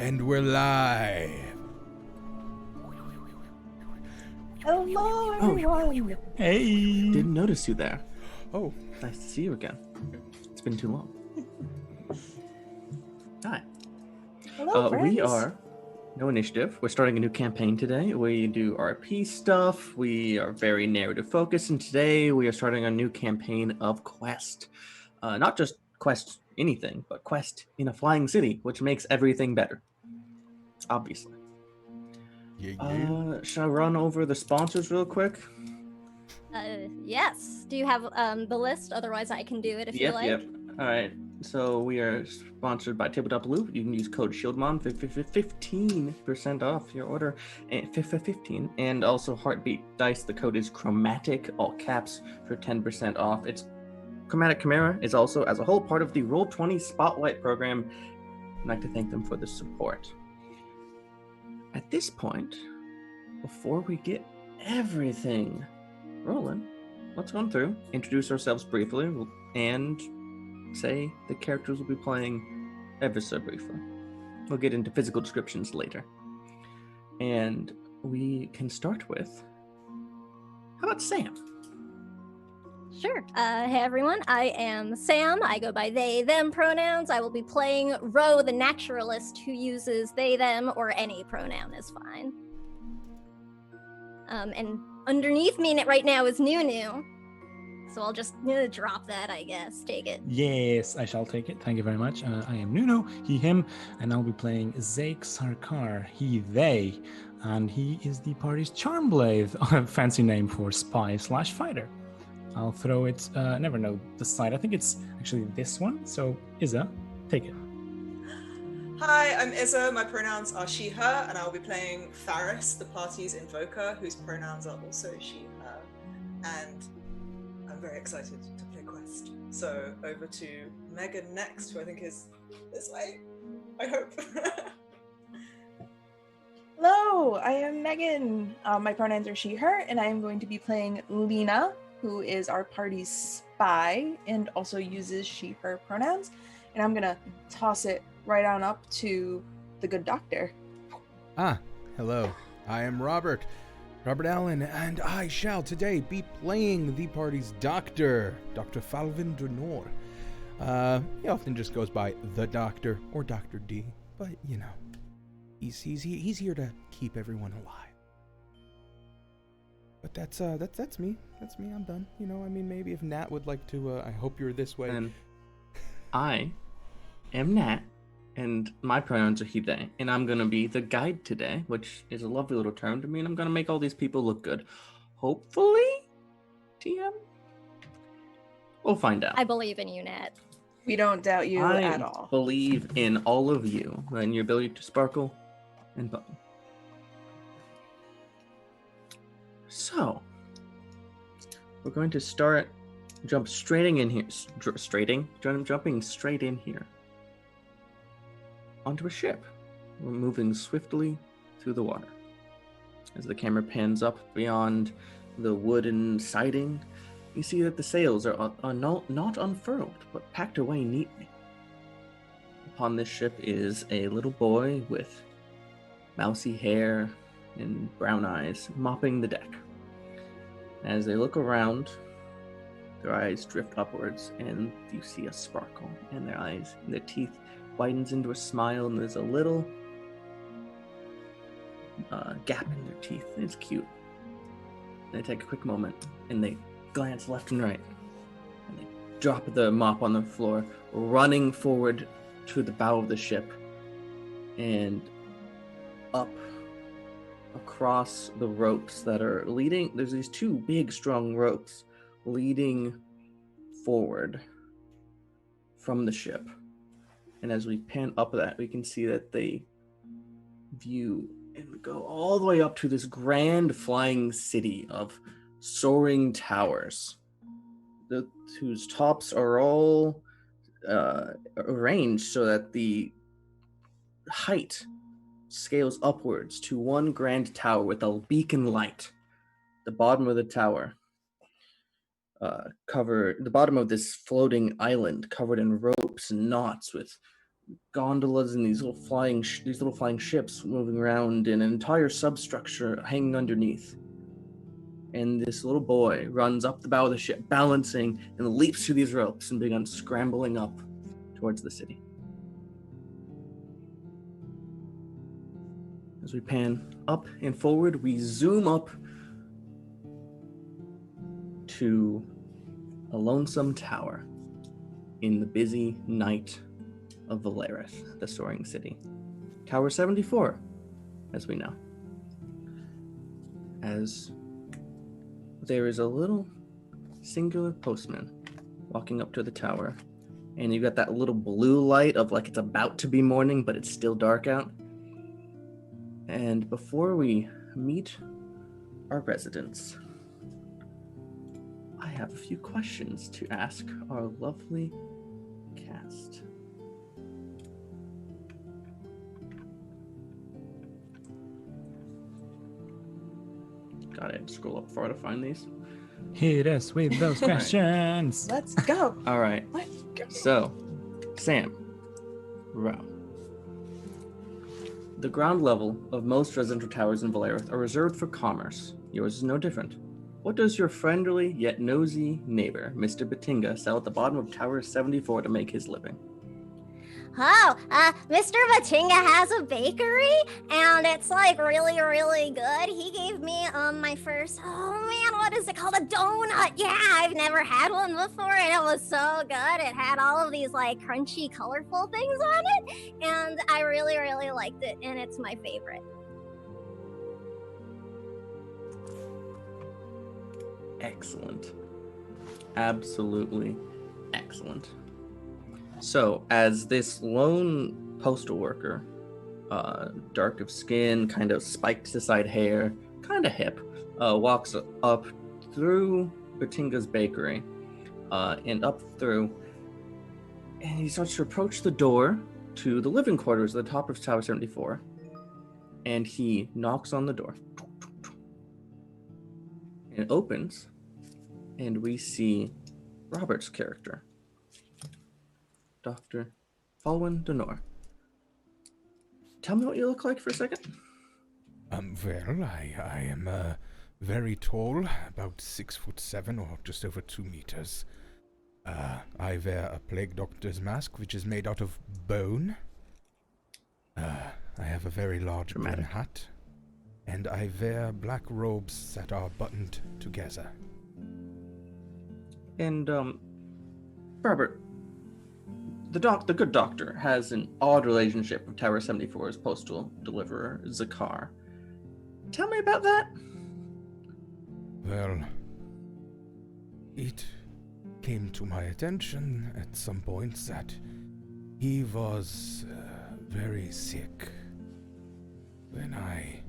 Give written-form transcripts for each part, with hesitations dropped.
And we're live. Hello, everyone. Hey. Didn't notice you there. Oh, Nice to see you again. It's been too long. Hi. Hello, friends. We are No Initiative. We're starting a new campaign today. We do RP stuff. We are very narrative focused, and today we are starting a new campaign of Quest. Not just Quest anything, but Quest in a flying city, which makes everything better. Obviously. yeah. Should I run over the sponsors real quick? Yes. Do you have the list? Otherwise, I can do it if you like. Yep. All right. So we are sponsored by Tabletop Loop. You can use code SHIELDMON for 15% off your order, and 15, and also Heartbeat Dice. The code is Chromatic, all caps, for 10% off. It's Chromatic Chimera is also, as a whole, part of the Roll20 Spotlight program. I'd like to thank them for the support. At this point, before we get everything rolling, let's run through, introduce ourselves briefly, and say the characters will be playing ever so briefly. We'll get into physical descriptions later. And we can start with, how about Sam? Sure. Hey, everyone. I am Sam. I go by they, them pronouns. I will be playing Ro, the naturalist, who uses they, them, or any pronoun is fine. And underneath me right now is Nunu. So I'll just drop that, I guess. Take it. Yes, I shall take it. Thank you very much. I am Nuno, he, him, and I'll be playing Zake Sarkar, he, they, and he is the party's Charmblade, a fancy name for spy/fighter. I'll throw it, never know the side. I think it's actually this one. So, Izza, take it. Hi, I'm Izza. My pronouns are she, her, and I'll be playing Faris, the party's invoker, whose pronouns are also she, her. And I'm very excited to play Quest. So over to Megan next, who I think is this way, I hope. Hello, I am Megan. My pronouns are she, her, and I am going to be playing Lena, who is our party's spy and also uses she, her pronouns. And I'm going to toss it right on up to the good doctor. Hello. I am Robert Allen, and I shall today be playing the party's doctor, Dr. Falvin Drenor. He often just goes by the Doctor or Dr. D, but you know, he's here to keep everyone alive. But that's me. That's me. I'm done. You know, I mean, maybe if Nat would like to, I hope you're this way. And I am Nat, and my pronouns are he, they, and I'm going to be the guide today, which is a lovely little term to me, and I'm going to make all these people look good. Hopefully, TM? We'll find out. I believe in you, Nat. We don't doubt you at all. I believe in all of you and your ability to sparkle and bubble. So, we're going to jumping straight in here onto a ship. We're moving swiftly through the water. As the camera pans up beyond the wooden siding, you see that the sails are not unfurled, but packed away neatly. Upon this ship is a little boy with mousy hair and brown eyes mopping the deck. As they look around, their eyes drift upwards, and you see a sparkle in their eyes, and their teeth widens into a smile, and there's a little gap in their teeth, and it's cute. And they take a quick moment, and they glance left and right, and they drop the mop on the floor, running forward to the bow of the ship, and up across the ropes that are leading. There's these two big, strong ropes leading forward from the ship. And as we pan up that, we can see that they view and go all the way up to this grand flying city of soaring towers, whose tops are all arranged so that the height scales upwards to one grand tower with a beacon light. The bottom of the tower the bottom of this floating island covered in ropes and knots with gondolas and these little flying ships moving around, and an entire substructure hanging underneath. And this little boy runs up the bow of the ship, balancing, and leaps through these ropes and begins scrambling up towards the city. As we pan up and forward, we zoom up to a lonesome tower in the busy night of Valarith, the Soaring City. Tower 74, as we know. As there is a little singular postman walking up to the tower, and you got that little blue light of like it's about to be morning, but it's still dark out. And before we meet our residents, I have a few questions to ask our lovely cast. Got it. Scroll up far to find these. Hit us with those questions. Let's go. All right. Let's go. So, Sam, Ro. The ground level of most residential towers in Valarith are reserved for commerce. Yours is no different. What does your friendly yet nosy neighbor, Mr. Batinga, sell at the bottom of Tower 74 to make his living? Oh, Mr. Batinga has a bakery, and it's like really, really good. He gave me my first, oh man, what is it called? A donut. Yeah, I've never had one before, and it was so good. It had all of these like crunchy, colorful things on it, and I really, really liked it, and it's my favorite. Excellent. Absolutely excellent. So, as this lone postal worker, dark of skin, kind of spiked to side hair, kind of hip, walks up through Batinga's bakery, and up through, and he starts to approach the door to the living quarters at the top of Tower 74, and he knocks on the door. And it opens, and we see Robert's character, Dr. Falwyn Denor. Tell me what you look like for a second. Well, I am very tall, about 6'7" or just over 2 meters. I wear a plague doctor's mask, which is made out of bone. I have a very large brim hat, and I wear black robes that are buttoned together. And, Robert, the good doctor has an odd relationship with Tower 74's postal deliverer, Zakar. Tell me about that. Well, it came to my attention at some point that he was very sick. When I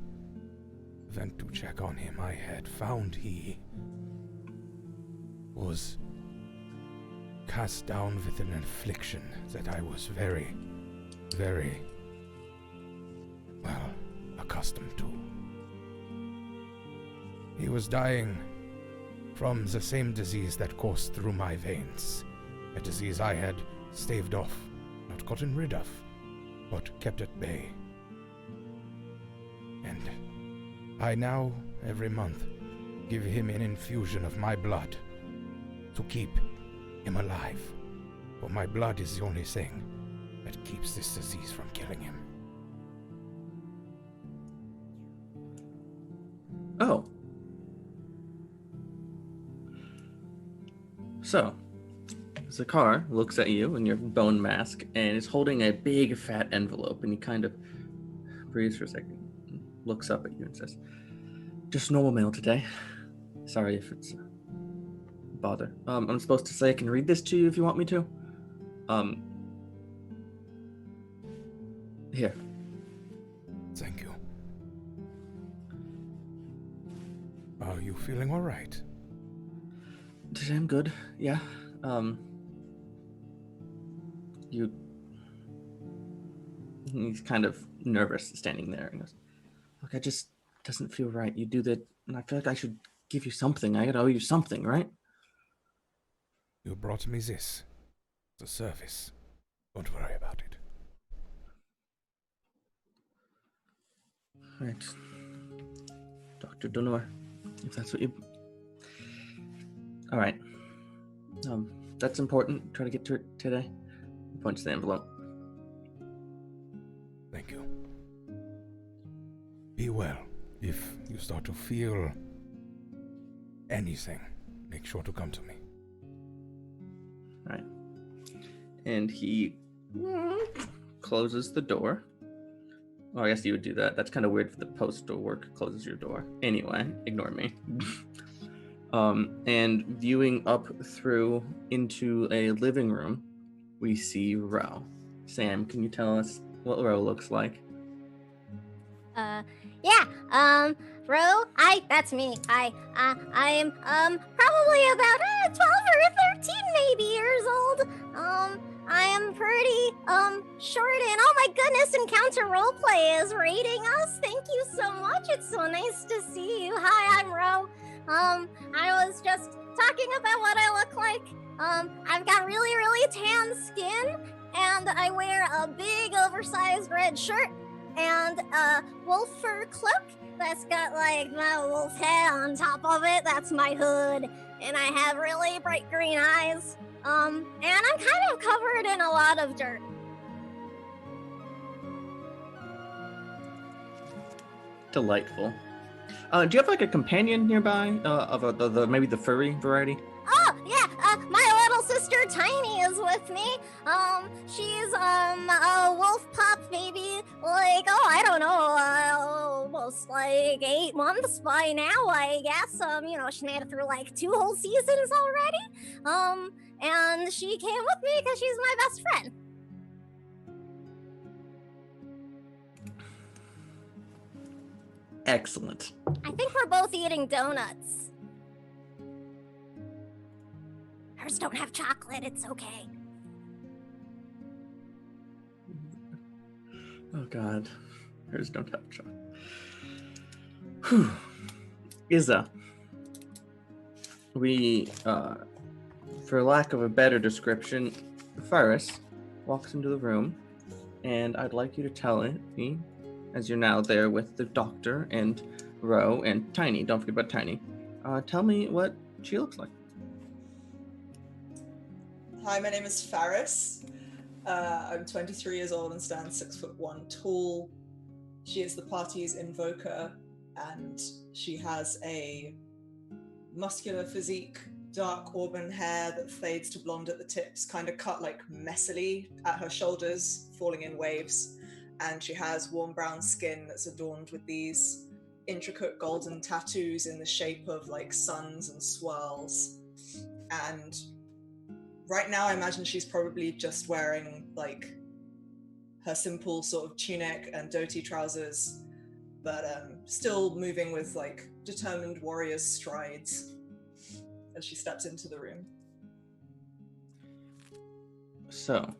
went to check on him, I had found he was cast down with an affliction that I was very, very, well, accustomed to. He was dying from the same disease that coursed through my veins, a disease I had staved off, not gotten rid of, but kept at bay. And I now, every month, give him an infusion of my blood to keep him alive, for my blood is the only thing that keeps this disease from killing him. Oh. So, Zakar looks at you in your bone mask and is holding a big fat envelope, and he kind of breathes for a second, looks up at you and says, "Just normal mail today. Sorry if it's bother. I'm supposed to say I can read this to you if you want me to. Here. Thank you. Are you feeling all right? Today I'm good, yeah. He's kind of nervous standing there and goes, "Look, I just doesn't feel right. You do that, and I feel like I should give you something. I gotta owe you something, right?" You brought me this. It's a service. Don't worry about it. Right. Dr. Donor, if that's what you... All right. That's important. Try to get to it today. Punch the envelope. Thank you. Be well. If you start to feel anything, make sure to come to me. All right. And he closes the door. Oh, I guess you would do that. That's kind of weird for the postal work closes your door. Anyway, ignore me. And viewing up through into a living room, we see Ro. Sam, can you tell us what Ro looks like? Ro, that's me. I am, probably about, 12 or 13 maybe years old. I am pretty, short and, oh my goodness, Encounter Roleplay is rating us. Thank you so much. It's so nice to see you. Hi, I'm Ro. I was just talking about what I look like. I've got really, really tan skin, and I wear a big oversized red shirt and a wolf fur cloak that's got like my wolf head on top of it. That's my hood, and I have really bright green eyes. And I'm kind of covered in a lot of dirt. Delightful. Do you have like a companion nearby of the maybe the furry variety? Oh, yeah, my little sister Tiny is with me. She's, a wolf pup, maybe, like, I don't know, almost like 8 months by now, I guess. She made it through like 2 whole seasons already. And she came with me because she's my best friend. Excellent. I think we're both eating donuts. Hers don't have chocolate, it's okay. Oh God, hers don't have chocolate. Whew. Izza, we, for lack of a better description, Ferris walks into the room, and I'd like you to tell me, as you're now there with the doctor and Ro and Tiny, don't forget about Tiny, tell me what she looks like. Hi, my name is Faris. I'm 23 years old and stand 6'1" tall. She is the party's invoker, and she has a muscular physique, dark auburn hair that fades to blonde at the tips, kind of cut like messily at her shoulders, falling in waves. And she has warm brown skin that's adorned with these intricate golden tattoos in the shape of like suns and swirls. And right now, I imagine she's probably just wearing like her simple sort of tunic and dhoti trousers, but still moving with like determined warrior's strides as she steps into the room. So,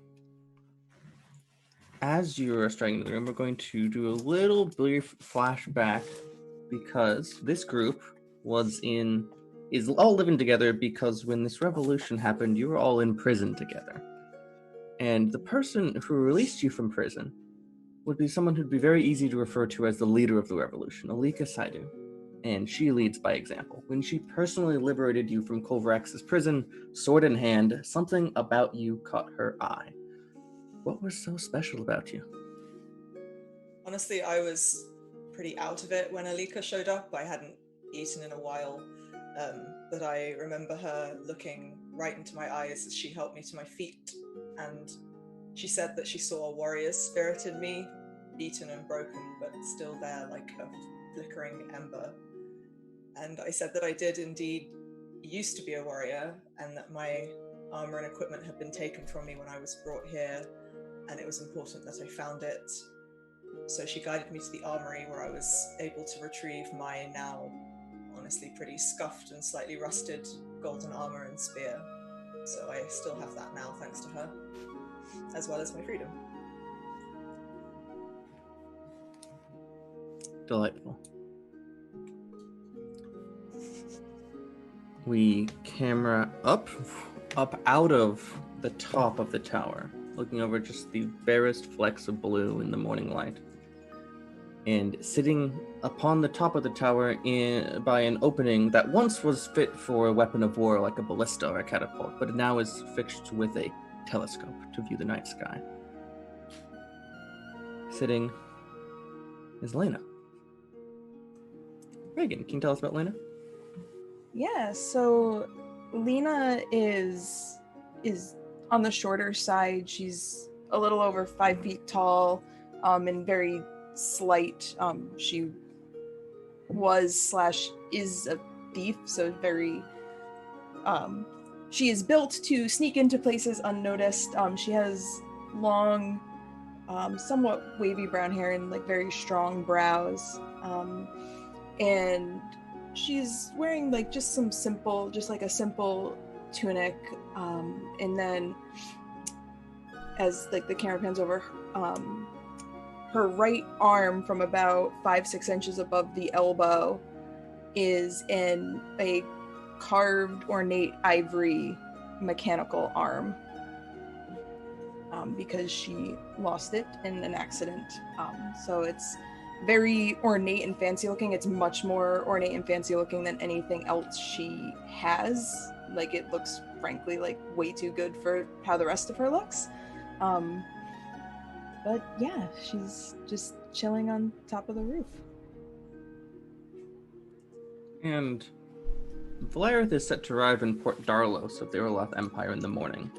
as you're striding into the room, we're going to do a little brief flashback because this group is all living together because when this revolution happened, you were all in prison together. And the person who released you from prison would be someone who'd be very easy to refer to as the leader of the revolution, Alika Saidu. And she leads by example. When she personally liberated you from Kovrax's prison, sword in hand, something about you caught her eye. What was so special about you? Honestly, I was pretty out of it when Alika showed up. I hadn't eaten in a while. But I remember her looking right into my eyes as she helped me to my feet, and she said that she saw a warrior's spirit in me, beaten and broken, but still there like a flickering ember. And I said that I did indeed used to be a warrior, and that my armor and equipment had been taken from me when I was brought here, and it was important that I found it. So she guided me to the armory, where I was able to retrieve my now honestly pretty scuffed and slightly rusted golden armor and spear. So I still have that now, thanks to her, as well as my freedom. Delightful. We camera up out of the top of the tower, looking over just the barest flecks of blue in the morning light. And sitting upon the top of the tower by an opening that once was fit for a weapon of war like a ballista or a catapult, but now is fixed with a telescope to view the night sky. Sitting is Lena. Reagan, can you tell us about Lena? Yeah, so Lena is on the shorter side. She's a little over 5 feet tall, and very slight. She was/is a thief, so very. She is built to sneak into places unnoticed. She has long, somewhat wavy brown hair and like very strong brows, and she's wearing like just a simple tunic, and then as like the camera pans over, her right arm from about 5-6 inches above the elbow is in a carved ornate ivory mechanical arm, because she lost it in an accident. So it's very ornate and fancy looking. It's much more ornate and fancy looking than anything else she has. Like, it looks frankly like way too good for how the rest of her looks. But yeah, she's just chilling on top of the roof. And Valarith is set to arrive in Port Darlos of the Orloth Empire in the morning.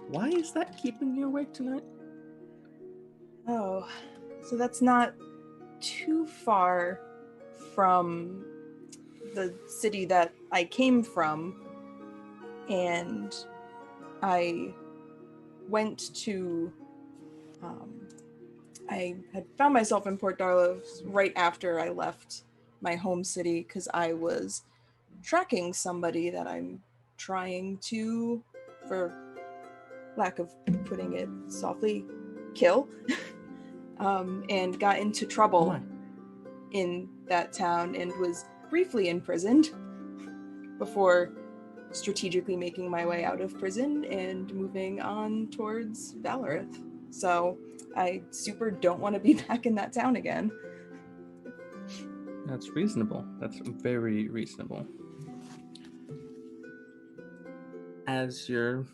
Why is that keeping you awake tonight? Oh, so that's not too far from the city that I came from, and I went to I had found myself in Port Darlos right after I left my home city because I was tracking somebody that I'm trying to, for lack of putting it softly, kill, and got into trouble in that town and was briefly imprisoned before strategically making my way out of prison and moving on towards Valarith. So I super don't want to be back in that town again. That's reasonable. That's very reasonable. As you're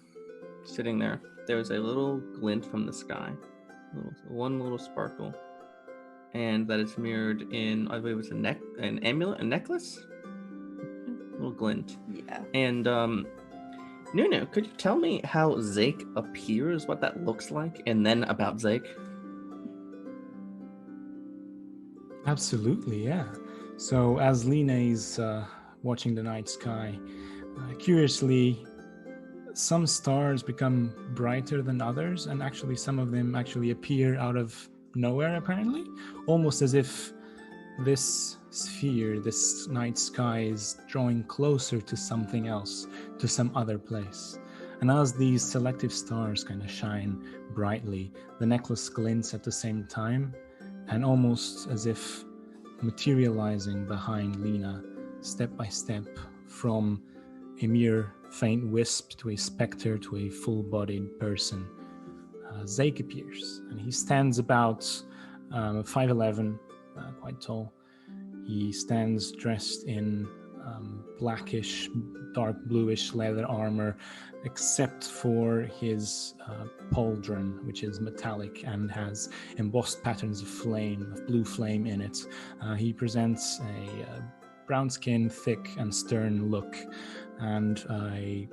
sitting there, there's a little glint from the sky. One little sparkle. And that is mirrored in, I believe it's an amulet, a necklace? A little glint. Yeah. And, Nunu, could you tell me how Zake appears, what that looks like, and then about Zake? Absolutely, yeah. So as Lena is watching the night sky, curiously, some stars become brighter than others, and actually some of them actually appear out of nowhere, apparently, almost as if this sphere, this night sky, is drawing closer to something else, to some other place. And as these selective stars kind of shine brightly, the necklace glints at the same time, and almost as if materializing behind Lena, step by step, from a mere faint wisp to a specter to a full-bodied person. Zake appears, and he stands about 5'11", quite tall. He stands dressed in blackish, dark bluish leather armor, except for his pauldron, which is metallic and has embossed patterns of flame, of blue flame in it. He presents a brown skin, thick and stern look, and a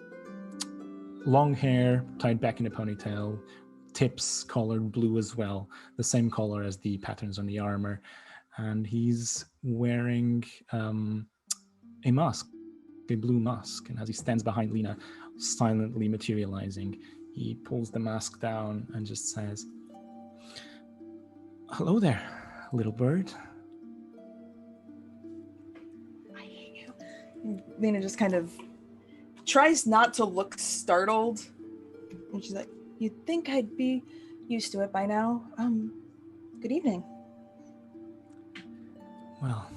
long hair tied back in a ponytail, tips colored blue as well, the same color as the patterns on the armor. And he's wearing a mask, a blue mask. And as he stands behind Lena, silently materializing, he pulls the mask down and just says, "Hello there, little bird." I hate you. Lena just kind of tries not to look startled. And she's like, "You'd think I'd be used to it by now. Good evening." Well,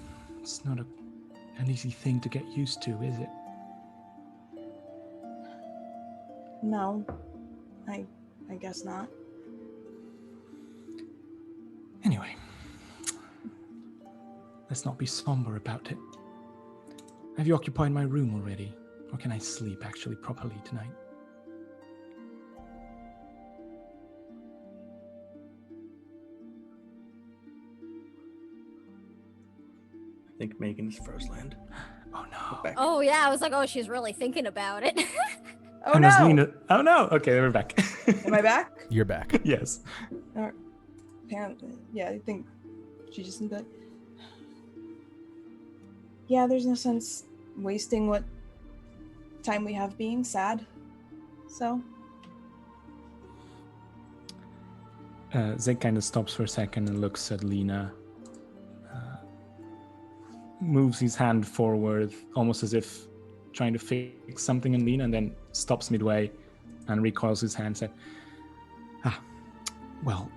it's not an easy thing to get used to, is it? No, I guess not. Anyway, Let's not be somber about it. Have you occupied my room already? Or can I sleep actually properly tonight? I think Megan's first land. Oh no. Back. Oh yeah, I was like, oh, she's really thinking about it. Oh And no! Rosalina- Oh no. Okay, we're back. Am I back? You're back. Yes. Apparently, yeah. I think she just did that. Yeah, there's no sense wasting what time we have being sad. So. Zeke kind of stops for a second and looks at Lena. Moves his hand forward, almost as if trying to fix something in Lena, and then stops midway and recoils his hand and said, well,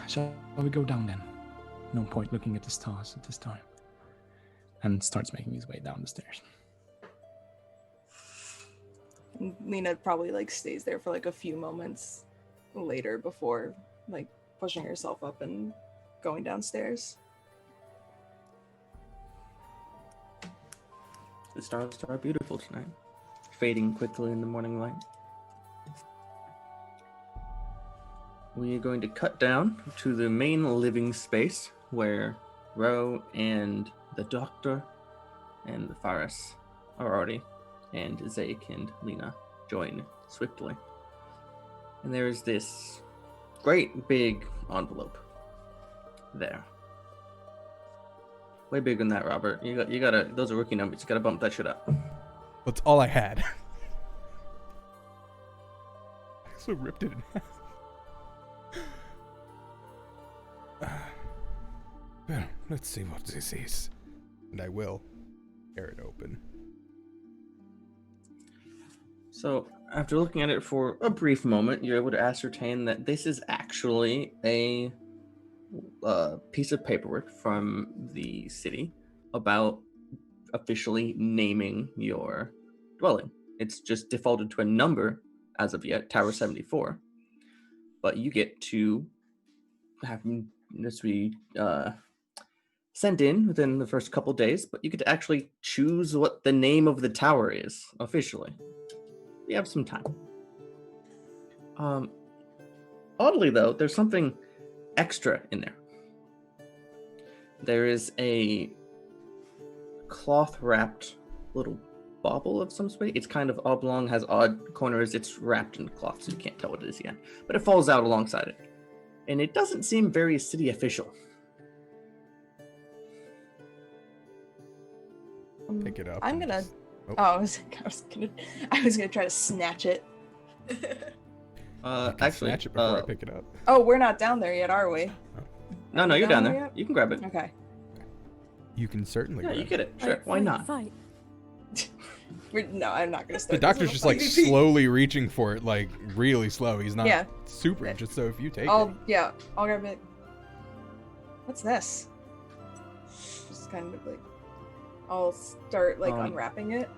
shall we go down then? No point looking at the stars at this time. And starts making his way down the stairs. And Lena probably like stays there for like a few moments later before like pushing herself up and going downstairs. The stars are beautiful tonight, fading quickly in the morning light. We are going to cut down to the main living space where Ro and the Doctor and the Faris are already, and Zeke and Lena join swiftly. And there is this great big envelope there. Way bigger than that, Robert. You gotta. Those are rookie numbers. You gotta bump that shit up. That's all I had. I also ripped it in half. Well, let's see what this is. And I will tear it open. So, after looking at it for a brief moment, you're able to ascertain that this is actually a piece of paperwork from the city about officially naming your dwelling. It's just defaulted to a number as of yet, Tower 74. But you get to have this be sent in within the first couple days, but you get to actually choose what the name of the tower is officially. We have some time. Oddly, though, there's something extra in there. There is a cloth-wrapped little bauble of some sort. It's kind of oblong, has odd corners. It's wrapped in cloth, so you can't tell what it is yet. But it falls out alongside it. And it doesn't seem very city official. Pick it up. I'm and gonna. just- Oh, I was gonna try to snatch it. You can Actually, snatch it before I pick it up. Oh, we're not down there yet, are we? no, you're down there. yet? You can grab it. Okay. You can certainly. Yeah, grab you it. get it. Sure, why not? Fight. No, I'm not gonna The start. doctor's this just little like PvP. slowly reaching for it, like really slow. He's not Yeah. super interested. So if you take it, I'll grab it. What's this? Just kind of like, I'll start like unwrapping it.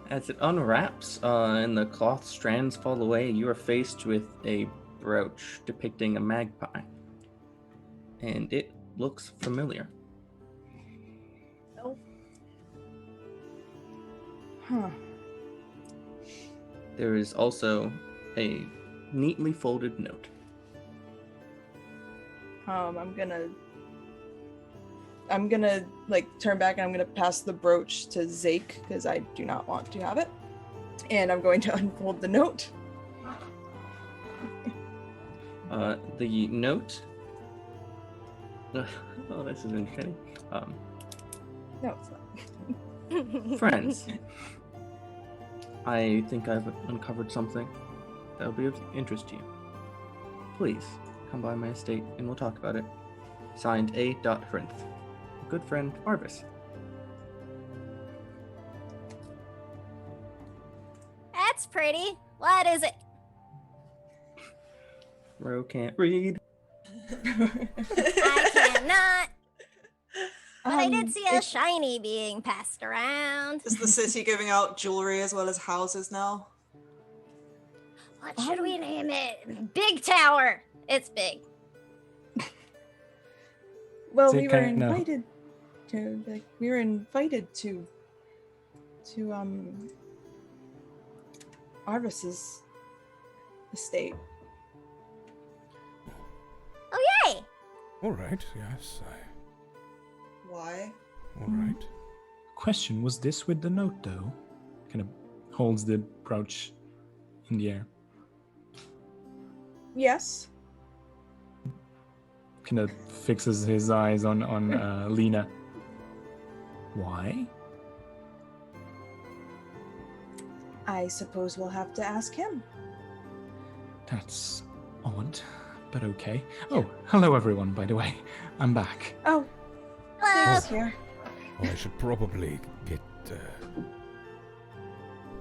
As it unwraps and the cloth strands fall away, you are faced with a brooch depicting a magpie. And it looks familiar. Oh. Huh. There is also a neatly folded note. I'm gonna like turn back and I'm gonna pass the brooch to Zeke because I do not want to have it. And I'm going to unfold the note. The note. Oh, this is interesting. No, it's not. Friends, I think I've uncovered something that will be of interest to you. Please come by my estate and we'll talk about it. Signed A. Frinth. Good friend Arvis. That's pretty. What is it? Ro can't read. I cannot. But I did see a it- shiny being passed around. Is the city giving out jewelry as well as houses now? What should we name it? Big Tower. It's big. Well, Zeke we were kinda- invited we were invited to Arvis's estate. Oh, yay! All right, yes, Why? all right. Question, was this with the note, though? Kind of holds the brooch in the air. Yes. Kind of fixes his eyes on Lena. Why? I suppose we'll have to ask him. That's odd, but okay. Oh, hello everyone, by the way. I'm back. Oh, Hello! Zake's here. Well, I should probably get.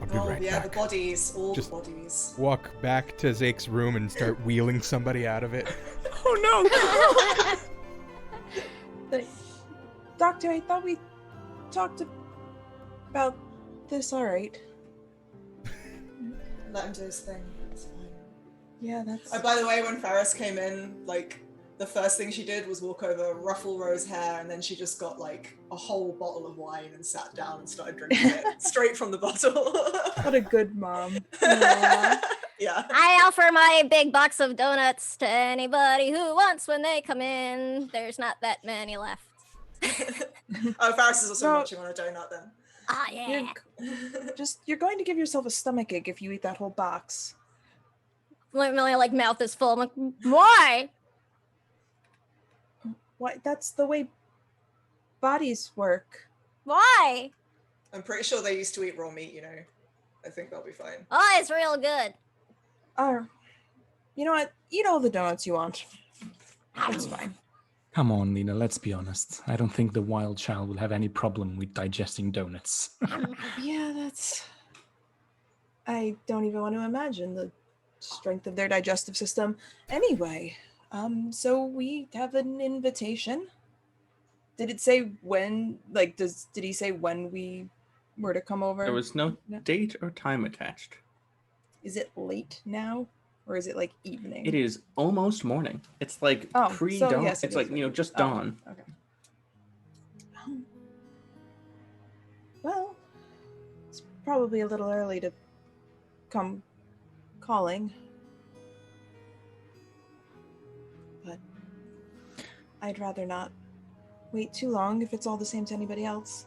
I'll be right yeah, back. the bodies, all Just- the bodies. Walk back to Zake's room and start wheeling somebody out of it. Oh Doctor, I thought we talked about this, alright. Let him do his thing. It's fine. Yeah, that's... Oh, by the way, when Ferris came in, like, the first thing she did was walk over, ruffle Rose's hair, and then she just got, like, a whole bottle of wine and sat down and started drinking it straight from the bottle. What a good mom. Yeah. I offer my big box of donuts to anybody who wants when they come in. There's not that many left. Oh, Ferris is also No. watching on a donut then. Ah, yeah. You're going to give yourself a stomachache if you eat that whole box. My like mouth is full. I'm like, why? Why? That's the way bodies work. Why? I'm pretty sure they used to eat raw meat, you know. I think they'll be fine. Oh, it's real good. You know what? Eat all the donuts you want. That's fine. Come on, Lena, let's be honest. I don't think the wild child will have any problem with digesting donuts. Yeah, that's... I don't even want to imagine the strength of their digestive system. Anyway, so we have an invitation. Did it say when, like, did he say when we were to come over? There was no date or time attached. Is it late now? Or is it like evening? It is almost morning. It's like Oh, pre-dawn. so yes, it It's like, is. just Oh, dawn. Okay. Well, it's probably a little early to come calling. But I'd rather not wait too long if it's all the same to anybody else.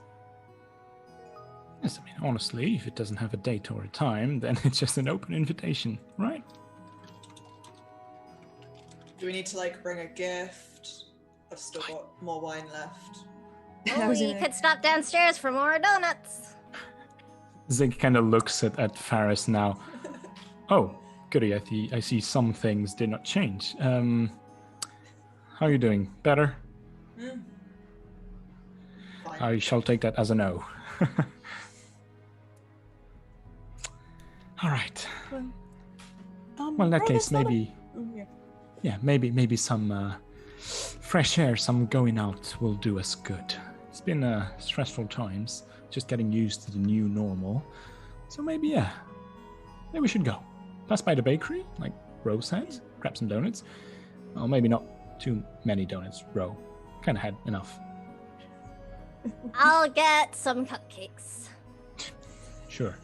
Yes, I mean, honestly, if it doesn't have a date or a time, then it's just an open invitation, right? Do we need to, like, bring a gift? I've still got more wine left. I was We gonna- could stop downstairs for more donuts. Zig kind of looks at Faris now. Oh, goody, I see some things did not change. How are you doing? Better? Fine. I shall take that as a no. All right. Well, in that case, that's not a- maybe... Yeah. Yeah, maybe some fresh air, some going out will do us good. It's been stressful times, just getting used to the new normal. So maybe we should go. Pass by the bakery, like Rose said, grab some donuts. Well, maybe not too many donuts, Ro. Kind of had enough. I'll get some cupcakes. Sure.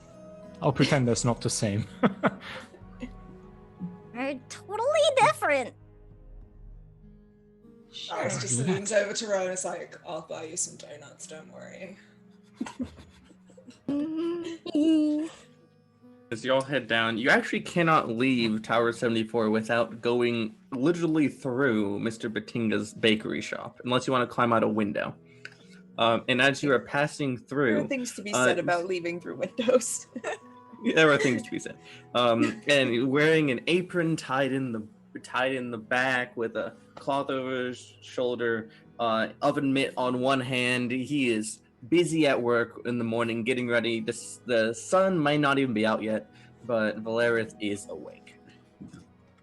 I'll pretend that's not the same. They're totally different. Ferris just leans over to Ro and is like, I'll buy you some donuts, don't worry. As you all head down, you actually cannot leave Tower 74 without going literally through Mr. Batinga's bakery shop, unless you want to climb out a window. And as you are passing There through, are things to be said about leaving through windows. there are things to be said. And wearing an apron tied in the back with a cloth over his shoulder, oven mitt on one hand. He is busy at work in the morning, getting ready. The sun might not even be out yet, but Valarith is awake.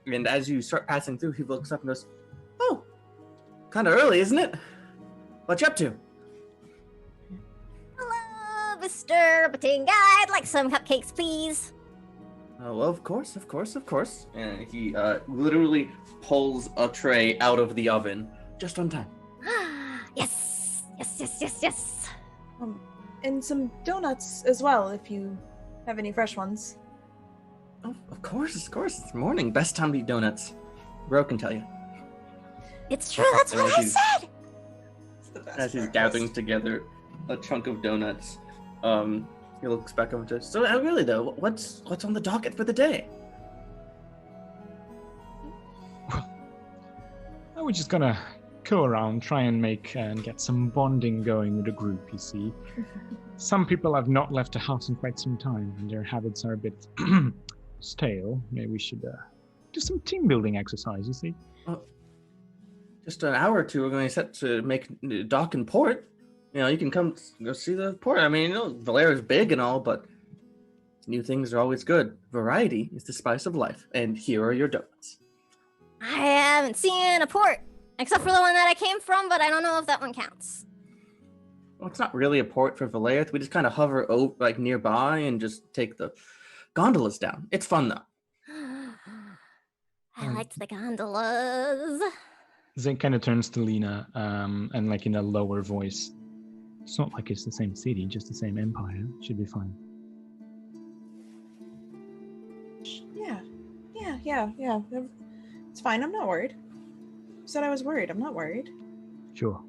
And as you start passing through, he looks up and goes, "Oh, kind of early, isn't it? What you up to?" Hello, Mr. Batinga. I'd like some cupcakes, please. Oh, well, of course. And he literally pulls a tray out of the oven just on time. Yes. Yes. And some donuts as well, if you have any fresh ones. Oh, of course. It's morning. Best time to eat donuts. Bro can tell you. It's true, that's what I said! It's the best As he's breakfast. gathering together a chunk of donuts, he looks back over to. So, really though, what's on the docket for the day? We're just gonna go around, try and make and get some bonding going with the group, you see. Some people have not left the house in quite some time, and their habits are a bit stale. Maybe we should do some team building exercise, you see. Just an hour or two, we're going to set to make dock and port. You know, you can come go see the port. I mean, Valera's big and all, but new things are always good. Variety is the spice of life, and here are your donuts. I haven't seen a port, except for the one that I came from, but I don't know if that one counts. Well, it's not really a port for Valarith. We just kind of hover like nearby and just take the gondolas down. It's fun though. I liked the gondolas. Zane kind of turns to Lena, and like in a lower voice. It's not like it's the same city, just the same empire. Should be fine. Yeah. It's fine. I'm not worried. You said I was worried. I'm not worried. Sure.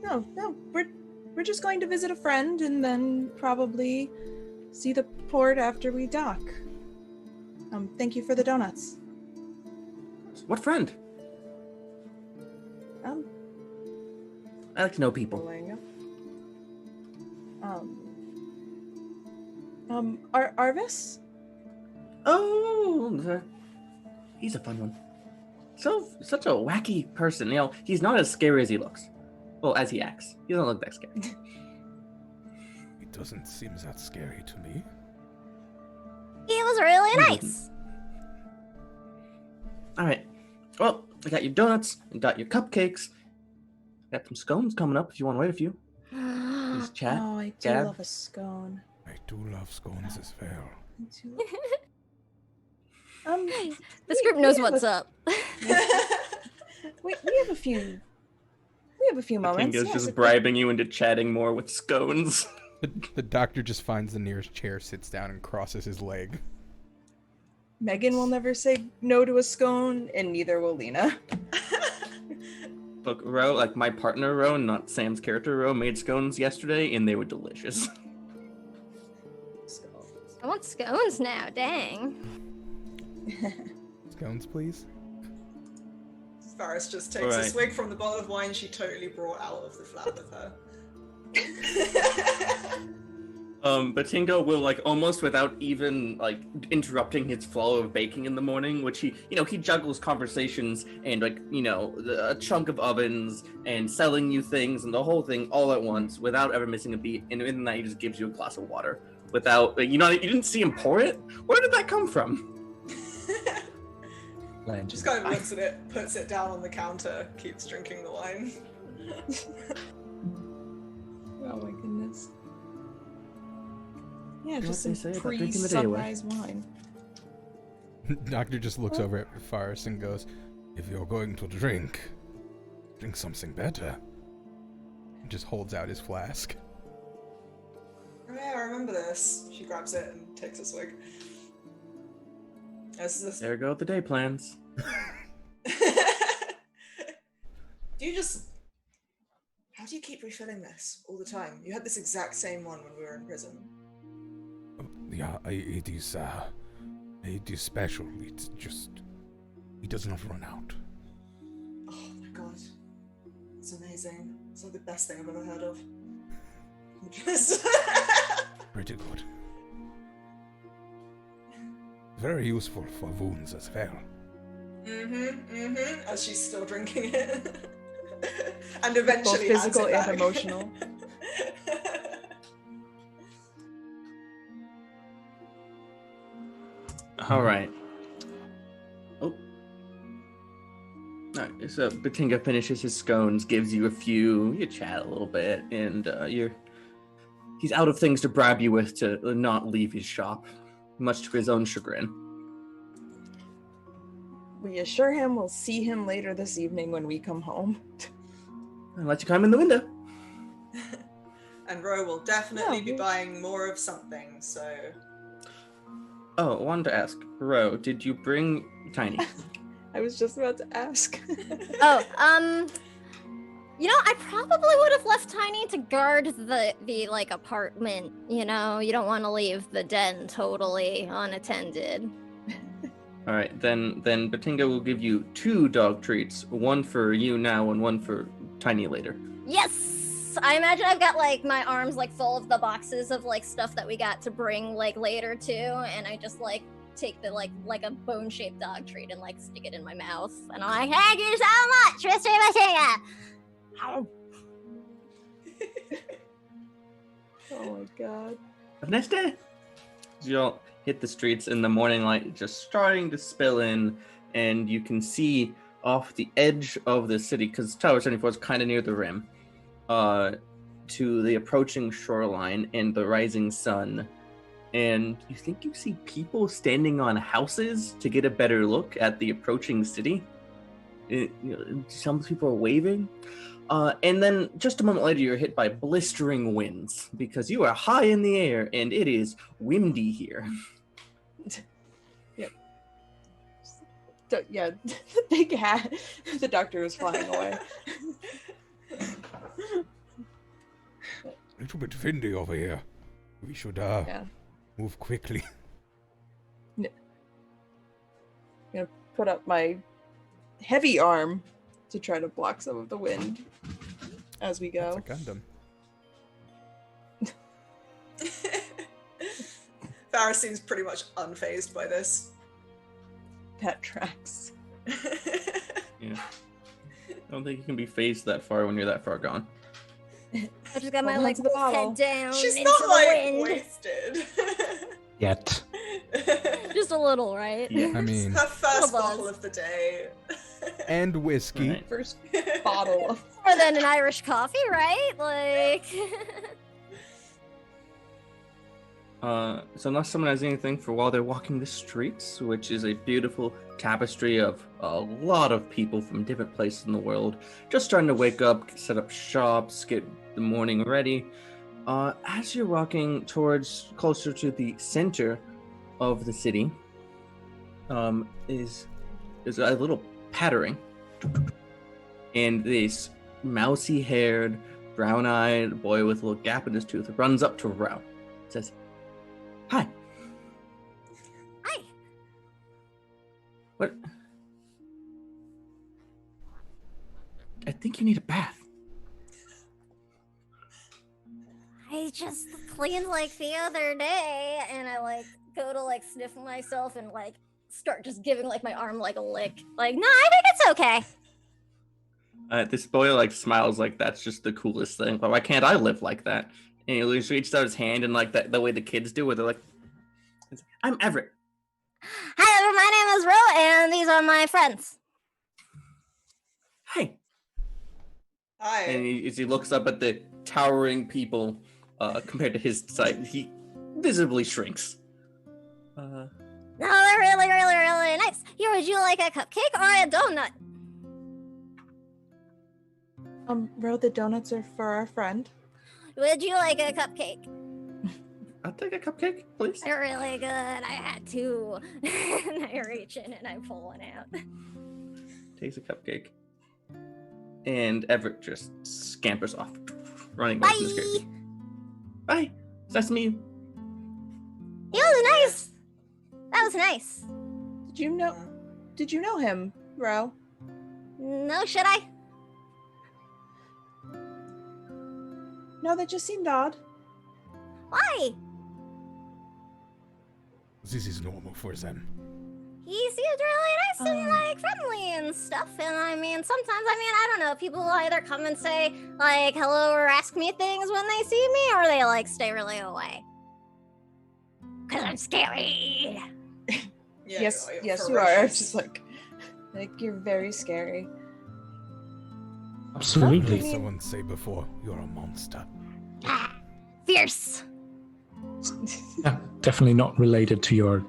No. We're just going to visit a friend and then probably see the port after we dock. Thank you for the donuts. What friend? I like to know people. Arvis? Oh, he's a fun one. Such a wacky person. You know, he's not as scary as he looks. Well, as he acts. He doesn't look that scary. He doesn't seem that scary to me. He was really nice. All right. Well, I got your donuts. I got your cupcakes. Got some scones coming up if you want to wait a few. Please chat. Oh, I do Gab. love a scone. I do love scones as well. This group knows what's up. We have a few. We have a few moments. Kingo's Yes, just if- bribing you into chatting more with scones. The doctor just finds the nearest chair, sits down, and crosses his leg. Megan will never say no to a scone, and neither will Lena. Look, Ro, like my partner Ro, not Sam's character Ro, made scones yesterday, and they were delicious. I want scones now, dang. Scones, please. Faris just takes a Alright. swig from the bottle of wine she totally brought out of the flat with her. But Tingo will, like, almost without even, like, interrupting his flow of baking in the morning, which he juggles conversations and, like, a chunk of ovens and selling you things and the whole thing all at once without ever missing a beat. And in the night, he just gives you a glass of water without, like, you didn't see him pour it? Where did that come from? Just kind of looks at it, puts it down on the counter, keeps drinking the wine. Oh my goodness. Yeah, You know just what some they say about drinking the day away? pre-sunrise wine. Doctor just looks over at Faris and goes, "If you're going to drink something better." And just holds out his flask. Oh yeah, I remember this. She grabs it and takes a swig. There go the day plans. How do you keep refilling this all the time? You had this exact same one when we were in prison. Yeah, it is special. It does not run out. Oh my god. It's amazing. It's like the best thing I've ever heard of. Just Pretty good. Very useful for wounds as well. As she's still drinking it. And Both eventually physical hands it and back. emotional. All right. Oh. All right. So Batinga finishes his scones, gives you a few. You chat a little bit, and he's out of things to bribe you with to not leave his shop, much to his own chagrin. We assure him we'll see him later this evening when we come home. I'll let you climb in the window. And Ro will definitely be Yeah. buying more of something, so... Oh, I wanted to ask, Ro, did you bring Tiny? I was just about to ask. Oh, you know, I probably would have left Tiny to guard the like apartment. You know, you don't want to leave the den totally unattended. All right, then Batinga will give you 2 dog treats, one for you now and one for Tiny later. Yes, I imagine I've got like my arms like full of the boxes of like stuff that we got to bring like later too, and I just like take the like a bone-shaped dog treat and like stick it in my mouth, and I'm like, thank you so much, Mr. Batinga. Oh my god. Have a nice day. You all hit the streets in the morning light, just starting to spill in, and you can see off the edge of the city, because Tower 74 is kind of near the rim, to the approaching shoreline and the rising sun. And you think you see people standing on houses to get a better look at the approaching city. Some people are waving. And then just a moment later, you're hit by blistering winds because you are high in the air and it is windy here. Yep. Yeah, the big hat. The doctor was flying away. A little bit windy over here. We should move quickly. Gonna put up my heavy arm to try to block some of the wind as we go. It's a Gundam. Farah seems pretty much unfazed by this. That tracks. Yeah. I don't think you can be phased that far when you're that far gone. I just got my Hold on like to the wolf bottle. head down She's into not the like wind. wasted. Yet. Just a little, right? Yeah. I mean, Her first Little bottle buzz. of the day. and whiskey. Right. First bottle of More than an Irish coffee, right? Like. So unless someone has anything for while they're walking the streets, which is a beautiful tapestry of a lot of people from different places in the world, just starting to wake up, set up shops, get the morning ready. As you're walking towards closer to the center of the city, is a little pattering, and this mousy-haired, brown-eyed boy with a little gap in his tooth runs up to Ro. Says, "Hi." Hi. What? I think you need a bath. I just cleaned like the other day, and I like go to like sniff myself and like start just giving like my arm like a lick. Like, no, I think it's okay. This boy like smiles like that's just the coolest thing. Like, why can't I live like that? And he reaches out his hand and like that the way the kids do, where they're like, "I'm Everett." Hi, my name is Ro, and these are my friends. Hi. Hi. And as he looks up at the towering people, compared to his size, he visibly shrinks. No, they're really, really, really nice. Here, would you like a cupcake or a donut? Ro, the donuts are for our friend. Would you like a cupcake? I'll take a cupcake, please. They're really good. I had two. And I reach in and I pull one out. Takes a cupcake. And Everett just scampers off, running away from the screen. Bye. It's nice to meet you. He was nice. That was nice. Did you know him, Ro? No, should I? No, that just seemed odd. Why? This is normal for them. He seems really nice and like friendly and stuff. And I mean, sometimes, I don't know, people either come and say like hello or ask me things when they see me, or they like stay really away. Cause I'm scary. Yeah, yes, you're yes, you are. ferocious. Just like you're very scary. Absolutely. Heard someone say before, you're a monster. Ah, fierce. Yeah, definitely not related to your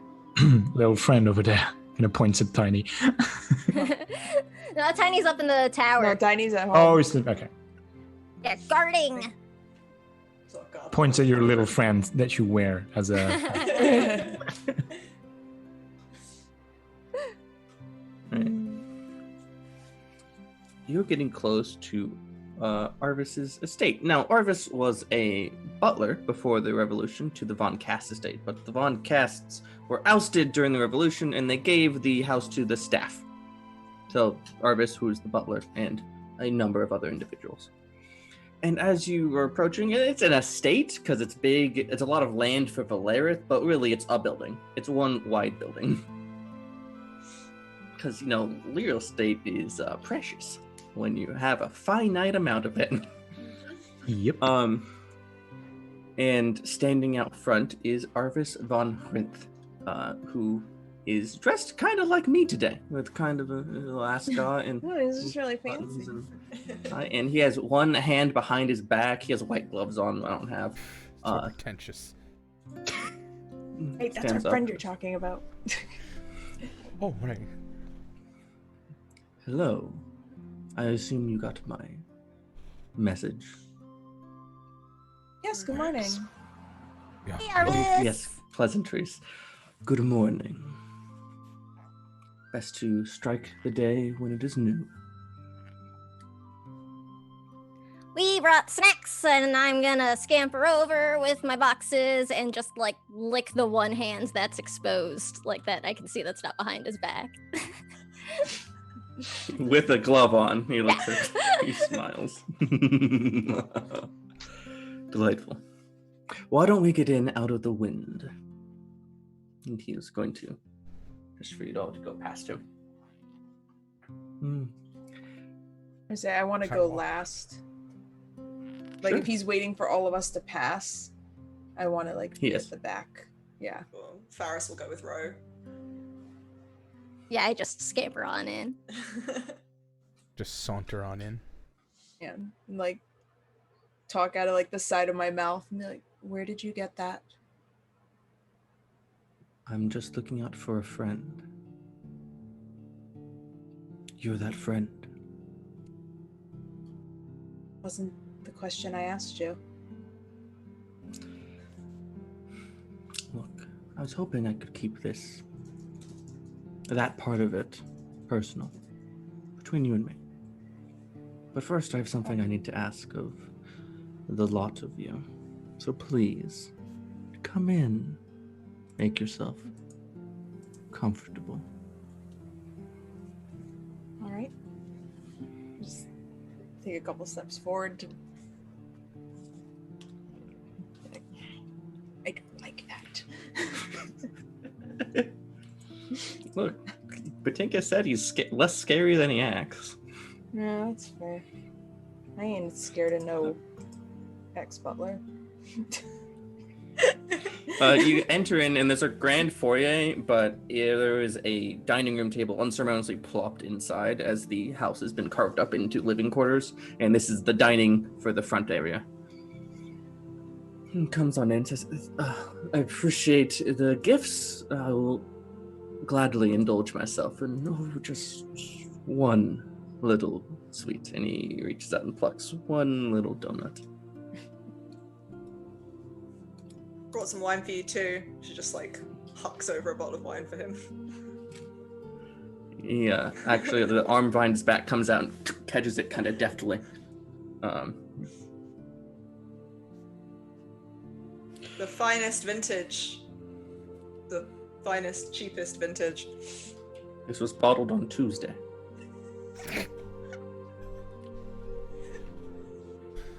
little friend over there. And points at Tiny. No, Tiny's up in the tower. No, Tiny's at home. Oh, it's the, okay. They're guarding. So I've got- Points at your little friend that you wear as a. You're getting close to Arvis's estate. Now, Arvis was a butler before the revolution to the Von Cast estate, but the Von Casts were ousted during the revolution, and they gave the house to the staff. So, Arvis, who is the butler, and a number of other individuals. And as you are approaching, it's an estate, because it's big, it's a lot of land for Valarith, but really it's a building. It's one wide building. Because, real estate is precious when you have a finite amount of it. Yep. And standing out front is Arvis von Rinth, who is dressed kind of like me today, with kind of a little ascot and Oh, he's just really buttons fancy. and he has one hand behind his back. He has white gloves on. I don't have. So pretentious. Hey, that's our stands up. friend you're talking about. Oh, right. Hello. I assume you got my message. Yes, good morning. Yeah. Arvis. Yes, pleasantries. Good morning. Best to strike the day when it is new. We brought snacks, and I'm gonna scamper over with my boxes and just like lick the one hand that's exposed, like that I can see that's not behind his back. With a glove on, he looks at he smiles. Delightful. Why don't we get in out of the wind? And he is going to, just for you all to go past him. I say I want to go last. Like, Sure. if he's waiting for all of us to pass, I want to be Yes. at the back. Yeah. Cool. Faris will go with Ro. Yeah, I just scamper on in. Just saunter on in. Yeah. And, talk out of the side of my mouth and be like, "Where did you get that?" I'm just looking out for a friend. You're that friend. Wasn't the question I asked you. Look, I was hoping I could keep that part of it, personal, between you and me. But first, I have something I need to ask of the lot of you. So please, come in. Make yourself comfortable. All right. Just take a couple steps forward to. I don't like that. Look, Batinka said he's less scary than he acts. Yeah, that's fair. I ain't scared of no ex-butler. You enter in, and there's a grand foyer, but there is a dining room table unsurmountably plopped inside as the house has been carved up into living quarters, and this is the dining for the front area. He comes on in and says, I appreciate the gifts. I will gladly indulge myself in just one little sweet. And he reaches out and plucks one little donut. Brought some wine for you too. She just hucks over a bottle of wine for him. Yeah, actually, the arm behind his back comes out and catches it kind of deftly. The finest vintage. The finest, cheapest vintage. This was bottled on Tuesday.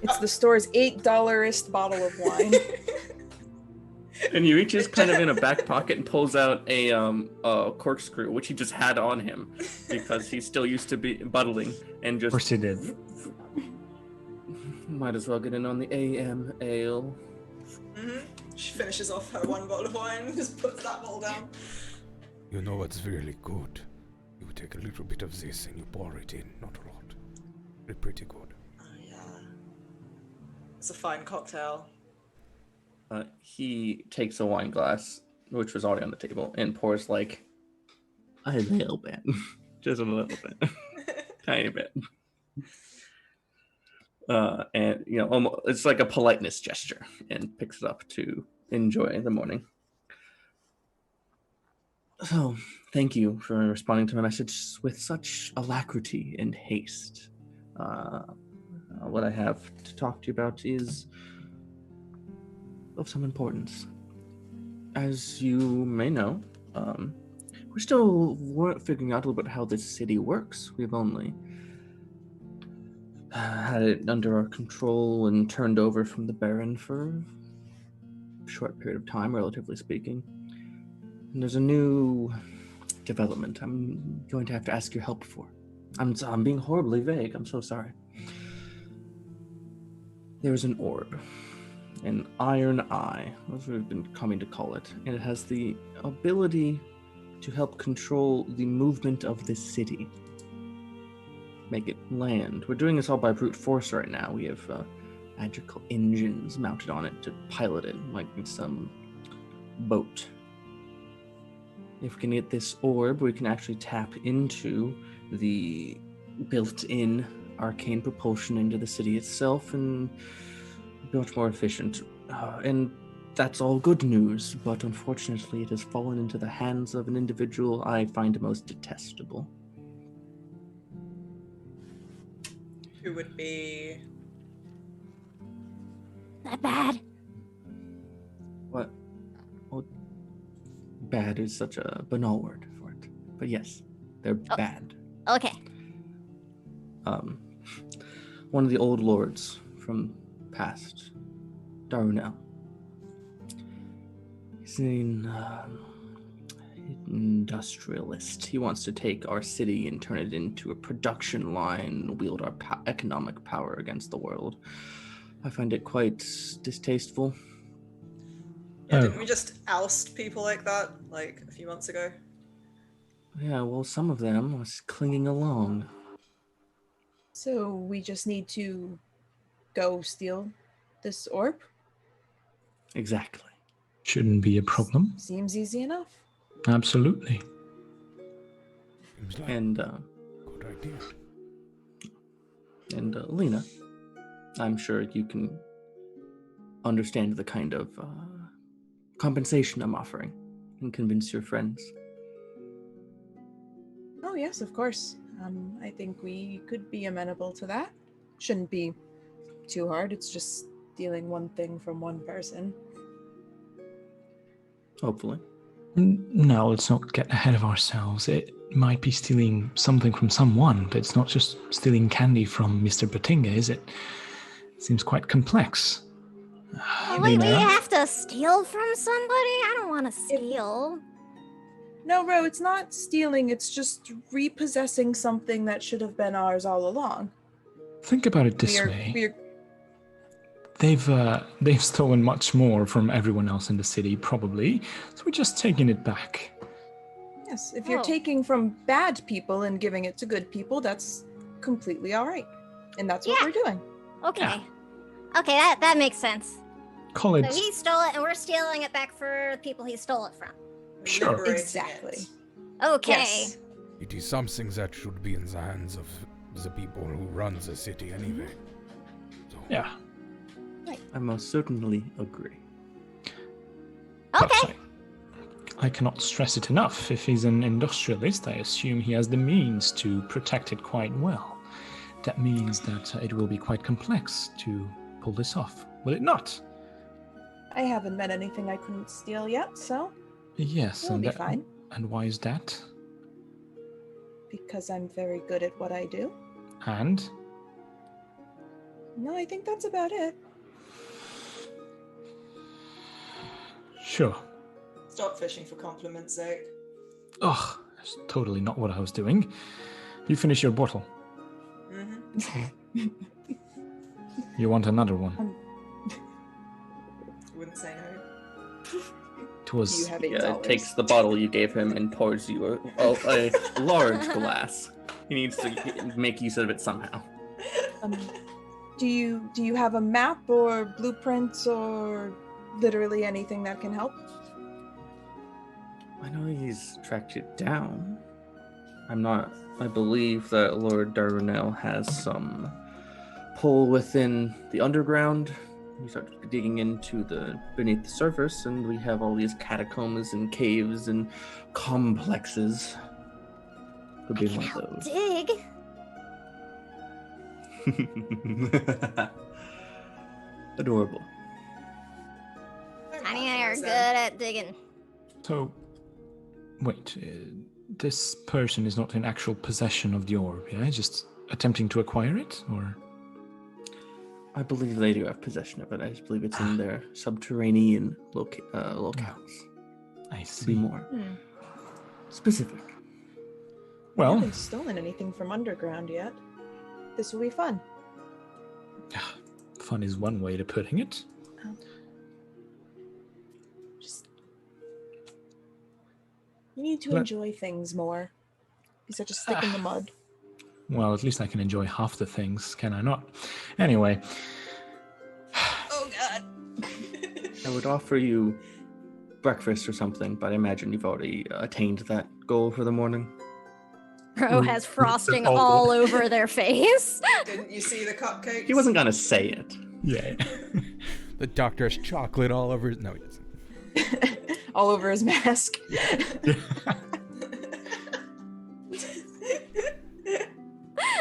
It's the store's $8-est bottle of wine. And he reaches kind of in a back pocket and pulls out a corkscrew, which he just had on him because he's still used to be buttling and just. Of course he did. Might as well get in on the AM ale. Mm-hmm. She finishes off her one bottle of wine and just puts that bottle down. You know what's really good? You take a little bit of this and you pour it in, not a lot. It's pretty good. Oh, yeah. It's a fine cocktail. He takes a wine glass, which was already on the table, and pours a little bit. Just a little bit. Tiny bit. And almost, it's like a politeness gesture, and picks it up to enjoy the morning. So, thank you for responding to my message with such alacrity and haste. What I have to talk to you about is of some importance. As you may know, we're still figuring out a little bit how this city works. We've only had it under our control and turned over from the Baron for a short period of time, relatively speaking. And there's a new development I'm going to have to ask your help for. I'm being horribly vague. I'm so sorry. There's an orb, an iron eye, as we've been coming to call it, and it has the ability to help control the movement of this city. Make it land. We're doing this all by brute force right now. We have magical engines mounted on it to pilot it like some boat. If we can get this orb, we can actually tap into the built-in arcane propulsion into the city itself and be much more efficient. And that's all good news, but unfortunately it has fallen into the hands of an individual I find most detestable. Who would be... That bad? What? Well, bad is such a banal word for it. But yes, they're bad. Okay. One of the old lords from past, Darunel. He's an industrialist. He wants to take our city and turn it into a production line and wield our economic power against the world. I find it quite distasteful. Yeah, didn't we just oust people like that, like, a few months ago? Yeah, well, some of them was clinging along. So we just need to go steal this orb? Exactly. Shouldn't be a problem. Seems easy enough. Absolutely. Seems like And good idea. And Lena, I'm sure you can understand the kind of compensation I'm offering and convince your friends. Oh yes, of course. I think we could be amenable to that. Shouldn't be too hard. It's just stealing one thing from one person. Hopefully. No, let's not get ahead of ourselves. It might be stealing something from someone, but it's not just stealing candy from Mr. Batinga, is it? It seems quite complex. Oh, wait, we have to steal from somebody? I don't want to steal. No, Ro, it's not stealing. It's just repossessing something that should have been ours all along. Think about it this way. They've stolen much more from everyone else in the city, probably. So we're just taking it back. Yes, if you're taking from bad people and giving it to good people, that's completely all right. And that's what we're doing. Okay. Yeah. Okay, that makes sense. Call it. So he stole it, and we're stealing it back for the people he stole it from. Sure. Liberating Exactly. it. Okay. Yes. It is something that should be in the hands of the people who run the city anyway. So, Yeah. I most certainly agree. Okay. I cannot stress it enough. If he's an industrialist, I assume he has the means to protect it quite well. That means that it will be quite complex to pull this off, will it not? I haven't met anything I couldn't steal yet, so Yes, it'll and be fine. And why is that? Because I'm very good at what I do. And No, I think that's about it. sure. Stop fishing for compliments, Zeke. Ugh, that's totally not what I was doing. You finish your bottle. Mm-hmm. You want another one? Wouldn't say no. It was. You have $8. Yeah, takes the bottle you gave him and pours you a large glass. He needs to make use of it somehow. Do you have a map or blueprints or literally anything that can help? I know he's tracked it down. I believe that Lord Darunel has some hole within the underground. We start digging into beneath the surface, and we have all these catacombs and caves and complexes. Could be one of those. Dig. Adorable. Tiny and I are good at digging. So, wait, this person is not in actual possession of the orb, yeah? Just attempting to acquire it, or? I believe they do have possession of it. I just believe it's in their subterranean locales. I To be see. more specific. I Well, haven't stolen anything from underground yet. This will be fun. fun is one way to putting it. Just you need to Let- enjoy things more. Be such a stick in the mud. Well, at least I can enjoy half the things, can I not? Anyway, Oh god. I would offer you breakfast or something, but I imagine you've already attained that goal for the morning. Ro has frosting all all over their face. Didn't you see the cupcakes? He wasn't gonna say it. yeah. The doctor has chocolate all over his... No, he doesn't. All over his mask.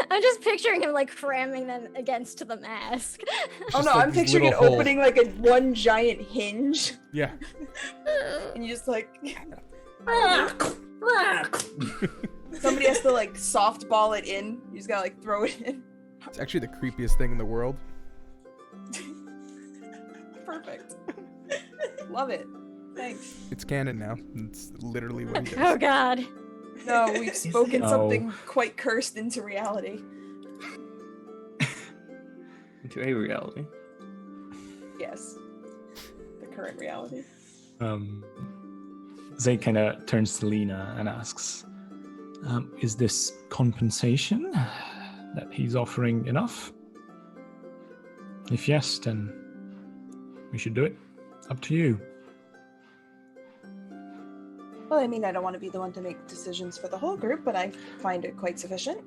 I'm just picturing him like cramming them against the mask. Oh Just no, like I'm these picturing it little holes. opening like a one giant hinge, Yeah. and you just like somebody has to like softball it in. You just gotta like throw it in. It's actually the creepiest thing in the world. Perfect. Love it. Thanks. It's canon now. It's literally what he Oh does. god. No, we've spoken No. something quite cursed into reality. Into a reality. Yes. The current reality. Zay kind of turns to Lena and asks, is this compensation that he's offering enough? If yes, then we should do it. Up to you. Well, I mean, I don't want to be the one to make decisions for the whole group, but I find it quite sufficient.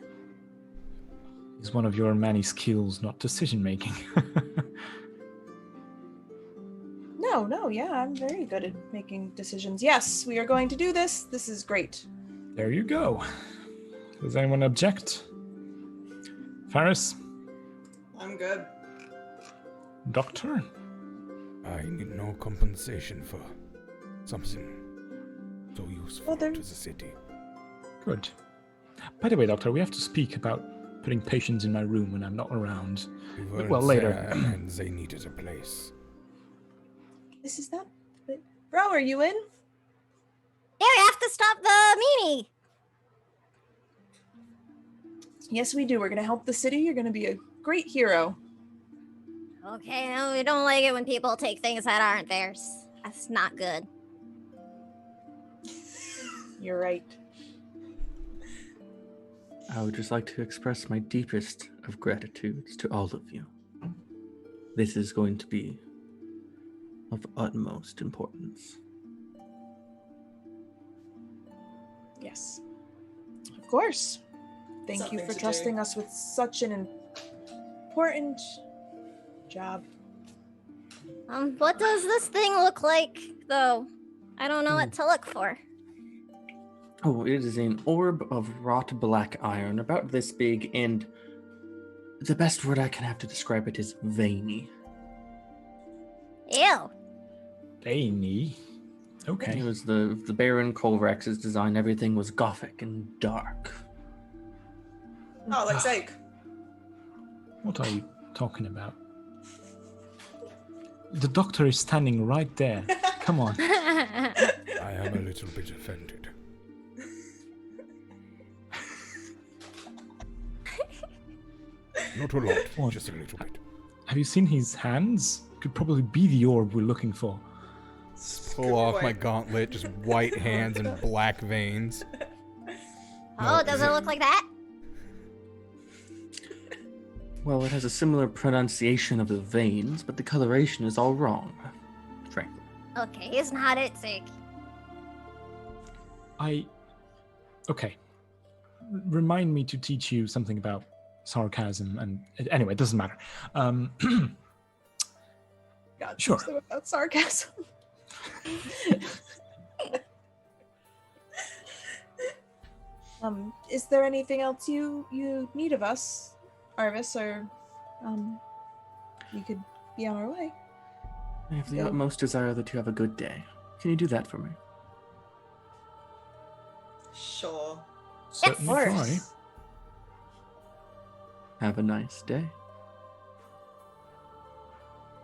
It's one of your many skills, not decision making. No, yeah, I'm very good at making decisions. Yes, we are going to do this. This is great. There you go. Does anyone object? Faris? I'm good. Doctor? I need no compensation for something so useful Well, there- to the city. Good. By the way, Doctor, we have to speak about putting patients in my room when I'm not around. We Well, weren't later. there and they needed a place. This is not. Bro, are you in? Yeah, we have to stop the meanie. Yes, we do. We're going to help the city. You're going to be a great hero. Okay, no, we don't like it when people take things that aren't theirs. That's not good. You're right. I would just like to express my deepest of gratitudes to all of you. This is going to be of utmost importance. Yes. Of course. Thank you Something for to trusting do. us with such an important job. What does this thing look like, though? I don't know what to look for. Oh, it is an orb of wrought black iron, about this big, and the best word I can have to describe it is veiny. Ew. Veiny. Okay. It was the Baron Colrax's design. Everything was gothic and dark. Oh, like Zake. What are you talking about? The doctor is standing right there. Come on. I am a little bit offended. Not a lot, What? just a little bit. Have you seen his hands? Could probably be the orb we're looking for. Pull off my gauntlet, just white hands and black veins. Oh, No, does is it it- look like that? Well, it has a similar pronunciation of the veins, but the coloration is all wrong, frankly. Okay, it's not it, Zeke. Okay. Remind me to teach you something about sarcasm, and anyway, it doesn't matter. God, Sure. so about sarcasm. Is there anything else you need of us, Arvis, or we could be on our way? I have the Yeah. utmost desire that you have a good day. Can you do that for me? Sure. Certainly Of try. course. Have a nice day.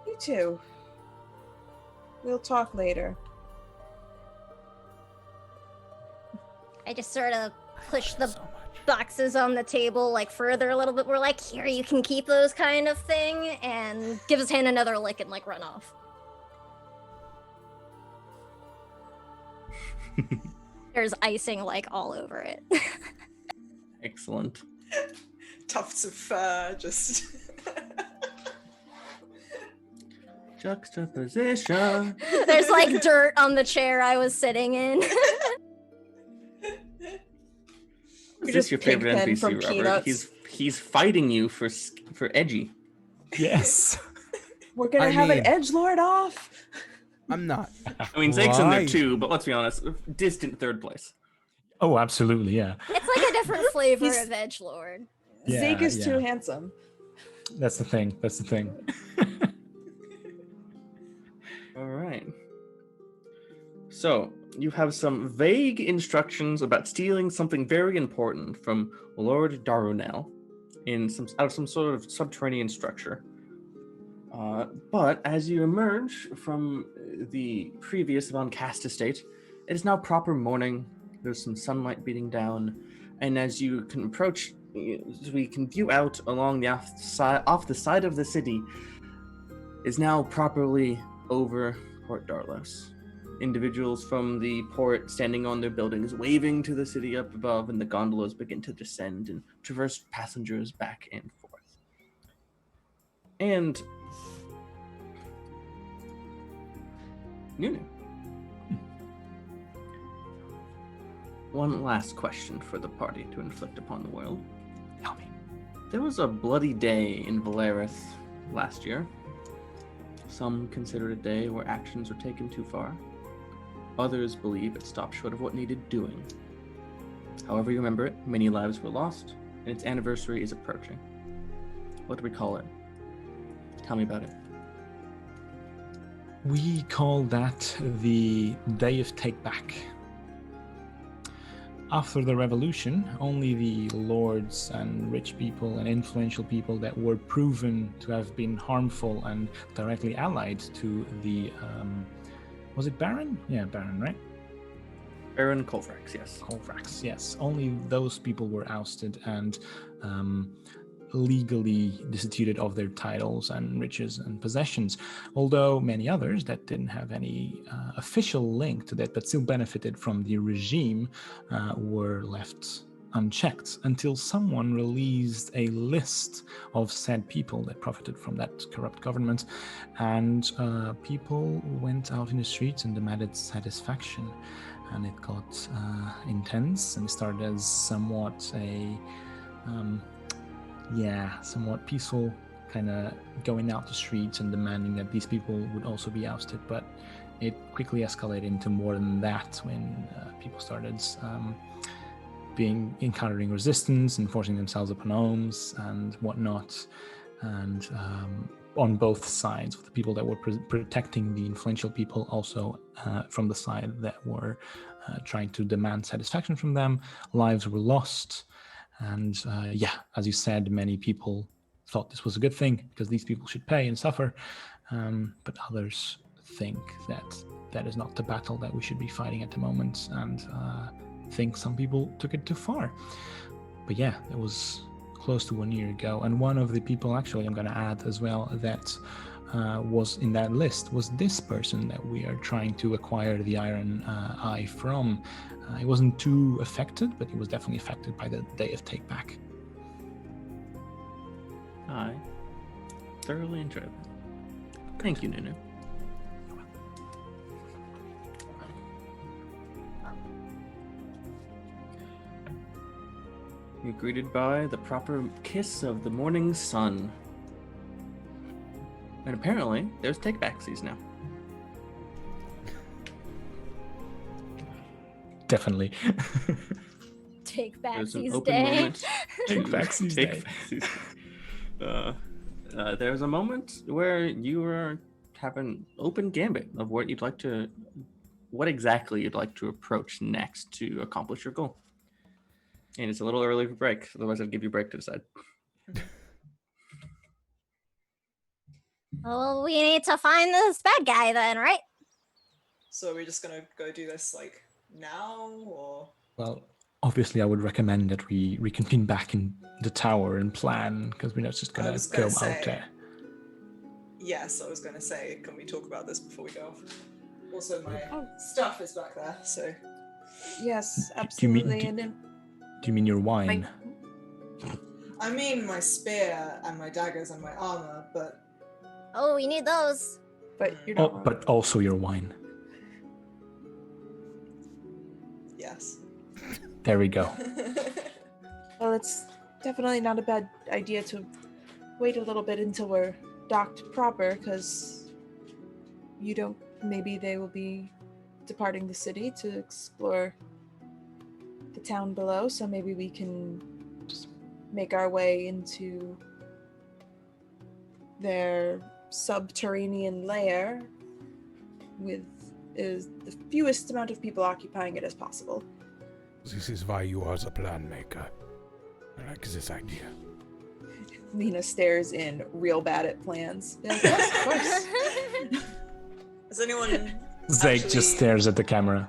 You too. We'll talk later. I just sort of push the boxes on the table like further a little bit. We're like, here, you can keep those kind of thing, and give his hand another lick and like run off. There's icing like all over it. Excellent. Tufts of fur, just. Juxtaposition. There's like dirt on the chair I was sitting in. Is this your favorite Pigpen from NPC, Robert? Peanuts. He's fighting you for edgy. Yes. We're gonna I have mean- an edgelord off. I'm not. I mean, Zake's in there Right. too, but let's be honest, distant third place. Oh, absolutely, yeah. It's like a different flavor He's- of edgelord. Yeah, Zeke is too yeah. handsome. That's the thing. That's the thing. All right. So, you have some vague instructions about stealing something very important from Lord Darunel out of some sort of subterranean structure. But as you emerge from the previous Von Cast estate, it is now proper morning. There's some sunlight beating down, and as you can approach, we can view out along the off the side of the city is now properly over Port Darlos. Individuals from the port standing on their buildings, waving to the city up above, and the gondolas begin to descend and traverse passengers back and forth. And Nunu. One last question for the party to inflict upon the world. Tell me. There was a bloody day in Valarith last year. Some consider it a day where actions were taken too far. Others believe it stopped short of what needed doing. However you remember it, many lives were lost, and its anniversary is approaching. What do we call it? Tell me about it. We call that the Day of Take Back. After the revolution, only the lords and rich people and influential people that were proven to have been harmful and directly allied to the, was it Baron? Yeah, Baron, right? Baron Colfrax, yes. Colfrax, yes. Only those people were ousted and legally destituted of their titles and riches and possessions, although many others that didn't have any official link to that but still benefited from the regime were left unchecked until someone released a list of said people that profited from that corrupt government, and people went out in the streets and demanded satisfaction, and it got intense and started as somewhat a somewhat peaceful, kind of going out the streets and demanding that these people would also be ousted. But it quickly escalated into more than that when people started encountering resistance and forcing themselves upon homes and whatnot. And on both sides, with the people that were protecting the influential people, also from the side that were trying to demand satisfaction from them, lives were lost. And as you said, many people thought this was a good thing because these people should pay and suffer. But others think that that is not the battle that we should be fighting at the moment, and think some people took it too far. But yeah, it was close to 1 year ago. And one of the people, actually, I'm going to add as well, that was in that list was this person that we are trying to acquire the Iron Eye from. He wasn't too affected, but he was definitely affected by the Day of Take Back. I thoroughly enjoyed it. Thank you, Nunu. You're greeted by the proper kiss of the morning sun. And apparently, there's take-backsies now. Definitely. Take There's an backsies open day. moment. Take backsies day. There's a moment where you are having open gambit of what exactly you'd like to approach next to accomplish your goal. And it's a little early for break, otherwise I'd give you a break to decide. Well, we need to find this bad guy then, right? So are we just gonna go do this like now, or? Well, obviously, I would recommend that we reconvene back in the tower and plan, because we're not just I gonna was go gonna out say- there. Yes, I was gonna say, can we talk about this before we go off? Also, my Oh. stuff is back there, so. Yes, Do you mean- absolutely. do- And then Do you mean your wine? I mean my spear and my daggers and my armor, but Oh, we need those. but you're Oh, not wrong. but also your wine. yes. There we go. Well, it's definitely not a bad idea to wait a little bit until we're docked proper, because maybe they will be departing the city to explore the town below, so maybe we can just make our way into their subterranean lair with the fewest amount of people occupying it as possible. This is why you are the plan maker. I like this idea. Lena stares in, real bad at plans. Yes, of course. Has anyone Zake actually- just stares at the camera.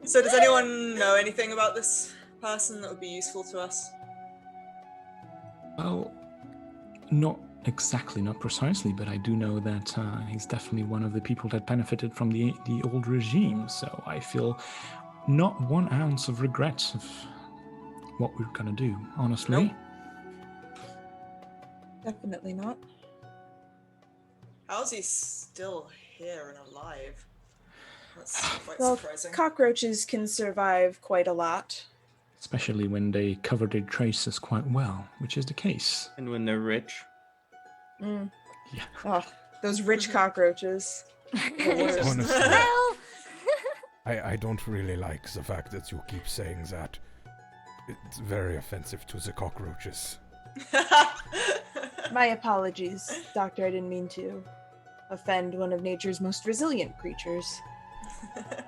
So does anyone know anything about this person that would be useful to us? Well, not exactly, not precisely, but I do know that he's definitely one of the people that benefited from the old regime. So I feel not 1 ounce of regret of what we're gonna do. Honestly, Nope. Definitely not. How's he still here and alive? That's quite Well, surprising. cockroaches can survive quite a lot. especially when they cover their traces quite well, which is the case. And when they're rich. Mm. Yeah. Oh, those rich cockroaches. The worst. Honestly, Well, I don't really like the fact that you keep saying that. It's very offensive to the cockroaches. My apologies, Doctor. I didn't mean to offend one of nature's most resilient creatures.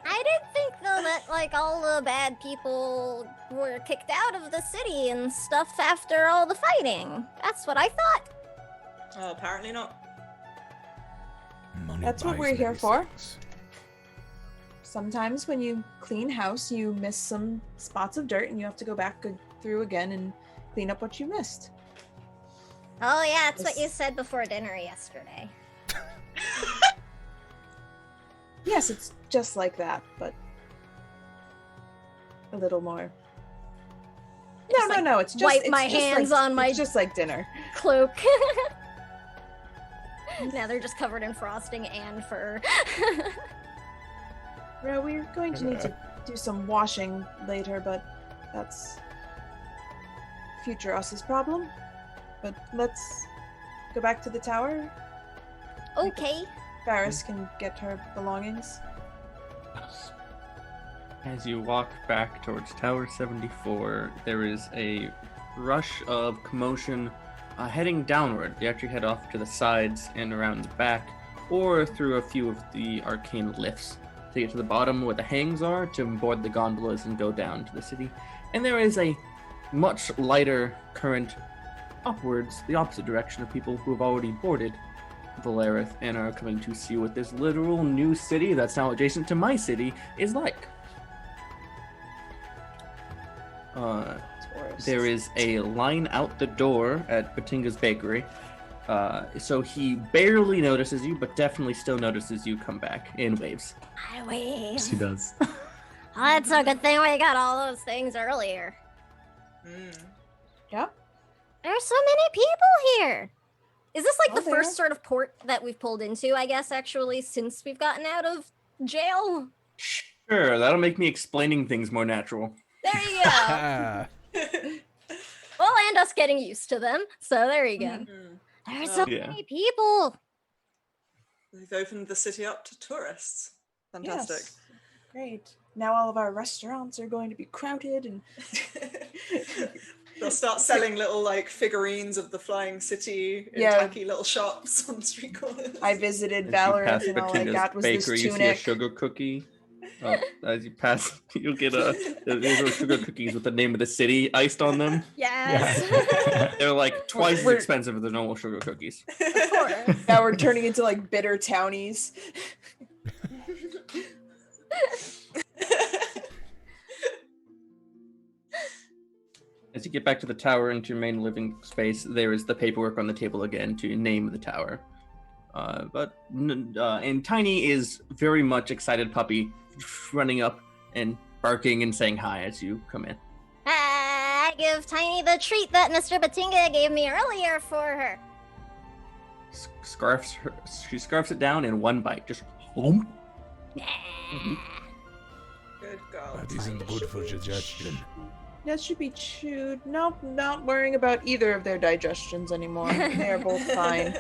I did think though that like all the bad people were kicked out of the city and stuff after all the fighting. That's what I thought. Oh, apparently not. Money That's what buys we're here many for. things. Sometimes when you clean house, you miss some spots of dirt and you have to go back through again and clean up what you missed. Oh yeah, that's what Yes. you said before dinner yesterday. Yes, it's just like that, but a little more. Just, like, No, it's just wipe it's my just hands like, on my- It's just like dinner. Cloak. Now they're just covered in frosting and fur. Well, we're going to need to do some washing later, but that's future us's problem. But let's go back to the tower. Okay. Varys can get her belongings. As you walk back towards Tower 74, there is a rush of commotion heading downward. You actually head off to the sides and around the back, or through a few of the arcane lifts to get to the bottom where the hangs are to board the gondolas and go down to the city. And there is a much lighter current upwards, the opposite direction of people who have already boarded Valarith and are coming to see what this literal new city that's now adjacent to my city is like. Taurus. There is a line out the door at Batinga's Bakery. So he barely notices you, but definitely still notices you come back in waves. I wave. Yes, he does. Oh, that's a good thing we got all those things earlier. Yep. There's so many people here. Is this like Oh, the first there. sort of port that we've pulled into, I guess, actually, since we've gotten out of jail? Shh, Sure, that'll make me explaining things more natural. There you go. Well, and us getting used to them. So there you go. Mhm. There's so Yeah. many people. We've opened the city up to tourists. Fantastic. Yes. Great. Now all of our restaurants are going to be crowded and They'll start selling little like figurines of the flying city in Yeah. tacky little shops on street corners. I visited As you pass Valarith and all I Petuna's got was this bakery, you see a tunic. sugar cookie. As you pass, you'll get these are sugar cookies with the name of the city iced on them. Yes. They're like twice as We're- expensive as the normal sugar cookies. Of course. Now we're turning into like bitter townies. As you get back to the tower into your main living space, there is the paperwork on the table again to name the tower. And Tiny is very much excited puppy, running up and barking and saying hi as you come in. I give Tiny the treat that Mr. Batinga gave me earlier for her. She scarfs it down in one bite, just home. Good girl. That isn't good for digestion. That should be chewed. Nope, not worrying about either of their digestions anymore. They are both fine.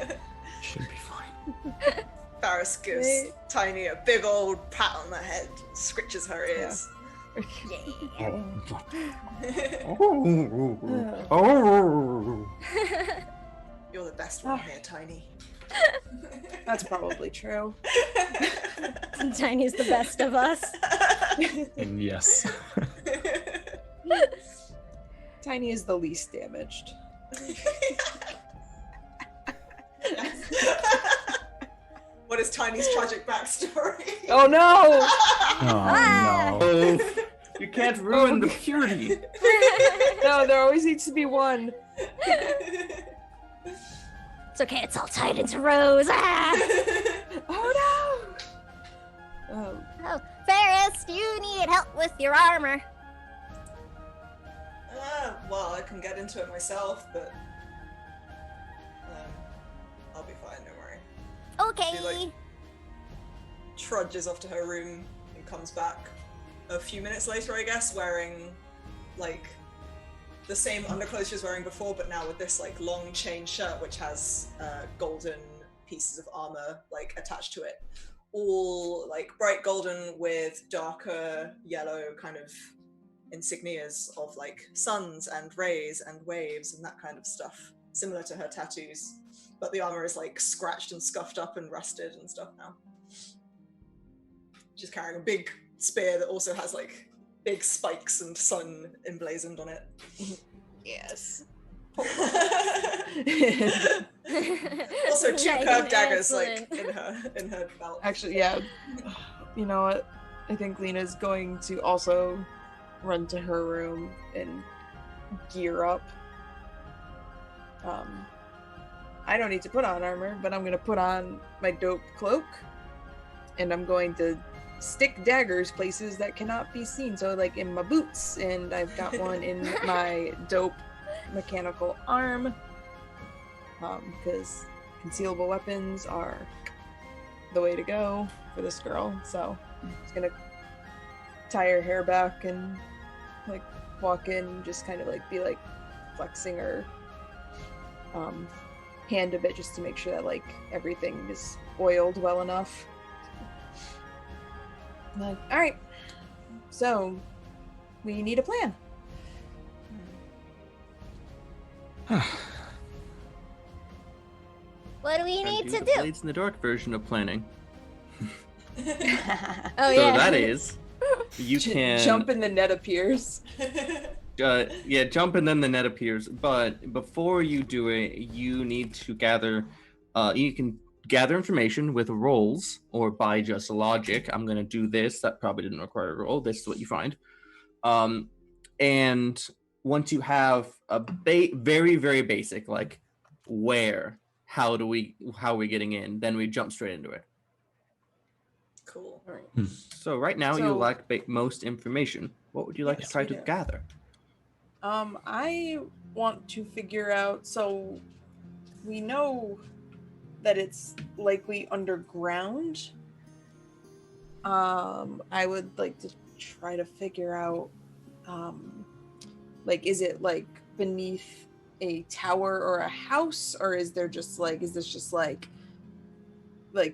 Should be fine. Faris gives They- Tiny a big old pat on the head, scritches her ears. You're the best one here, Tiny. That's probably true. Tiny's the best of us. And yes. Tiny is the least damaged. What is Tiny's tragic backstory? Oh no! Oh no. Oh, you can't ruin the purity. No, there always needs to be one. It's okay, it's all tied into rows. Ah! Oh no! Oh, Ferris, you need help with your armor. Well, I can get into it myself, but I'll be fine, don't worry. Okay. She, like, trudges off to her room and comes back a few minutes later, I guess, wearing like the same underclothes she was wearing before, but now with this like long chain shirt which has golden pieces of armor like attached to it, all like bright golden with darker yellow kind of insignias of like suns and rays and waves and that kind of stuff, similar to her tattoos, but the armor is like scratched and scuffed up and rusted and stuff now. She's carrying a big spear that also has like big spikes and sun emblazoned on it. Yes. Also two Nice, curved daggers excellent. like in her belt. Actually, yeah. You know what? I think Lena's going to also run to her room and gear up. I don't need to put on armor, but I'm gonna put on my dope cloak, and I'm going to stick daggers places that cannot be seen. So like in my boots, and I've got one in my dope mechanical arm, because concealable weapons are the way to go for this girl. So I'm just gonna tie her hair back and like walk in and just kind of like be like flexing her hand a bit just to make sure that like everything is oiled well enough. Like, all right, so we need a plan. What do we need to the do? Blades in the Dark version of planning. Oh So yeah. that is, you can Jump and the net appears. jump and then the net appears. But before you do it, you need to gather. You can gather information with rolls or by just logic. I'm gonna do this. That probably didn't require a roll. This is what you find. And once you have a very very basic like where, how are we getting in, then we jump straight into it. Cool. All right. So right now you So- lack most information. What would you like Yes, to try we to do. gather? I want to figure out, so we know that it's likely underground. I would like to try to figure out, like, is it like beneath a tower or a house, or is this just like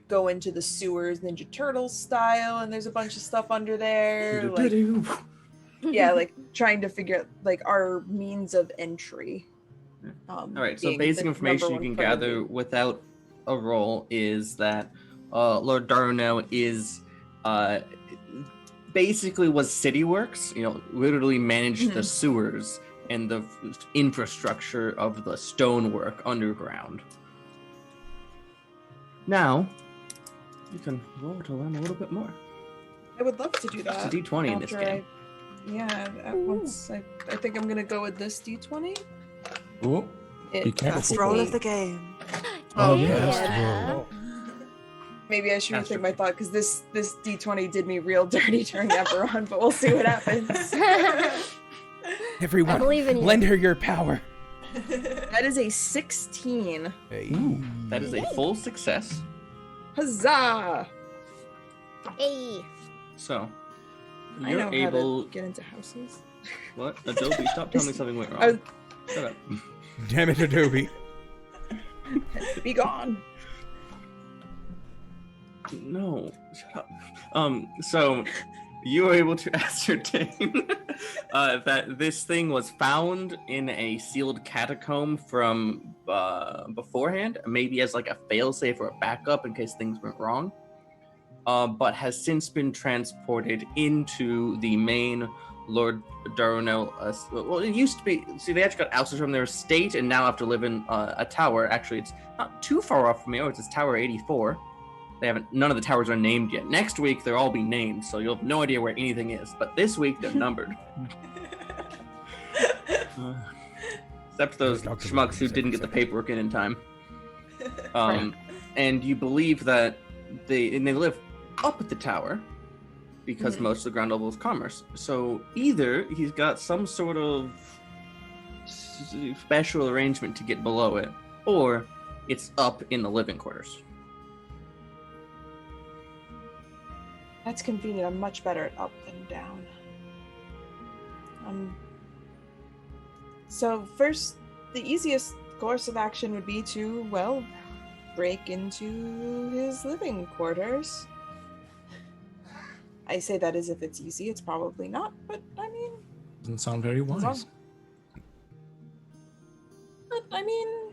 go into the sewers Ninja Turtles style, and there's a bunch of stuff under there, like, yeah, like trying to figure out like our means of entry. All right, so being basic the information you number can one priority. gather without a roll is that Lord Darno is basically was city works, literally managed the sewers and the infrastructure of the stonework underground. Now, you can roll to learn a little bit more. I would love to do that. It's a D20 in this game. I think I'm gonna go with this D20. Oh, be careful. First roll of the game. Oh, yeah. Maybe I should rethink my thought, because this D20 did me real dirty during Eberron, but we'll see what happens. Everyone, I believe in you. lend her your power. That is a 16. Hey. That is a full success. Huzzah! Hey. So, I you're know able. how to get into houses. What? Adobe, stop telling me something went wrong. Shut up. Damn it, Adobe. Be gone. No, shut up. So you were able to ascertain that this thing was found in a sealed catacomb from beforehand, maybe as like a failsafe or a backup in case things went wrong, but has since been transported into the main Lord Darno. Well, it used to be. See, they actually got ousted from their estate and now have to live in a tower. Actually, it's not too far off from here. It's Tower 84. None of the towers are named yet. Next week, they'll all be named, so you'll have no idea where anything is. But this week, they're numbered. Except those schmucks who didn't get the paperwork in time. And you believe that they live up at the tower because most of the ground level is commerce. So either he's got some sort of special arrangement to get below it, or it's up in the living quarters. That's convenient. I'm much better at up than down. So first, the easiest course of action would be to, well, break into his living quarters. I say that as if it's easy. It's probably not, but I mean... Doesn't sound very wise. But I mean...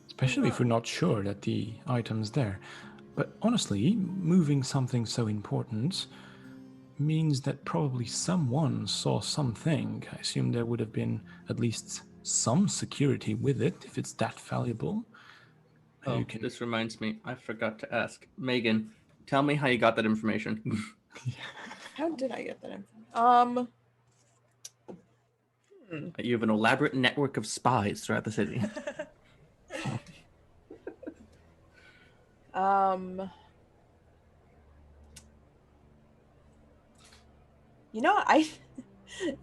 Especially if we're not sure that the item's there. But honestly, moving something so important means that probably someone saw something. I assume there would have been at least some security with it if it's that valuable. Oh, this reminds me. I forgot to ask. Megan, tell me how you got that information. How did I get that information? You have an elaborate network of spies throughout the city.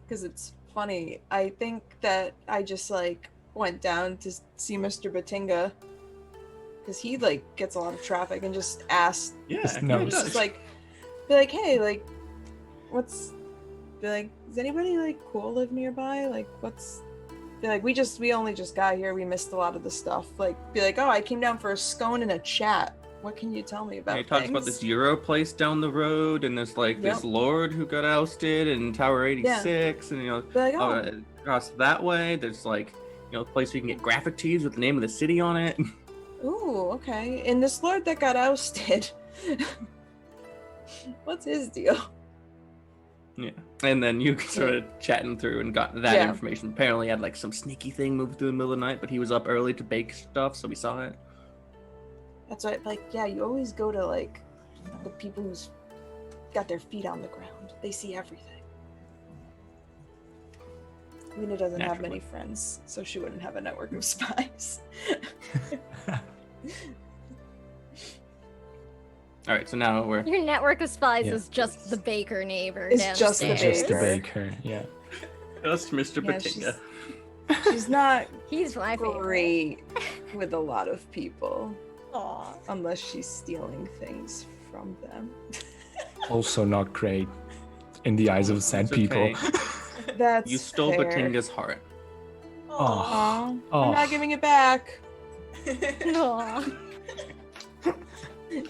Because it's funny, I think that I just like went down to see Mr. Batinga, because he like gets a lot of traffic, and just asked, Just just like, be like, hey, like, is anybody like cool live nearby? Like, be like, we only just got here, we missed a lot of the stuff. Like, be like, oh, I came down for a scone and a chat. What can you tell me about He talks about this Euro place down the road, and there's like this lord who got ousted in Tower 86, and be like, across that way there's like a place where you can get graphic tees with the name of the city on it. Ooh, okay. And this lord that got ousted, what's his deal? Yeah, and then you started chatting through and got that information. Apparently he had like some sneaky thing moved through the middle of the night, but he was up early to bake stuff, so we saw it. That's right. Like, yeah, you always go to like the people who's got their feet on the ground. They see everything. Lena doesn't have many friends, so she wouldn't have a network of spies. All right, so now we're... Your network of spies is just the baker neighbor It's downstairs. just the baker, yeah. Just Mr. Batinga. She's not He's my favorite. great with a lot of people. Aw. Unless she's stealing things from them. Also not great in the eyes of sad It's people. okay. That's You stole fair. Batinga's heart. Aw, Oh. I'm not giving it back. Aw.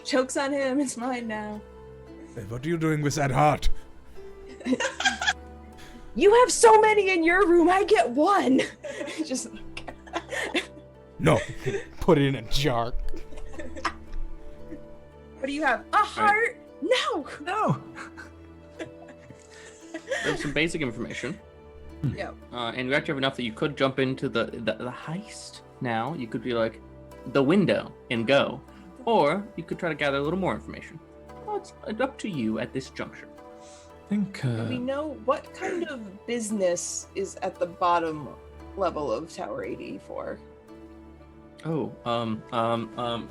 Joke's on him, it's mine now. Hey, what are you doing with that heart? You have so many in your room, I get one! Just No, put it in a jar. what do you have? A heart? No! No. There's some basic information. Yeah. And we actually have enough that you could jump into the heist now. You could be like, the window and go. Or you could try to gather a little more information. Well, it's up to you at this juncture. I think Do we know what kind of business is at the bottom level of Tower 84? Oh,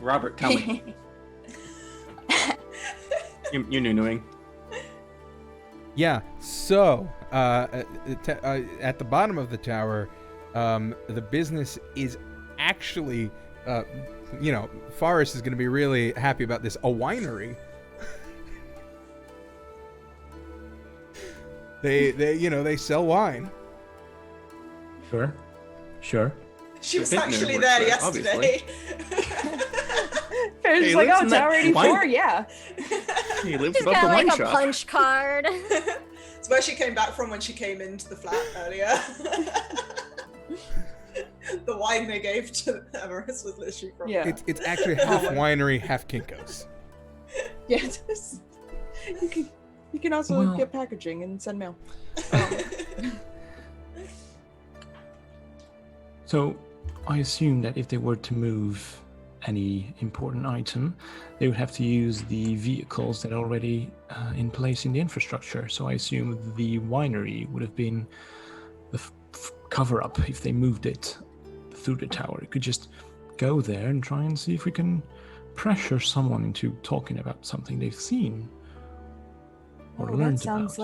Robert, tell me. You're new-knowing. Yeah, so at the bottom of the tower, the business is actually, Forrest is going to be really happy about this, a winery. They sell wine. Sure. She was The vintner actually works there there, yesterday. Fair's Hey, like, lives oh, in that Tower 84, wine- yeah. He lives She's above got the like wine a shop. punch card. It's where she came back from when she came into the flat earlier. The wine they gave to Amaris was literally from. Yeah. It's actually half winery, half Kinko's. Yeah, you can also Well- get packaging and send mail. So, I assume that if they were to move any important item, they would have to use the vehicles that are already in place in the infrastructure. So I assume the winery would have been the cover-up if they moved it through the tower. It could just go there and try and see if we can pressure someone into talking about something they've seen or learned about.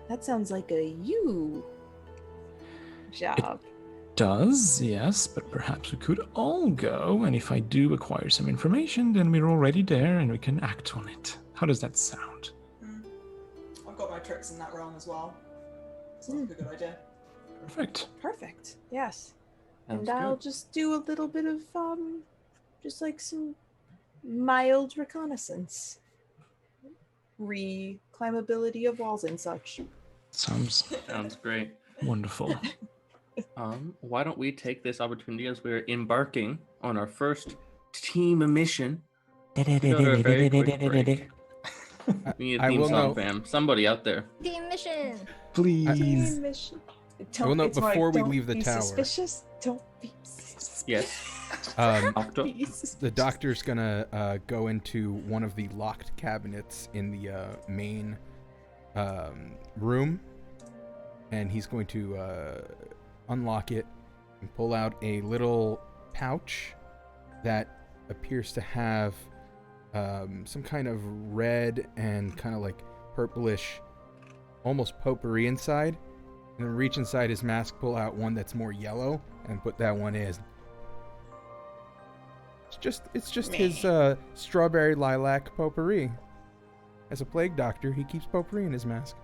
That sounds like a you job. Does, yes, but perhaps we could all go, and if I do acquire some information, then we're already there and we can act on it. How does that sound? I've got my tricks in that realm as well. Sounds like a good idea. Perfect. Perfect. Yes. Sounds And I'll good. just do a little bit of just like some mild reconnaissance. Climbability of walls and such. Sounds Sounds great. wonderful. Why don't we take this opportunity as we're embarking on our first team mission? Go to a very quick break. We need a I theme will song, know- fam. Somebody out there. Team mission. Please. Mission. will note It's more before we don't leave the be tower. Suspicious. Don't be suspicious. Yes. Um, Be suspicious. the doctor's gonna go into one of the locked cabinets in the main room, and he's going to unlock it and pull out a little pouch that appears to have some kind of red and kind of like purplish, almost potpourri inside, and then reach inside his mask, pull out one that's more yellow, and put that one in. It's just his strawberry lilac potpourri. As a plague doctor, he keeps potpourri in his mask.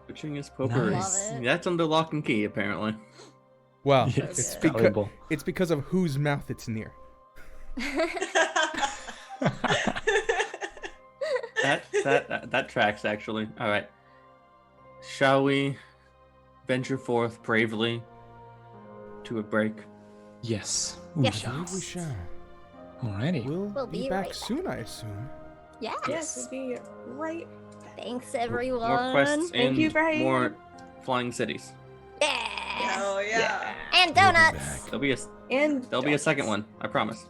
Switching his potpourri. Nice. Love it. That's under lock and key, apparently. Well, Yes, it's valuable. it's because of whose mouth it's near. That tracks, actually. All right. Shall we venture forth bravely to a break? Yes. Yes. shall. We shall. Alrighty. We'll be be back right back. soon, I assume. Yes. Yes, we'll be right. Thanks, everyone. More quests Thank you in for hanging more flying cities. Yeah. Hell yeah. And We'll be donuts. back. There'll be a second one. I promise.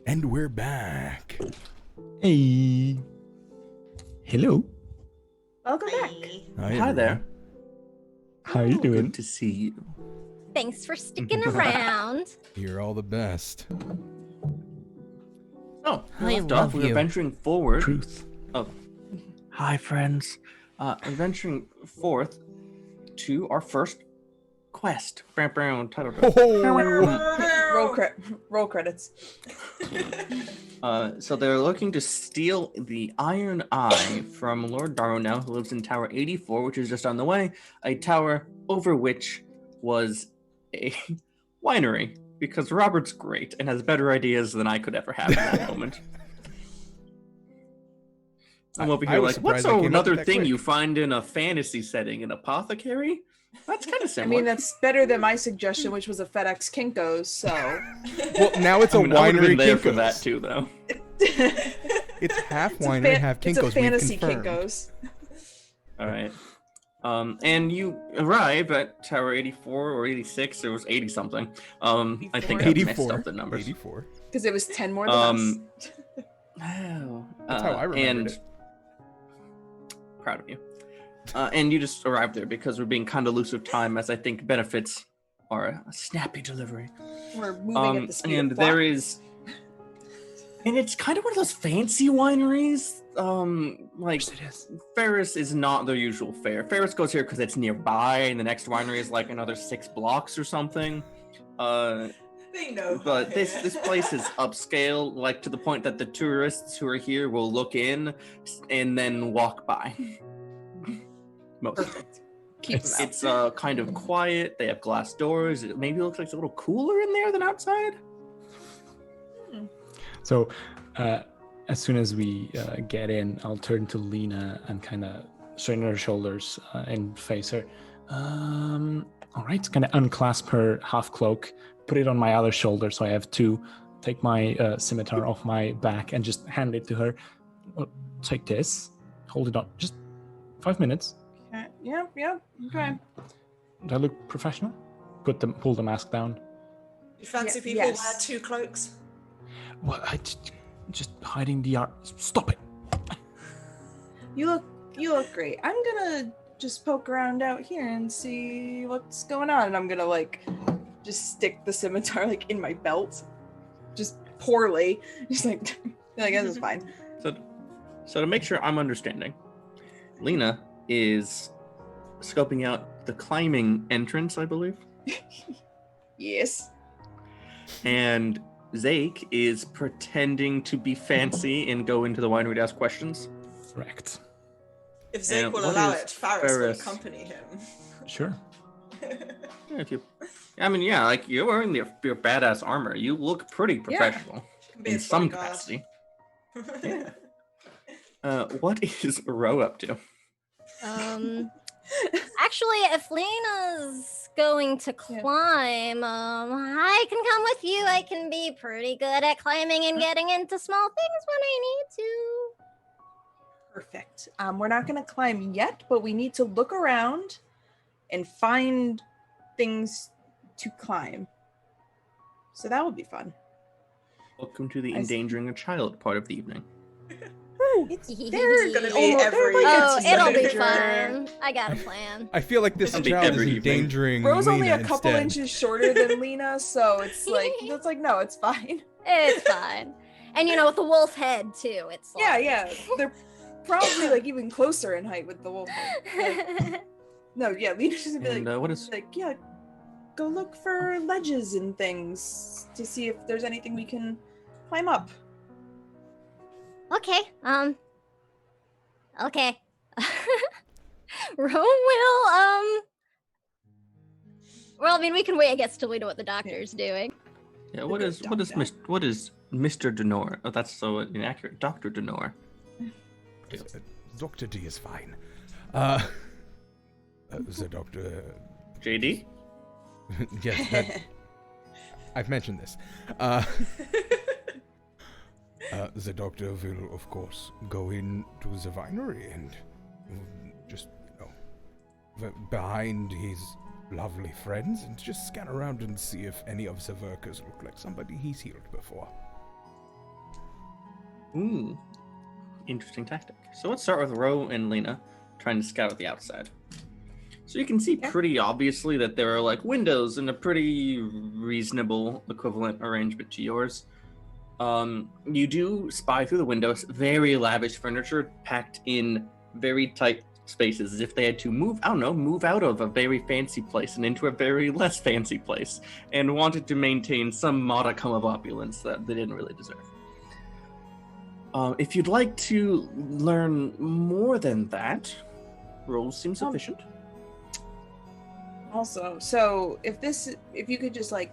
And we're back. Hey. Hello. Welcome back. Hi there. How are you doing? Good to see you. Thanks for sticking around. You're all the best. Oh, I left love off, we were you. venturing forward. Truth. Oh, hi, friends. We're venturing forth to our first quest. Title. Roll credits. So they're looking to steal the Iron Eye from Lord Darnell, who lives in Tower 84, which is just on the way. A tower over which was a winery, because Robert's great and has better ideas than I could ever have in that moment. I'm over I here was like, what's surprised I came up another with that thing quick. you find in a fantasy setting? An apothecary? That's kind of I similar. mean, that's better than my suggestion, which was a FedEx Kinko's. So Well, now it's a I would've winery been there Kinko's. for that too, though. It's half It's a winery, half Kinko's. It's a we've fantasy confirmed. Kinko's. All right. And you arrive at Tower 84 or 86. There was 80 something. I think I messed 84. up the numbers. 84. Because it was 10 more than us. Oh, That's how I remembered it. Proud of you. And you just arrived there because we're being kind of loose of time, as I think benefits are a snappy delivery. We're moving at the speed And of there thought. is, and it's kind of one of those fancy wineries. Like Yes, it is. Ferris is not their usual fare. Ferris goes here because it's nearby, and the next winery is like another 6 blocks or something. They know. But this place is upscale, like to the point that the tourists who are here will look in and then walk by. Mostly. Perfect. Keep them out. It's kind of quiet. They have glass doors. It maybe looks like it's a little cooler in there than outside. So, as soon as we get in, I'll turn to Lena and kind of straighten her shoulders and face her. All right, kind of unclasp her half cloak, put it on my other shoulder so I have two. Take my scimitar off my back and just hand it to her. Take this. Hold it on. Just 5 minutes. Okay. Yeah. Okay. Do I look professional? Pull the mask down. You fancy Yeah, people yes. wear 2 cloaks? Well, just hiding the art. Stop it. You look great. I'm gonna just poke around out here and see what's going on. And I'm gonna just stick the scimitar in my belt, just poorly. Just I guess it's fine. So to make sure I'm understanding, Lena is scoping out the climbing entrance, I believe, Yes. and Zake is pretending to be fancy and go into the winery to ask questions. Correct. If Zeke And will what allow is it, Faris will Ferris? accompany him. Sure. Yeah, if you, I mean, yeah, like you're wearing your badass armor. You look pretty professional Can be in his some bodyguard. capacity. What is Ro up to? Actually, if Lena's going to climb, I can come with you. I can be pretty good at climbing and getting into small things when I need to. Perfect. We're not gonna climb yet, but we need to look around and find things to climb. So that would be fun. Welcome to the I see. endangering a child part of the evening. They're gonna be every- Oh, It's it'll be danger. fine. I got a plan. I feel like this That'll be child is every evening. endangering Ro's only Lena a couple instead. inches shorter than Lena, so it's no, it's fine. It's fine. And with the wolf head too. It's Yeah. They're probably even closer in height with the wolf. No, yeah, Lena's just gonna be And what is go look for ledges and things to see if there's anything we can climb up. Okay. Okay. Rome will, well, I mean, we can wait, I guess, till we know what the doctor's doing. Yeah, what is Mr. Denor? Oh, that's so inaccurate. Dr. Denor. Dr. D is fine. The doctor... JD? Yes, I've mentioned this. The doctor will, of course, go into the winery and just, behind his lovely friends and just scan around and see if any of the workers look like somebody he's healed before. Ooh, interesting tactic. So let's start with Ro and Lena trying to scout at the outside. So you can see pretty obviously that there are like windows in a pretty reasonable equivalent arrangement to yours. You do spy through the windows, very lavish furniture packed in very tight spaces as if they had to move out of a very fancy place and into a very less fancy place and wanted to maintain some modicum of opulence that they didn't really deserve. If you'd like to learn more than that, rolls seem sufficient. Also, so if you could just like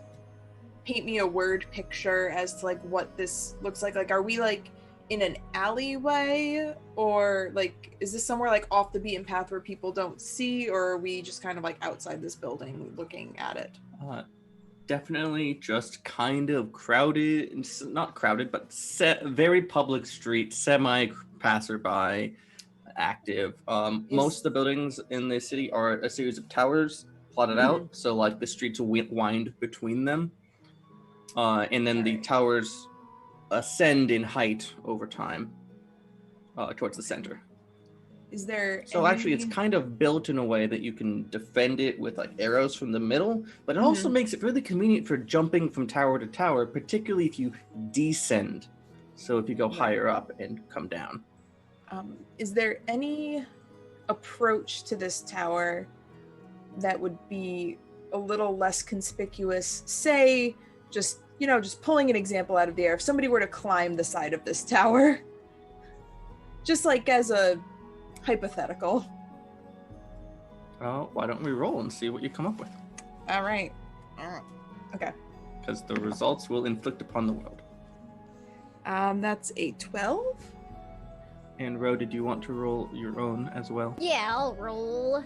paint me a word picture as to like what this looks like are we like in an alleyway, or like is this somewhere like off the beaten path where people don't see, or are we just kind of like outside this building looking at it? Definitely just kind of crowded, not crowded, but very public street, semi-passerby active. Most of the buildings in the city are a series of towers plotted out, so like the streets wind between them. And then the towers ascend in height over time towards the center. Is there actually it's kind of built in a way that you can defend it with like arrows from the middle, but it also makes it really convenient for jumping from tower to tower, particularly if you descend. So if you go higher up and come down. Is there any approach to this tower that would be a little less conspicuous? Say, just pulling an example out of the air. If somebody were to climb the side of this tower, just like as a hypothetical. Why don't we roll and see what you come up with? All right. Okay. Because the results will inflict upon the world. That's a 12. And Ro, did you want to roll your own as well? Yeah, I'll roll.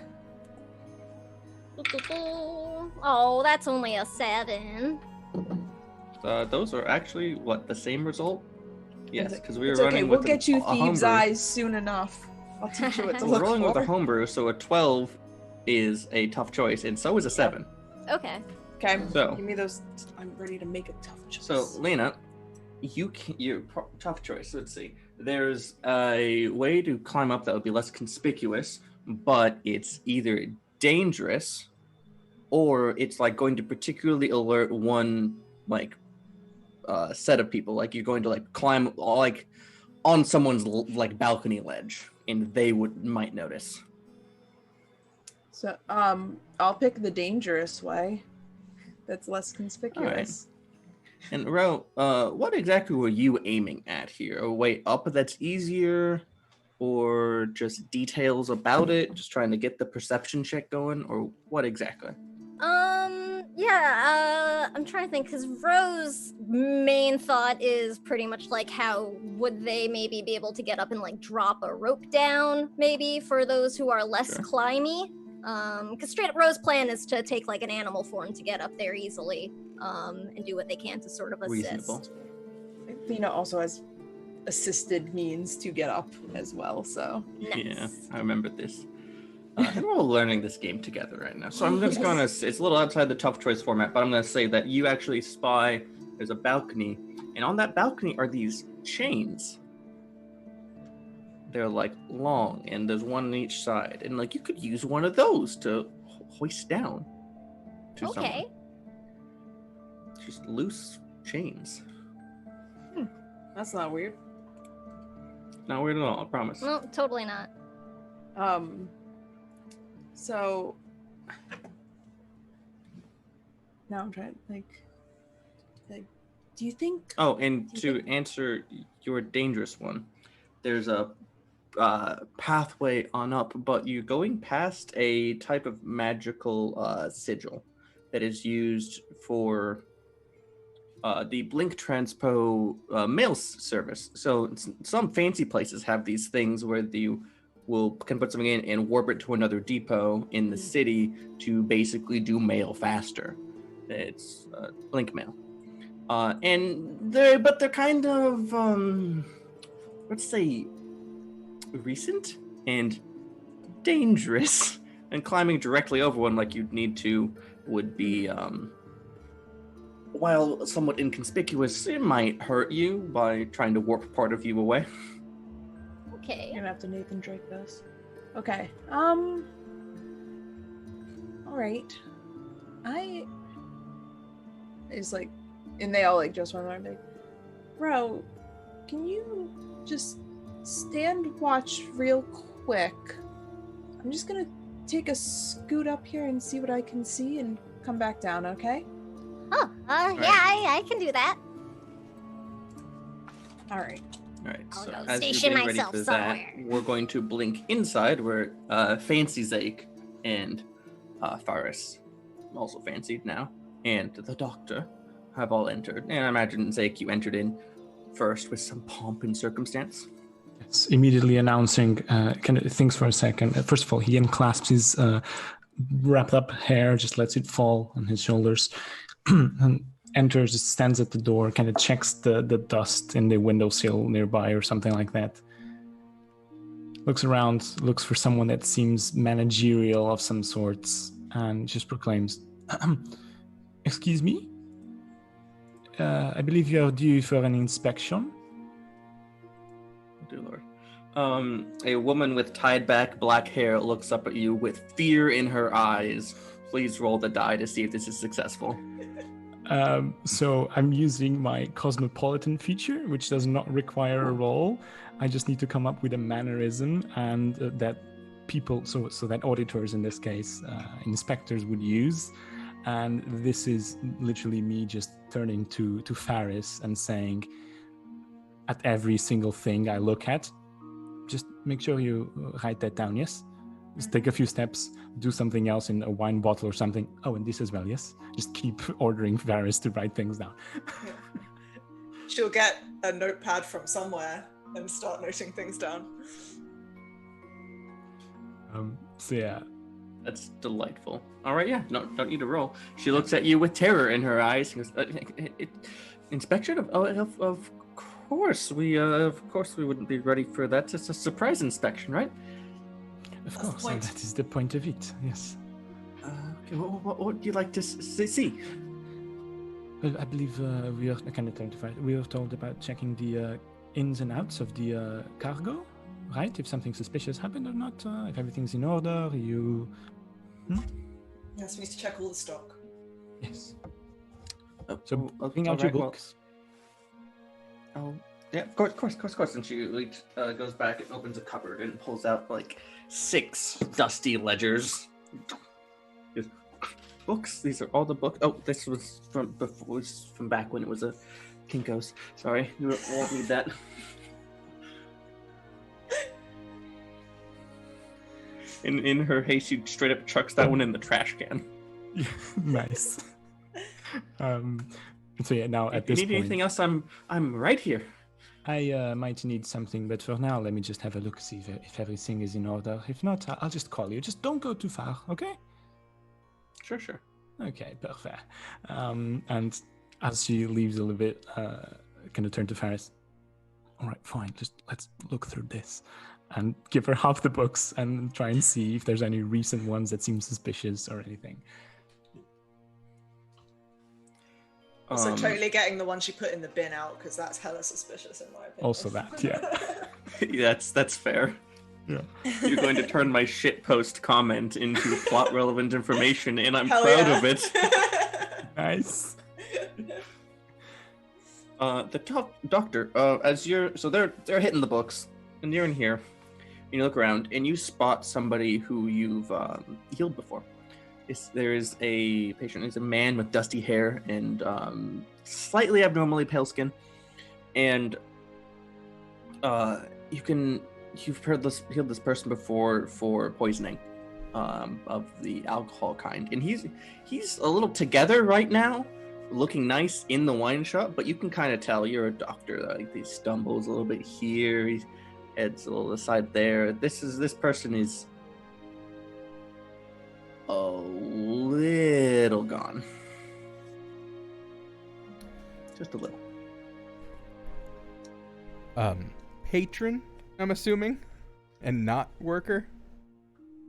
Oh, that's only a 7. Those are actually, the same result? Yes, because we were it's running okay. with We'll get you thieves' homebrew. eyes soon enough. I'll teach you what to We're look rolling for. with a homebrew, so a 12 is a tough choice, and so is a 7. Okay. Okay, So, give me those. I'm ready to make a tough choice. So, Lena, tough choice. Let's see. There's a way to climb up that would be less conspicuous, but it's either dangerous or it's like going to particularly alert one set of people. Like you're going to like climb like on someone's like balcony ledge, and they might notice. So, I'll pick the dangerous way. That's less conspicuous. And Ro, what exactly were you aiming at here? A way up that's easier, or just details about it? Just trying to get the perception check going, or what exactly? I'm trying to think, because Ro's main thought is pretty much like how would they maybe be able to get up and like drop a rope down, maybe for those who are less climby. Because straight up Ro's plan is to take like an animal form to get up there easily, and do what they can to sort of assist. Reasonable. Lena also has assisted means to get up as well, so. Nice. Yeah, I remember this. And we're all learning this game together right now. So I'm just gonna, it's a little outside the tough choice format, but I'm gonna say that you actually spy, there's a balcony, and on that balcony are these chains. They're like long, and there's one on each side, and like you could use one of those to hoist down to someone. Just loose chains. That's not weird. Not weird at all, I promise. No, totally not. So now I'm trying to think, do you think? Oh, and to answer your dangerous one, there's a pathway on up, but you're going past a type of magical sigil that is used for the Blink Transpo mail service. So some fancy places have these things where you can put something in and warp it to another depot in the city to basically do mail faster. It's Blink Mail. But they're kind of let's say recent and dangerous, and climbing directly over one like you'd need to would be while somewhat inconspicuous, it might hurt you by trying to warp part of you away. Okay. You're gonna have to Nathan Drake this. Okay. Alright. It's like, and they all like just went around like, bro, can you just stand watch real quick? I'm just gonna take a scoot up here and see what I can see and come back down, okay? Oh, yeah, I can do that. Alright. All right, I'll so go as you're station getting ready myself for somewhere. that, we're going to blink inside where Fancy Zake and Faris, also fancied now, and the doctor have all entered. And I imagine, Zake, you entered in first with some pomp and circumstance. It's immediately announcing, thinks for a second. First of all, he unclasps his wrapped up hair, just lets it fall on his shoulders, and enters, stands at the door, kind of checks the dust in the windowsill nearby or something like that. Looks around, looks for someone that seems managerial of some sorts, and just proclaims, "Excuse me? I believe you are due for an inspection." Dear Lord. A woman with tied back black hair looks up at you with fear in her eyes. Please roll the die to see if this is successful. So I'm using my cosmopolitan feature, which does not require a roll. I just need to come up with a mannerism and that people, so that auditors in this case, inspectors would use. And this is literally me just turning to Faris and saying, at every single thing I look at, just make sure you write that down, yes? Just take a few steps, do something else in a wine bottle or something. Oh, and this as well, yes? Just keep ordering Faris to write things down. She'll get a notepad from somewhere and start noting things down. So yeah. That's delightful. All right, yeah, no, don't need to roll. She looks at you with terror in her eyes. She goes, inspection of course we wouldn't be ready for that. It's a surprise inspection, right? Of That's the course, point. that is the point of it, yes. Okay, what would you like to see? Well, I believe we are kind of trying to find. We were told about checking the ins and outs of the cargo, right? If something suspicious happened or not, if everything's in order, you... Yes, we need to check all the stock. Yes. So bring out your books. Oh, yeah, of course. And she goes back and opens a cupboard and pulls out like 6 dusty ledgers. Books. These are all the books. Oh, this was from before. This is from back when it was a Kinko's. Sorry, you won't need that. In her haste, she straight up chucks that one in the trash can. Nice. So yeah, now at If you this need point, anything else, I'm right here. I might need something, but for now, let me just have a look, see if everything is in order. If not, I'll just call you. Just don't go too far, okay? Sure. Okay, perfect. And as she leaves a little bit, kind of turn to Faris. All right, fine. Just let's look through this and give her half the books and try and see if there's any recent ones that seem suspicious or anything. Also, totally getting the one she put in the bin out, because that's hella suspicious in my opinion. Also that, yeah. that's fair. Yeah. You're going to turn my shitpost comment into plot relevant information, and I'm Hell proud yeah. of it. Nice. The doctor, as you're, so they're hitting the books, and you're in here, and you look around, and you spot somebody who you've healed before. There is a patient. He's a man with dusty hair and slightly abnormally pale skin, and you've heard healed this person before for poisoning of the alcohol kind, and he's a little together right now, looking nice in the wine shop, but you can kind of tell you're a doctor. Like he stumbles a little bit here, he heads a little aside there. This person is a little gone. Just a little. Patron, I'm assuming, and not worker.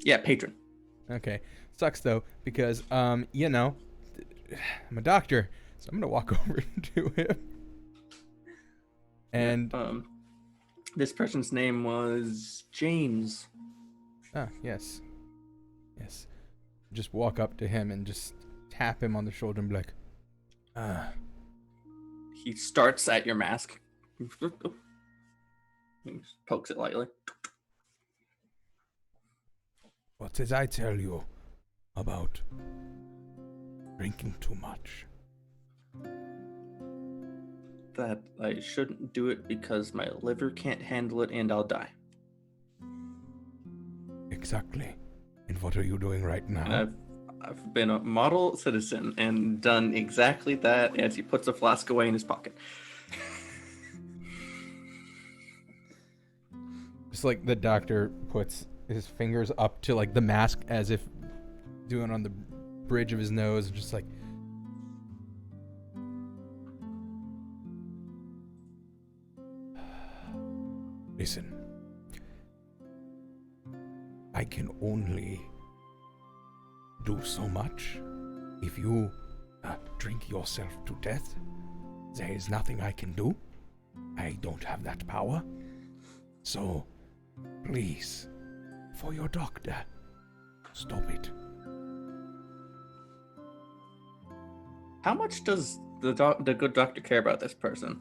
Yeah, patron. Okay, sucks though because I'm a doctor, So I'm gonna walk over to him. And this person's name was James. Yes. Just walk up to him and just tap him on the shoulder and be like, He starts at your mask. He pokes it lightly. what did I tell you about drinking too much? That I shouldn't do it because my liver can't handle it and I'll die. Exactly. And what are you doing right now? And I've been a model citizen and done exactly that as he puts a flask away in his pocket. Just like the doctor puts his fingers up to like the mask as if doing on the bridge of his nose, just like, listen, I can only do so much. If you drink yourself to death, there is nothing I can do. I don't have that power. So, please, for your doctor, stop it. How much does the good doctor care about this person?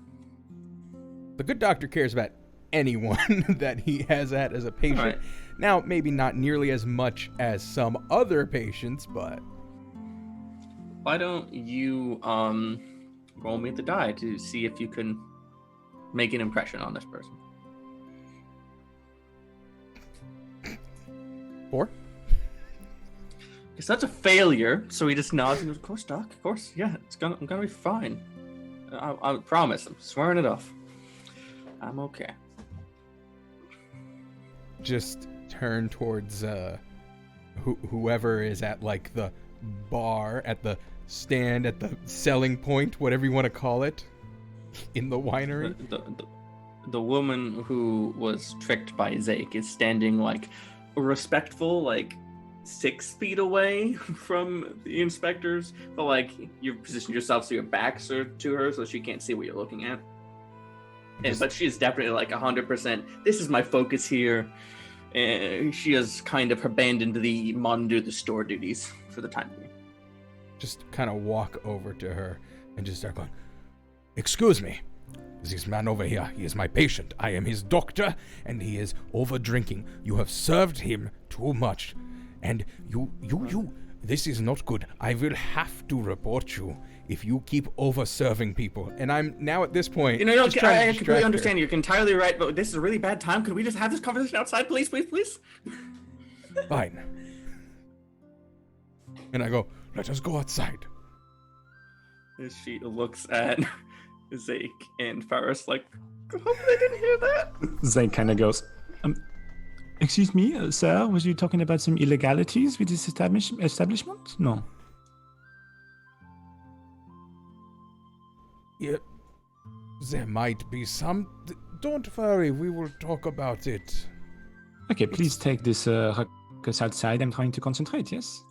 The good doctor cares about anyone that he has had as a patient. Right. Now, maybe not nearly as much as some other patients, but... Why don't you roll me the die to see if you can make an impression on this person? 4? Because that's a failure, so he just nods and goes, of course, Doc, of course, yeah, I'm gonna be fine. I promise, I'm swearing it off. I'm okay. Just turn towards whoever is at like the bar, at the stand, at the selling point, whatever you want to call it, in the winery. The woman who was tricked by Zake is standing like respectful, like 6 feet away from the inspectors, but like you've positioned yourself so your back's to her so she can't see what you're looking at. But she's definitely like 100%. This is my focus here. And she has kind of abandoned the monitor the store duties for the time being. Just kind of walk over to her and just start going, excuse me, this man over here, he is my patient. I am his doctor, and he is over drinking. You have served him too much. And you, this is not good. I will have to report you if you keep over-serving people. And I'm now at this point... You know, I completely understand. You're entirely right, but this is a really bad time. Could we just have this conversation outside, please, please, please? Fine. And I go, let us go outside. As she looks at Zake and Faris like, I hope they didn't hear that. Zake kind of goes, excuse me, sir, was you talking about some illegalities with this establishment? No. Yeah, there might be some. Don't worry, we will talk about it. Okay, please take this ruckus outside. I'm trying to concentrate, yes?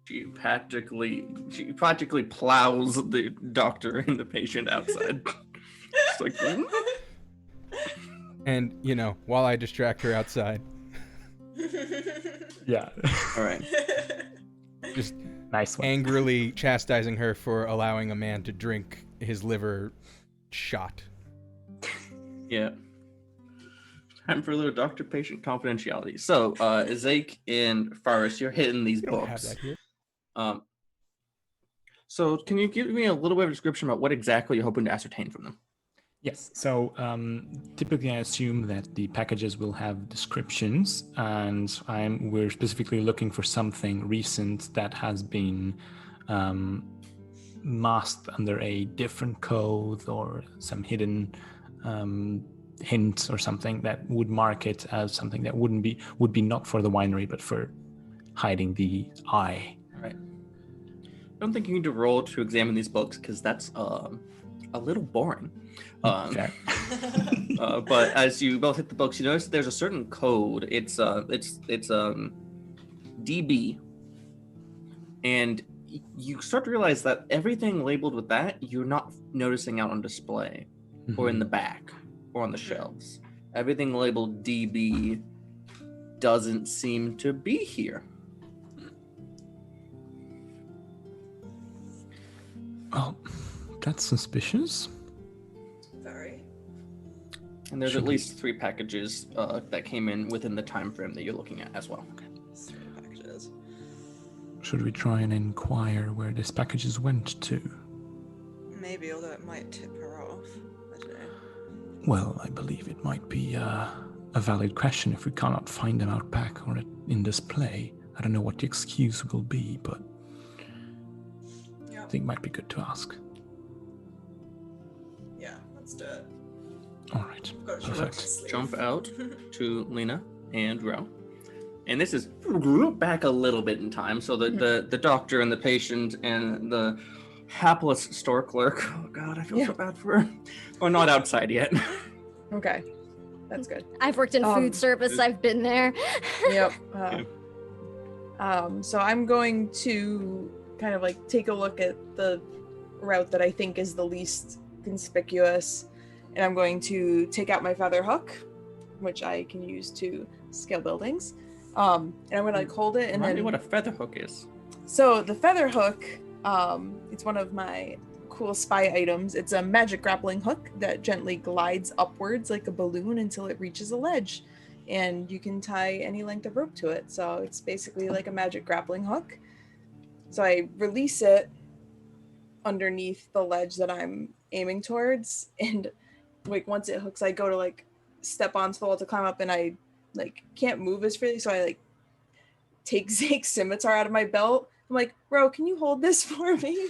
She practically plows the doctor and the patient outside. Just like, And, you know, while I distract her outside. Yeah. All right. Just nice one. Angrily chastising her for allowing a man to drink his liver shot. Yeah. Time for a little doctor-patient confidentiality. So, Zake and Faris, you're hitting these You books. don't have that here. So can you give me a little bit of a description about what exactly you're hoping to ascertain from them? Yes. So typically, I assume that the packages will have descriptions, and we're specifically looking for something recent that has been masked under a different code or some hidden hint or something that would mark it as something that would be not for the winery but for hiding the eye. Right. I don't think you need to roll to examine these books because that's a little boring. Fair. But as you both hit the books, you notice that there's a certain code. It's DB, and you start to realize that everything labeled with that, you're not noticing out on display or in the back or on the shelves. Everything labeled DB doesn't seem to be here. Oh, that's suspicious. Very. And there's Should at we- least 3 packages that came in within the time frame that you're looking at as well. Three packages. Should we try and inquire where these packages went to? Maybe, although it might tip her off. I don't know. Well, I believe it might be a valid question if we cannot find them out back or in display. I don't know what the excuse will be, but Yeah. I think it might be good to ask. Yeah, let's do it. All right, Got to perfect. Jump out to Lena and Ro. And this is back a little bit in time. So the doctor and the patient and the hapless store clerk, oh god, I feel so bad for her, are not outside yet. Okay, that's good. I've worked in food service. I've been there. Yep. So I'm going to kind of like take a look at the route that I think is the least conspicuous, and I'm going to take out my feather hook, which I can use to scale buildings. And I'm gonna like hold it and Remind me then. what a feather hook is. So the feather hook, it's one of my cool spy items. It's a magic grappling hook that gently glides upwards like a balloon until it reaches a ledge, and you can tie any length of rope to it. So it's basically like a magic grappling hook. So I release it underneath the ledge that I'm aiming towards, and like once it hooks, I go to like step onto the wall to climb up, and I like can't move as freely, so I like take Zake's scimitar out of my belt. I'm like, bro, can you hold this for me?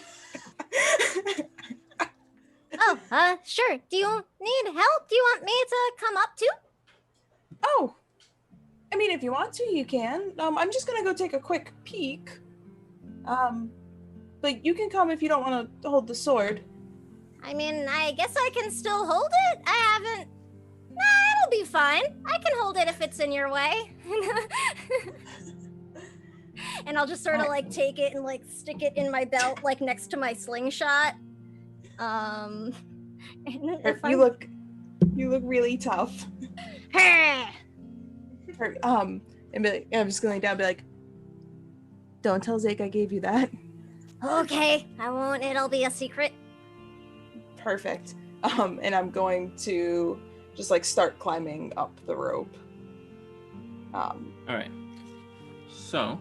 Oh, sure. Do you need help? Do you want me to come up too? Oh, I mean, if you want to, you can. I'm just gonna go take a quick peek. But you can come if you don't want to hold the sword. I mean, I guess I can still hold it. I haven't. Nah, it'll be fine. I can hold it if it's in your way. And I'll just sort of like take it and like stick it in my belt, like next to my slingshot. And if You look really tough. And be like, I'm just going down and be like, don't tell Zake I gave you that. Okay, I won't. It'll be a secret. Perfect. And I'm going to just like start climbing up the rope. All right. So,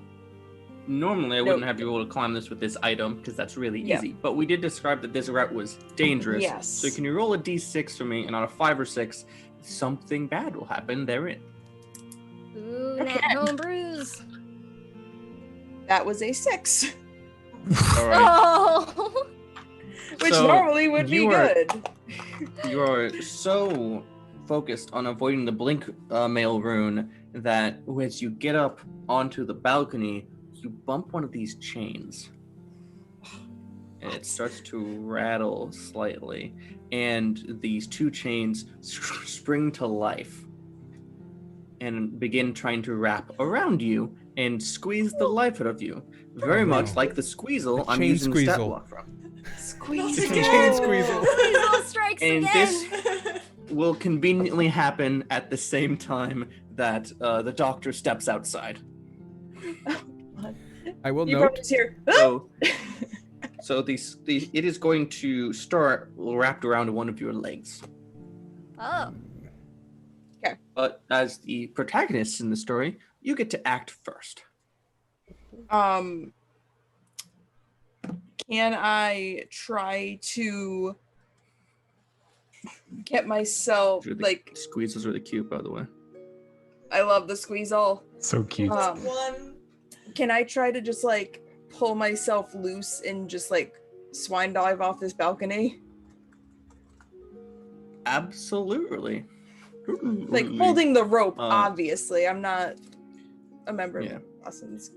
normally I wouldn't have you able to climb this with this item because that's really easy. But we did describe that this route was dangerous. Yes. So can you roll a d6 for me, and on a 5 or 6, something bad will happen therein. Ooh, nat home brews. That was a 6, All right. Oh. which So normally would be you are- good. You are so focused on avoiding the blink mail rune that as you get up onto the balcony, you bump one of these chains. And it starts to rattle slightly. And these 2 chains spring to life and begin trying to wrap around you and squeeze the life out of you. Very much like the squeezle I'm chain using the stat squeezle. block from. Squeeze Chain again. squeezel. Weasel strikes And again. this will conveniently happen at the same time that the doctor steps outside. I will You note. brought us here. So it is going to start wrapped around one of your legs. Oh. But as the protagonist in the story, you get to act first. Can I try to get myself like? Squeezes really cute, by the way. I love the squeezle. So cute. One. Can I try to just like pull myself loose and just like swine dive off this balcony? Absolutely. Like holding the rope, Uh, obviously. I'm not a member Yeah. of Lessons.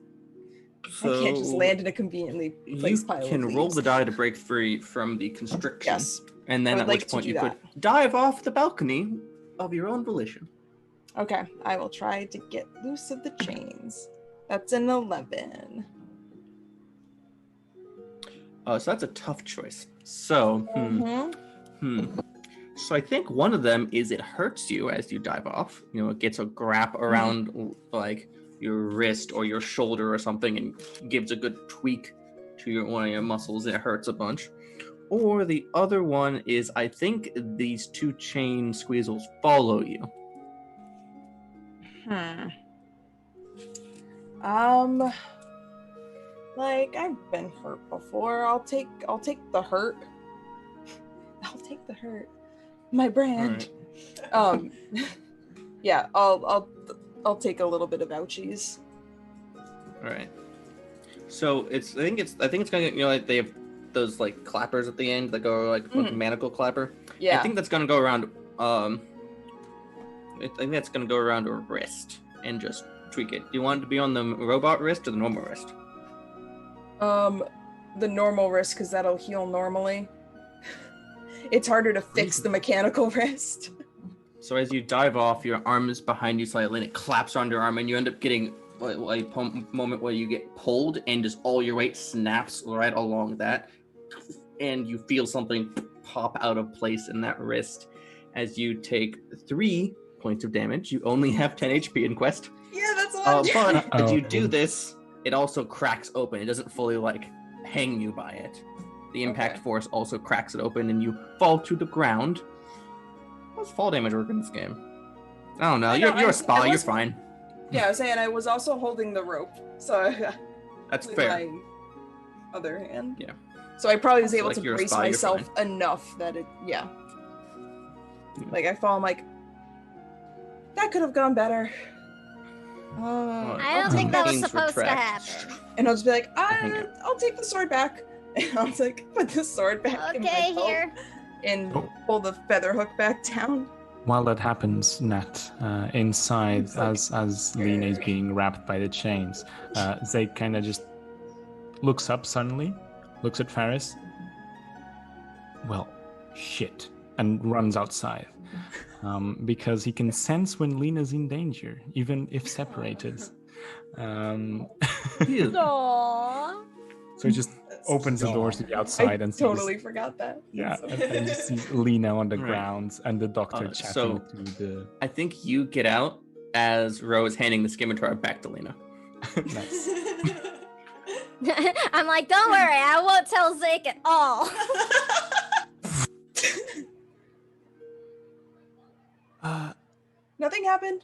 So I can't just land in a conveniently you placed pile can of roll leaves. the die to break free from the constriction. Yes. And I then would at like which to point do you that. could dive off the balcony of your own volition. Okay, I will try to get loose of the chains. That's an 11. So that's a tough choice. So, So I think one of them is it hurts you as you dive off. You know, it gets a grab around like your wrist or your shoulder or something and gives a good tweak to one of your muscles and it hurts a bunch. Or the other one is I think these two chain squeezels follow you. Like I've been hurt before. I'll take the hurt. I'll take the hurt. My brand. Right. Yeah, I'll take a little bit of ouchies. All right. So I think it's gonna, you know, like they have those like clappers at the end that go like a manacle clapper. Yeah. I think that's gonna go around. I think that's gonna go around her wrist and just tweak it. Do you want it to be on the robot wrist or the normal wrist? The normal wrist, because that'll heal normally. It's harder to fix the mechanical wrist. So as you dive off, your arm is behind you slightly, and it claps on your arm, and you end up getting a moment where you get pulled, and just all your weight snaps right along that, and you feel something pop out of place in that wrist. As you take 3 points of damage, you only have 10 HP in Quest. Yeah, that's a lot. But as you do this, it also cracks open. It doesn't fully like hang you by it. The impact force also cracks it open, and you fall to the ground. How does fall damage work in this game? I don't know. You're a spy. You're fine. Yeah, I was saying I was also holding the rope, so That's with fair. my other hand. Yeah. So I probably was able like to you're a brace spy, you're myself enough that it, Like I fall, I'm like, that could have gone better. I don't think that was supposed to happen. And I'll just be like, I'll take the sword back. And I'll just like put the sword back in my belt here. and pull the feather hook back down. While that happens, Nat, inside, as Lena is being wrapped by the chains, they kind of just looks up suddenly, looks at Faris. Well, shit, and runs outside. Because he can sense when Lena's in danger, even if separated. Aww. So he just opens the doors to the outside and totally forgot that. Yeah, and you see Lena on the ground and the doctor chatting so to the... I think you get out as Ro is handing the scimitar back to Lena. Nice. I'm like, don't worry, I won't tell Zeke at all. Nothing happened.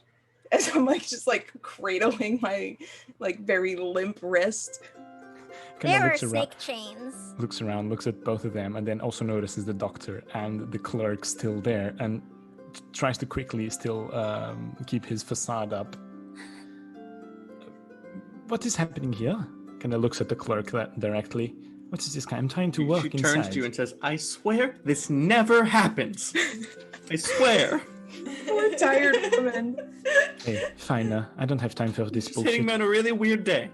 As I'm like just like cradling my like very limp wrist. There are snake chains. Looks around, looks at both of them, and then also notices the doctor and the clerk still there, and tries to quickly still keep his facade up. What is happening here? Kind of looks at the clerk directly. What is this guy? I'm trying to work She inside. turns to you and says, I swear this never happens. I swear. Poor tired woman. Hey, fine. I don't have time for this bullshit. Hitting me on a really weird day.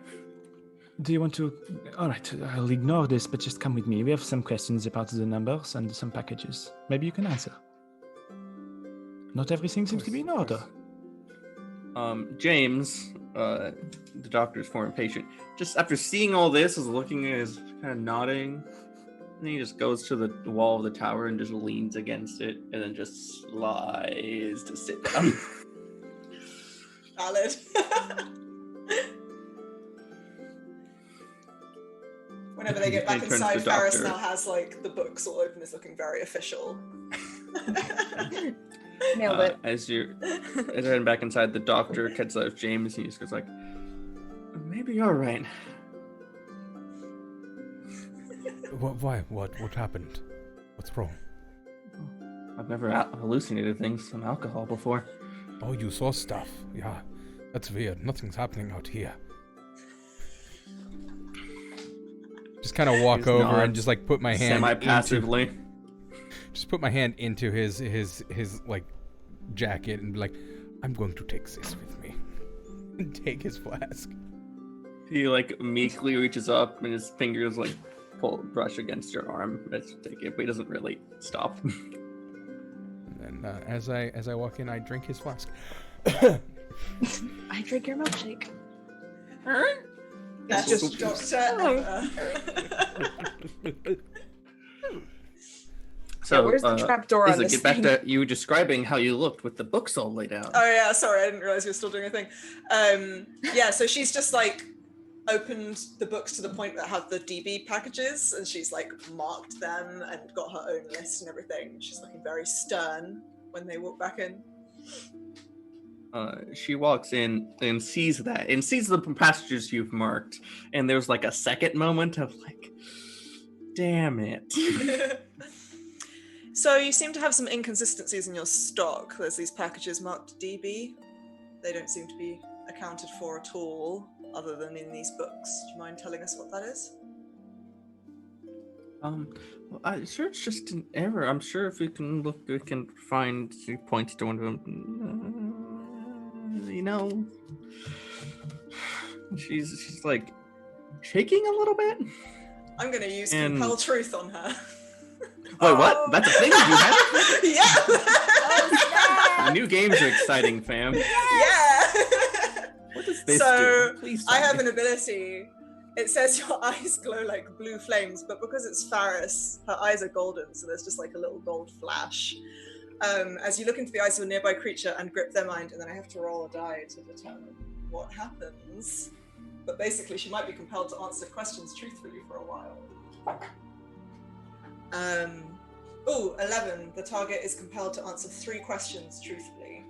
Do you want to... All right, I'll ignore this, but just come with me. We have some questions about the numbers and some packages. Maybe you can answer. Not everything seems to be in order. James, the doctor's former patient, just after seeing all this, is looking at his kind of nodding, and he just goes to the wall of the tower and just leans against it, and then just slides to sit down. Valid. Whenever they get back inside, Faris now has like the books all open, is looking very official. Nailed it. As you're heading back inside, the doctor catches out of James, and he just goes like, maybe you're right. Why? What happened? What's wrong? I've never hallucinated things from alcohol before. Oh, you saw stuff. Yeah, that's weird. Nothing's happening out here. Just kind of walk over and just like put my hand semi-passively. Just put my hand into his like jacket and be like, I'm going to take this with me. And take his flask. He like meekly reaches up and his fingers like brush against your arm as you take it, but he doesn't really stop. And then as I walk in, I drink his flask. I drink your milkshake. That's just Doctor Ever. So, where's the trapdoor on Isa, this get back thing? to you describing how you looked with the books all laid out. Oh yeah, sorry, I didn't realize you were still doing a thing. Yeah, so she's just like opened the books to the point that have the DB packages, and she's like marked them and got her own list and everything. She's looking very stern when they walk back in. She walks in and sees that, and sees the passages you've marked, and there's like a second moment of like, damn it. So you seem to have some inconsistencies in your stock. There's these packages marked DB. They don't seem to be accounted for at all, other than in these books. Do you mind telling us what that is? Well, I'm sure it's just an error. I'm sure if we can look, we can find. She points to one of them. You know, she's like shaking a little bit. I'm going to use compel truth on her. Wait, what? That's a thing you have? Yeah. New games are exciting, fam. Yeah. What does this So do? Please I tell have me. an ability. It says your eyes glow like blue flames, but because it's Faris, her eyes are golden, so there's just like a little gold flash. As you look into the eyes of a nearby creature and grip their mind, and then I have to roll a die to determine what happens. But basically, she might be compelled to answer questions truthfully for a while. 11. The target is compelled to answer 3 questions truthfully.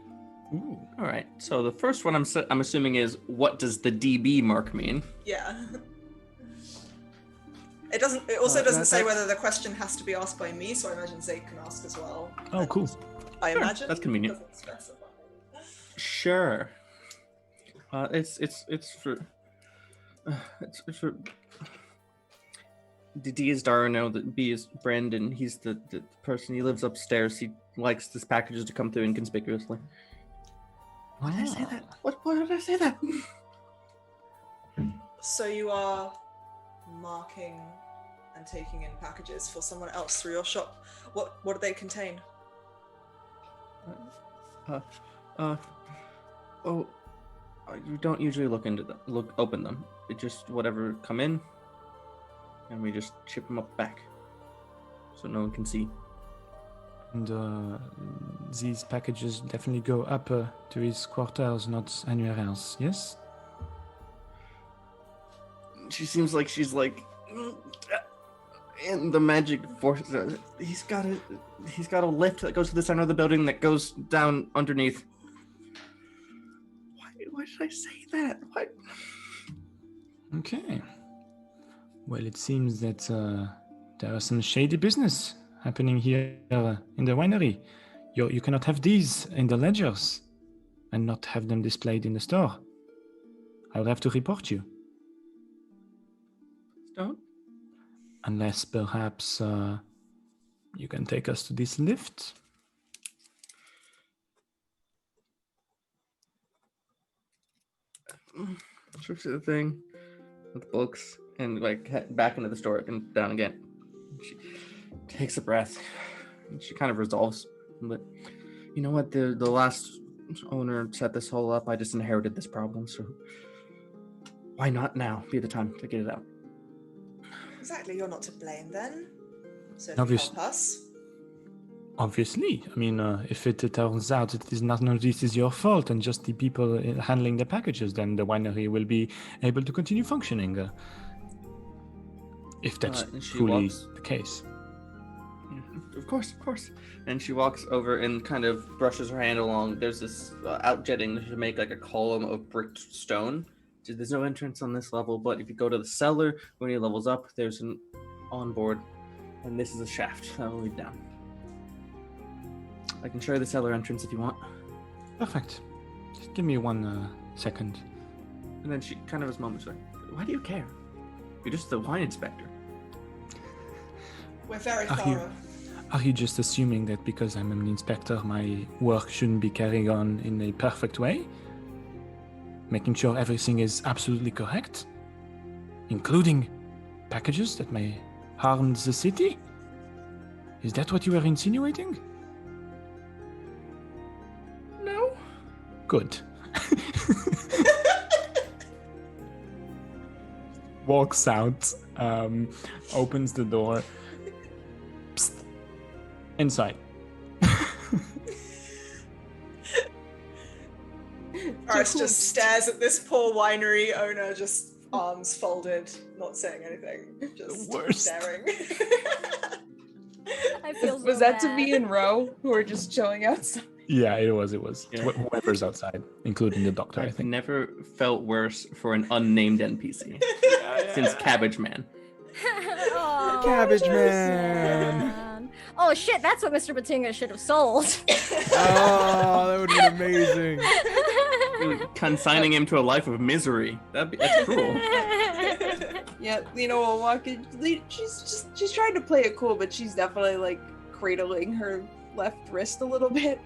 Ooh. All right. So the first one I'm assuming is, what does the DB mark mean? Yeah. It also doesn't say whether the question has to be asked by me, so I imagine Zake can ask as well. Oh, cool. I imagine that's convenient. Doesn't specify. Sure. It's for D is Darno, B is Brandon. He's the person. He lives upstairs. He likes his packages to come through inconspicuously. Why did I say that? Why did I say that? So you are marking and taking in packages for someone else through your shop. What do they contain? You don't usually open them. It just whatever come in, and we just ship them up back, so no one can see. And these packages definitely go up to his quarters, not anywhere else. Yes. She seems like she's like, in the magic force. He's got a lift that goes to the center of the building that goes down underneath. Why did I say that? What? Okay. Well, it seems that there is some shady business happening here in the winery. You cannot have these in the ledgers and not have them displayed in the store. I'll have to report you. Don't. Unless perhaps you can take us to this lift. Trips to the thing with the books and like back into the store and down again. She takes a breath and she kind of resolves. But you know what? The last owner set this whole up. I just inherited this problem, so why not now be the time to get it out? Exactly, you're not to blame then. So Obvious- help us. Obviously. I mean, if it turns out it is none of this is your fault and just the people handling the packages, then the winery will be able to continue functioning. If that's truly the case. Of course. And she walks over and kind of brushes her hand along. There's this outjetting to make like a column of bricked stone. There's no entrance on this level, but if you go to the cellar, when he levels up, there's an onboard, and this is a shaft that will lead down. I can show you the cellar entrance if you want. Perfect. Just give me 1 second. And then she kind of has moments like, why do you care? You're just the wine inspector. We're very thorough. Are you just assuming that because I'm an inspector, my work shouldn't be carried on in a perfect way? Making sure everything is absolutely correct? Including packages that may harm the city? Is that what you were insinuating? No. Good. walks out, opens the door. Psst. Inside. Faris just stares at this poor winery owner, just arms folded, not saying anything, just worst. staring. I feel so Was that to bad. me and Ro, who are just chilling outside? Yeah, it was. Yeah. Whoever's outside, including the doctor, I I've think. never felt worse for an unnamed NPC since Cabbage Man. Oh, Cabbage Man. Oh shit, that's what Mr. Batinga should have sold. Oh, that would have been amazing. Consigning him to a life of misery. That's cruel. Yeah, Lena will walk in. She's trying to play it cool, but she's definitely like cradling her left wrist a little bit.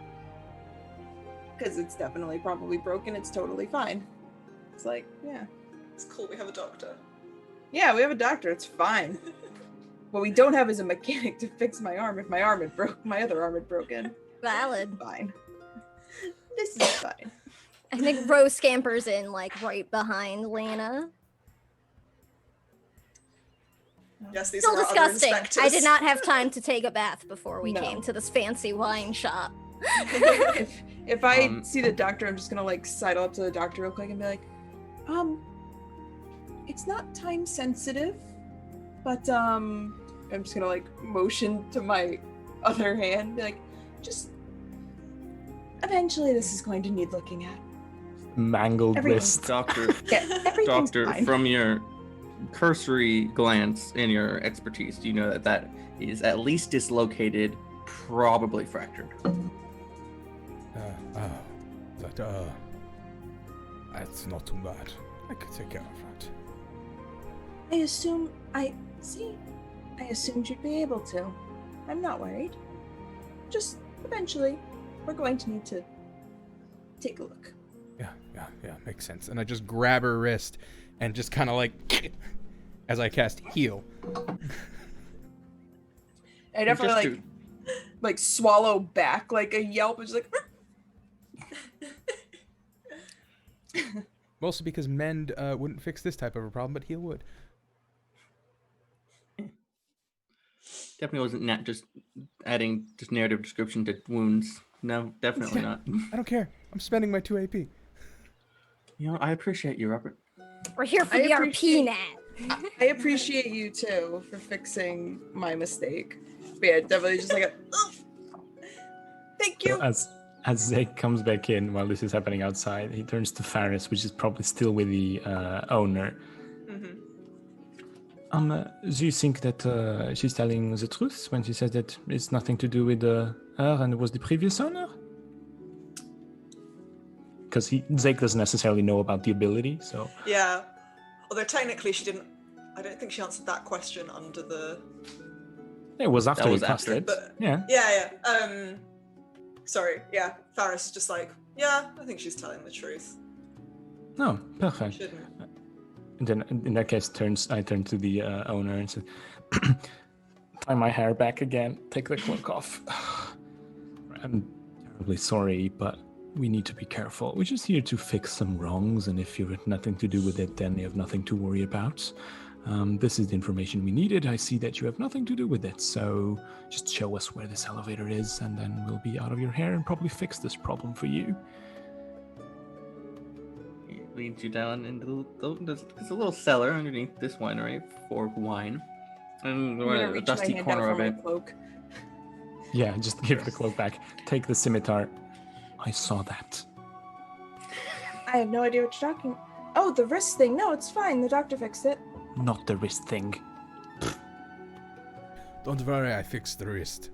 Because it's definitely probably broken. It's totally fine. It's like, yeah. It's cool, we have a doctor. Yeah, we have a doctor. It's fine. What we don't have is a mechanic to fix my arm. If my other arm had broken. Valid. Fine. This is fine. I think Rose scampers in like right behind Lena. Yes, these Still are our other disgusting. inspectors. I did not have time to take a bath before we No. came to this fancy wine shop. If I Um, see the doctor, I'm just gonna like sidle up to the doctor real quick and be like, it's not time sensitive, but I'm just gonna like motion to my other hand, be like, just eventually this is going to need looking at. Mangled Everyone's- wrist. Doctor, Yeah, everything's Doctor, fine. from your cursory glance and your expertise, do you know that is at least dislocated, probably fractured? That's not too bad. I could take care of that. I assumed you'd be able to. I'm not worried. Just eventually, we're going to need to take a look. Yeah, makes sense. And I just grab her wrist and just kind of like, as I cast heal. I definitely like swallow back like a yelp. It's like. Mostly because mend wouldn't fix this type of a problem, but heal would. Definitely wasn't just adding just narrative description to wounds. No, definitely not. I don't care. I'm spending my 2 AP. You know, I appreciate you, Robert. We're here for I the appreciate- RP net. I appreciate you too for fixing my mistake. But yeah, definitely just like a. "Oh, thank you. As Zeke comes back in while this is happening outside, he turns to Faris, which is probably still with the owner. Do you think that she's telling the truth when she says that it's nothing to do with her and it was the previous owner? Because Zeke doesn't necessarily know about the ability, so... Yeah. Although technically she didn't. I don't think she answered that question under the. It was after That he was passed after, it. but- Yeah. Yeah. Sorry. Yeah. Faris is just like, yeah, I think she's telling the truth. No, perfect. Shouldn't. And then in that case, I turn to the owner and say, tie my hair back again, take the cloak off. I'm terribly sorry, but we need to be careful. We're just here to fix some wrongs, and if you had nothing to do with it, then you have nothing to worry about. This is the information we needed. I see that you have nothing to do with it, so just show us where this elevator is, and then we'll be out of your hair and probably fix this problem for you. He leads you down into there's a little cellar underneath this winery for wine. And I'm gonna a reach dusty my hand corner out of for it. my cloak. Yeah, just give the cloak back. Take the scimitar. I saw that. I have no idea what you're talking. Oh, the wrist thing. No, it's fine. The doctor fixed it. Not the wrist thing. Don't worry, I fixed the wrist.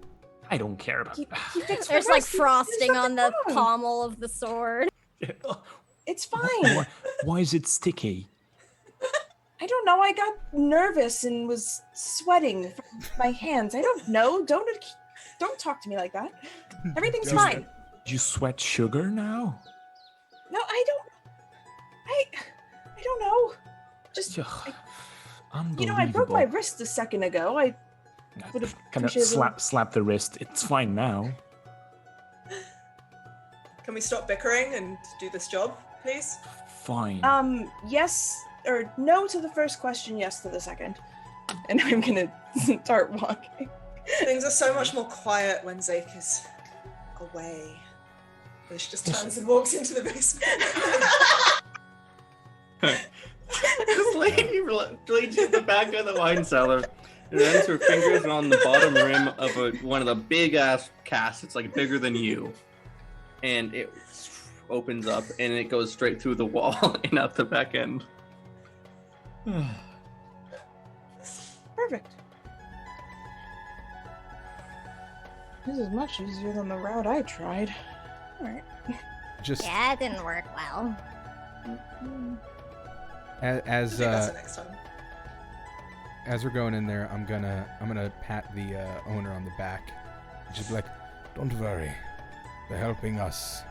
I don't care about He that. fixed my There's like wrist. There's frosting on the nothing wrong. pommel of the sword. It's fine. Why is it sticky? I don't know. I got nervous and was sweating from my hands. I don't know. Don't talk to me like that. Everything's Don't- fine. You sweat sugar now? No, I don't. I don't know. Just Ugh, you know, I broke my unbelievable. wrist a second ago. I would have Kind of appreciated. slap the wrist. It's fine now. Can we stop bickering and do this job, please? Fine. Yes, or no to the first question, yes to the second. And I'm gonna start walking. Things are so much more quiet when Zake is away. And she just turns and walks into the basement. This lady leads to the back of the wine cellar. And runs her fingers on the bottom rim of one of the big ass casks. It's like bigger than you. And it opens up and it goes straight through the wall and out the back end. Perfect. This is much easier than the route I tried. Alright. Just Yeah, it didn't work well. as That's the next time. as we're going in there, I'm gonna pat the owner on the back. Just be like, don't worry, they're helping us.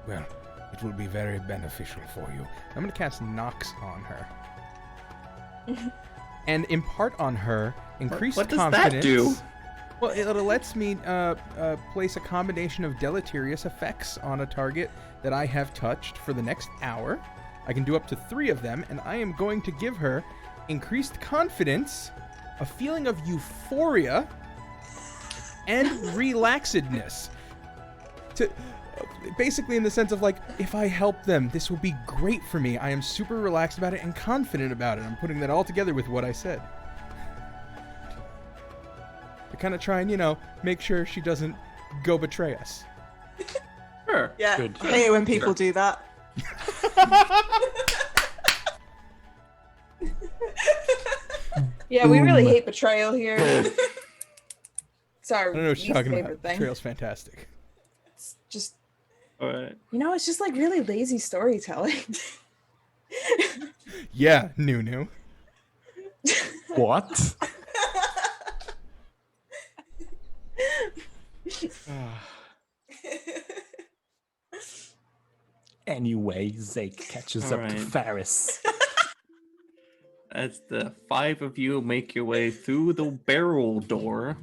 Well, it will be very beneficial for you. I'm gonna cast Nox on her, and impart on her increased What does confidence. that do? Well, it lets me place a combination of deleterious effects on a target that I have touched for the next hour. I can do up to 3 of them, and I am going to give her increased confidence, a feeling of euphoria, and relaxedness. To basically in the sense of like, if I help them, this will be great for me. I am super relaxed about it and confident about it. I'm putting that all together with what I said. To kind of try and, make sure she doesn't go betray us. Sure. Yeah, Good. I hate it when people do that. Yeah, we really Boom. hate betrayal here. It's our I don't know what least you're talking favorite about. thing. Trail's fantastic. It's just, Alright. it's just like really lazy storytelling. Yeah, Nunu. What? Anyway, Zake catches up to Alright. Ferris. As the 5 of you make your way through the barrel door,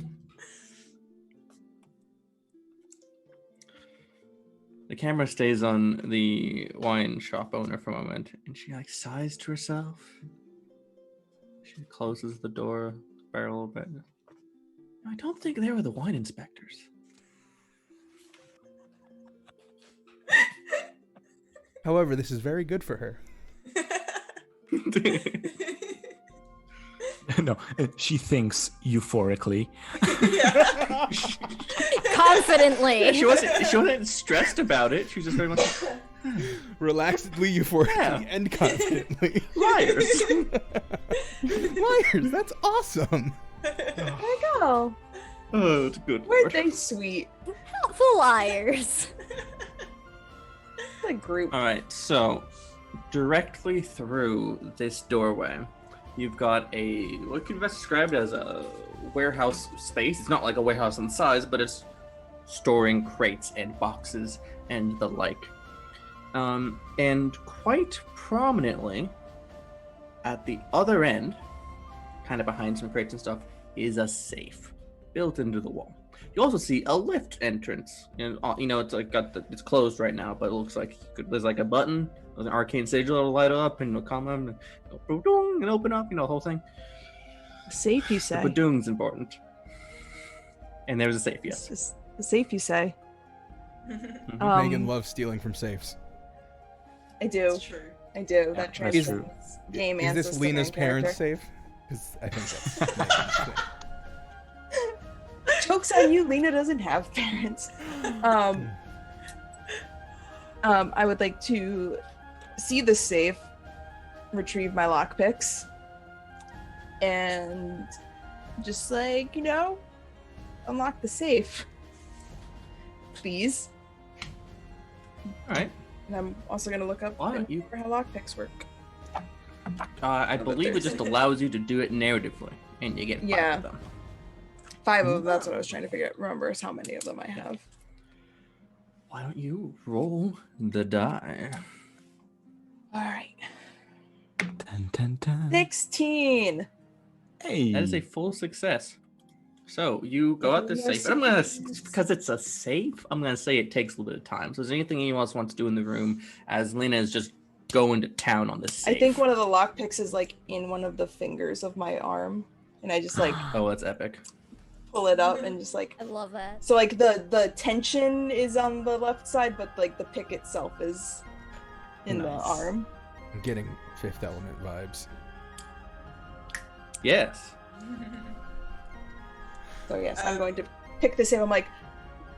the camera stays on the wine shop owner for a moment, and she sighs to herself. She closes the door, barrel a bit. I don't think they were the wine inspectors. However, this is very good for her. No, she thinks euphorically. Yeah. Confidently. She wasn't stressed about it. She was just very much Relaxedly, euphorically, Yeah. and confidently. liars. Liars, that's awesome. There you go. Oh, it's a good. Weren't word. they sweet? Helpful liars. The group. All right, so directly through this doorway, you've got what could best described as a warehouse space. It's not like a warehouse in size, but it's storing crates and boxes and the like. And quite prominently, at the other end, kind of behind some crates and stuff, is a safe built into the wall. You also see a lift entrance, and it's like it's closed right now, but it looks like there's like a button, there's an arcane sigil that'll light up, and it'll come up and open up, the whole thing. Safe, you The say? badoong's important, and there's a safe. Yes. It's the safe, you say? Mhm. Megan loves stealing from safes. I do. It's true. I do. Yeah, That that's true. transcends game Is and this system Lena's and parents' character. safe? Because I think that's Megan's safe. Joke's on you, Lena doesn't have parents. I would like to see the safe, retrieve my lockpicks, and just unlock the safe. Please. All right. And I'm also gonna look up Why don't you- how lockpicks work. I but believe it there's- just allows you to do it narratively, and you get 5 Yeah. of them. 5 of them, that's what I was trying to figure out. Remember is how many of them I have. Why don't you roll the die? Alright. Dun, dun, dun. 16! Hey. That is a full success. So you go out this safe. And I'm gonna, because it's a safe, I'm gonna say it takes a little bit of time. So is there anything anyone else wants to do in the room as Lena is just going to town on this safe. I think one of the lockpicks is like in one of the fingers of my arm, and I just like Oh, that's epic. pull it up and just like. I love that. So like the tension is on the left side, but like the pick itself is in the Nice. arm. I'm getting Fifth Element vibes. Yes. So yes, I'm going to pick the same. I'm like,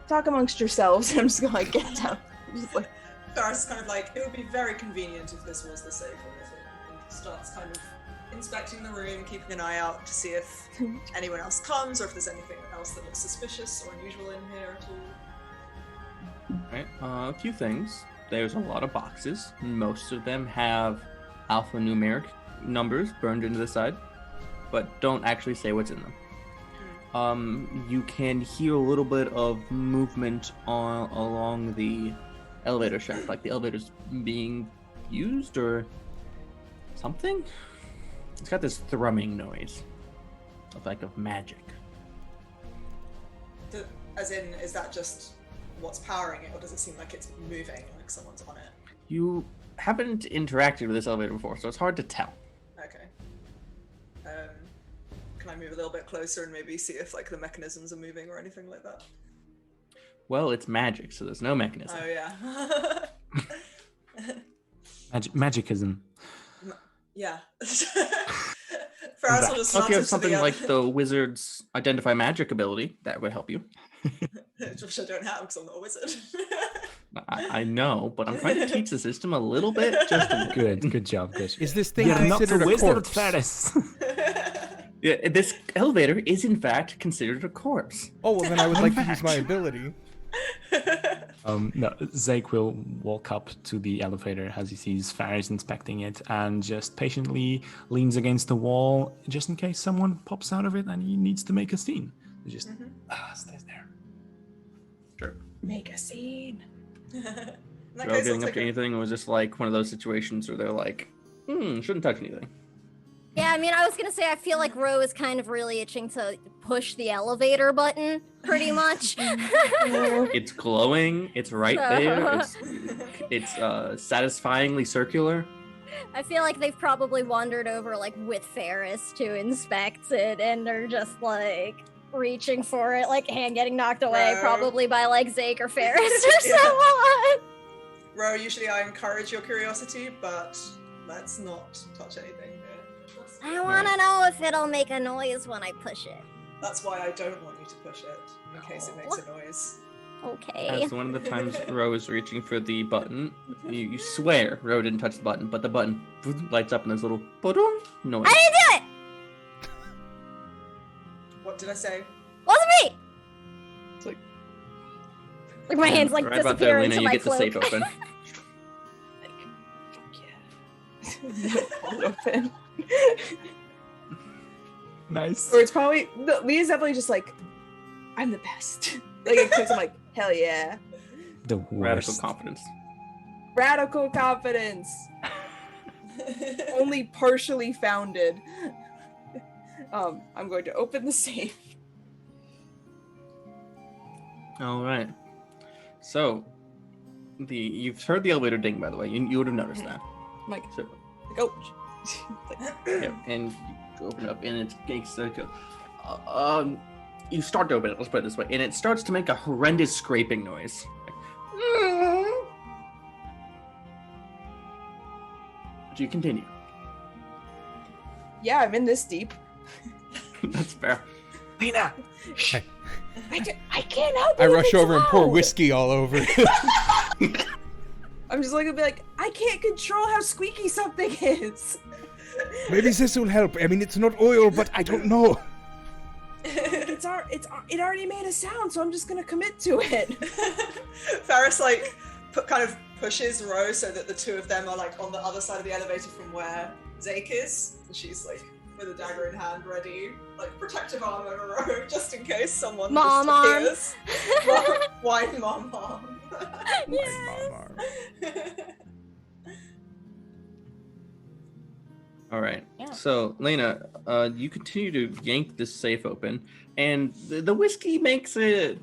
talk amongst yourselves. I'm just gonna like get down. Just like, Faris is kind of like, it would be very convenient if this was the safe or anything. And starts kind of inspecting the room, keeping an eye out to see if anyone else comes or if there's anything else that looks suspicious or unusual in here at all. Right. A few things. There's a lot of boxes. Most of them have alphanumeric numbers burned into the side, but don't actually say what's in them. You can hear a little bit of movement along the elevator shaft, like the elevator's being used or something. It's got this thrumming noise, of magic. As in, is that just what's powering it, or does it seem like it's moving, like someone's on it? You haven't interacted with this elevator before, so it's hard to tell. Okay. Can I move a little bit closer and maybe see if like the mechanisms are moving or anything like that? Well, it's magic, so there's no mechanism. Oh yeah. Magicism. Yeah. Faris will just Well, if you have nod something to the like the wizard's identify magic ability, that would help you. which I don't have because I'm not a wizard. I know, but I'm trying to teach the system a little bit. Just a Good job, good. Is this thing You're not considered a a wizard, corpse? Faris. Yeah, this elevator is in fact considered a corpse. Oh, well then I would like to use my ability. No, Zake will walk up to the elevator as he sees Faris inspecting it and just patiently leans against the wall just in case someone pops out of it and he needs to make a scene. He just stays there. Sure. make a scene. In that They're all case, I'll getting up take to a- anything, or was this like one of those situations where they're like, shouldn't touch anything? Yeah, I mean, I was gonna say I feel like Ro is kind of really itching to push the elevator button, pretty much. It's glowing. It's right there. It's satisfyingly circular. I feel like they've probably wandered over like with Ferris to inspect it, and they're just like reaching for it, like hand getting knocked away, Ro. probably by like Zake or Ferris or Yeah. someone. Ro, usually I encourage your curiosity, but let's not touch anything here. I want to know if it'll make a noise when I push it. That's why I don't want you to push it, in case it makes a noise. Okay. As one of the times Ro is reaching for the button, you swear Ro didn't touch the button, but the button lights up in this little ba-dum noise. I didn't do it. What did I say? Wasn't me. It's like, Like my hands like right about there, disappear Lena, into you my get the cloak. safe open. hold open. Nice. Or it's probably Leah's definitely just like, I'm the best. Like it clicks, I'm like, hell yeah. The Radical worst. confidence. Radical confidence. Only partially founded. I'm going to open the safe. All right. So, you've heard the elevator ding, by the way. You would have noticed that. I'm like, So, oh. yeah, and you open it up, and it's you start to open it. Let's put it this way, and it starts to make a horrendous scraping noise. But you continue. Yeah, I'm in this deep. That's fair. Lena! I can't help it. I if rush it's over and pour loud. whiskey all over it. I'm just like gonna be like, I can't control how squeaky something is. Maybe this will help. I mean, it's not oil, but I don't know. It already made a sound, so I'm just gonna commit to it. Faris like kind of pushes Ro so that the two of them are like on the other side of the elevator from where Zake is, and she's like with a dagger in hand, ready, like protective arm over Ro, just in case someone Mom arm. just appears. Wine mom arm. All right. Yeah. So, Lena, you continue to yank this safe open, and the whiskey makes a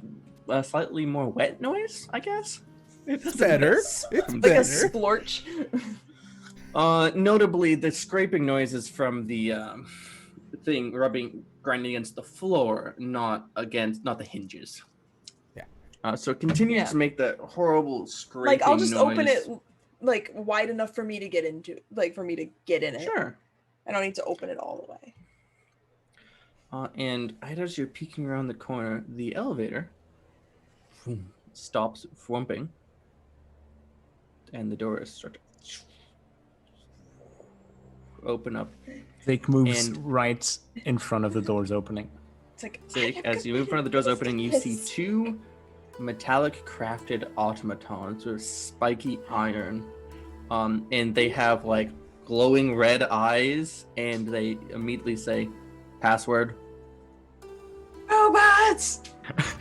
slightly more wet noise, I guess. It's better. It's Like a better. splorch. Notably, the scraping noises from the thing grinding against the floor, not the hinges. Yeah. So it continues Yeah. to make that horrible scraping Like, I'll just noise. open it, like, wide enough for me to get into, like, for me to get in it. Sure. I don't need to open it all the way. And right as you're peeking around the corner, the elevator stops thrumping, and the doors start to open up. Zeke moves And- right in front of the doors opening. It's like, Zeke, as you move in front of the doors opening, you see two metallic crafted automatons with spiky iron. And they have like glowing red eyes, and they immediately say, "Password." robots!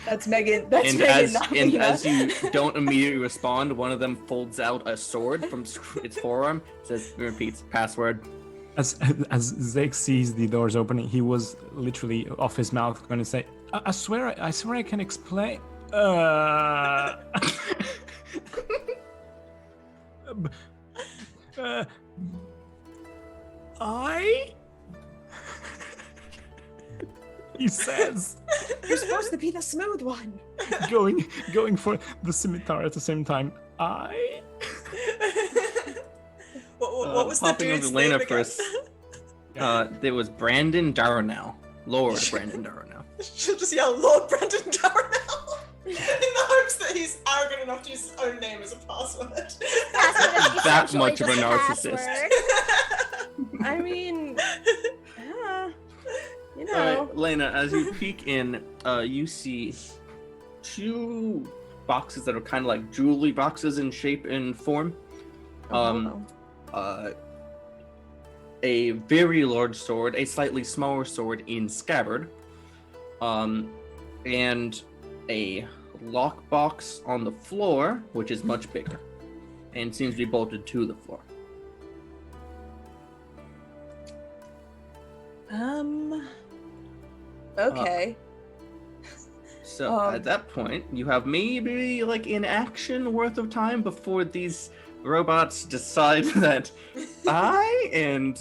That's Megan. That's Megan, not And Lena. as you don't immediately respond, one of them folds out a sword from its forearm, says, repeats, "Password." As Zeke sees the doors opening, he was literally off his mouth going to say, I swear I can explain. I? He says, You're supposed to be the smooth one. going for the scimitar at the same time. I? What was the Popping dude's over Lena name for a again? there was Brandon Darnell. Lord Brandon Darnell. She'll just yell, Lord Brendan Darnell, in the hopes that he's arrogant enough to use his own name as a password. Password is That essentially much of a just narcissist. password. I mean, yeah, you All know. right, Lena, as you peek in, you see two boxes that are kind of like jewelry boxes in shape and form. A very large sword, a slightly smaller sword in scabbard, and a lockbox on the floor, which is much bigger and seems to be bolted to the floor. Okay. So at that point, you have maybe like an action worth of time before these robots decide that I and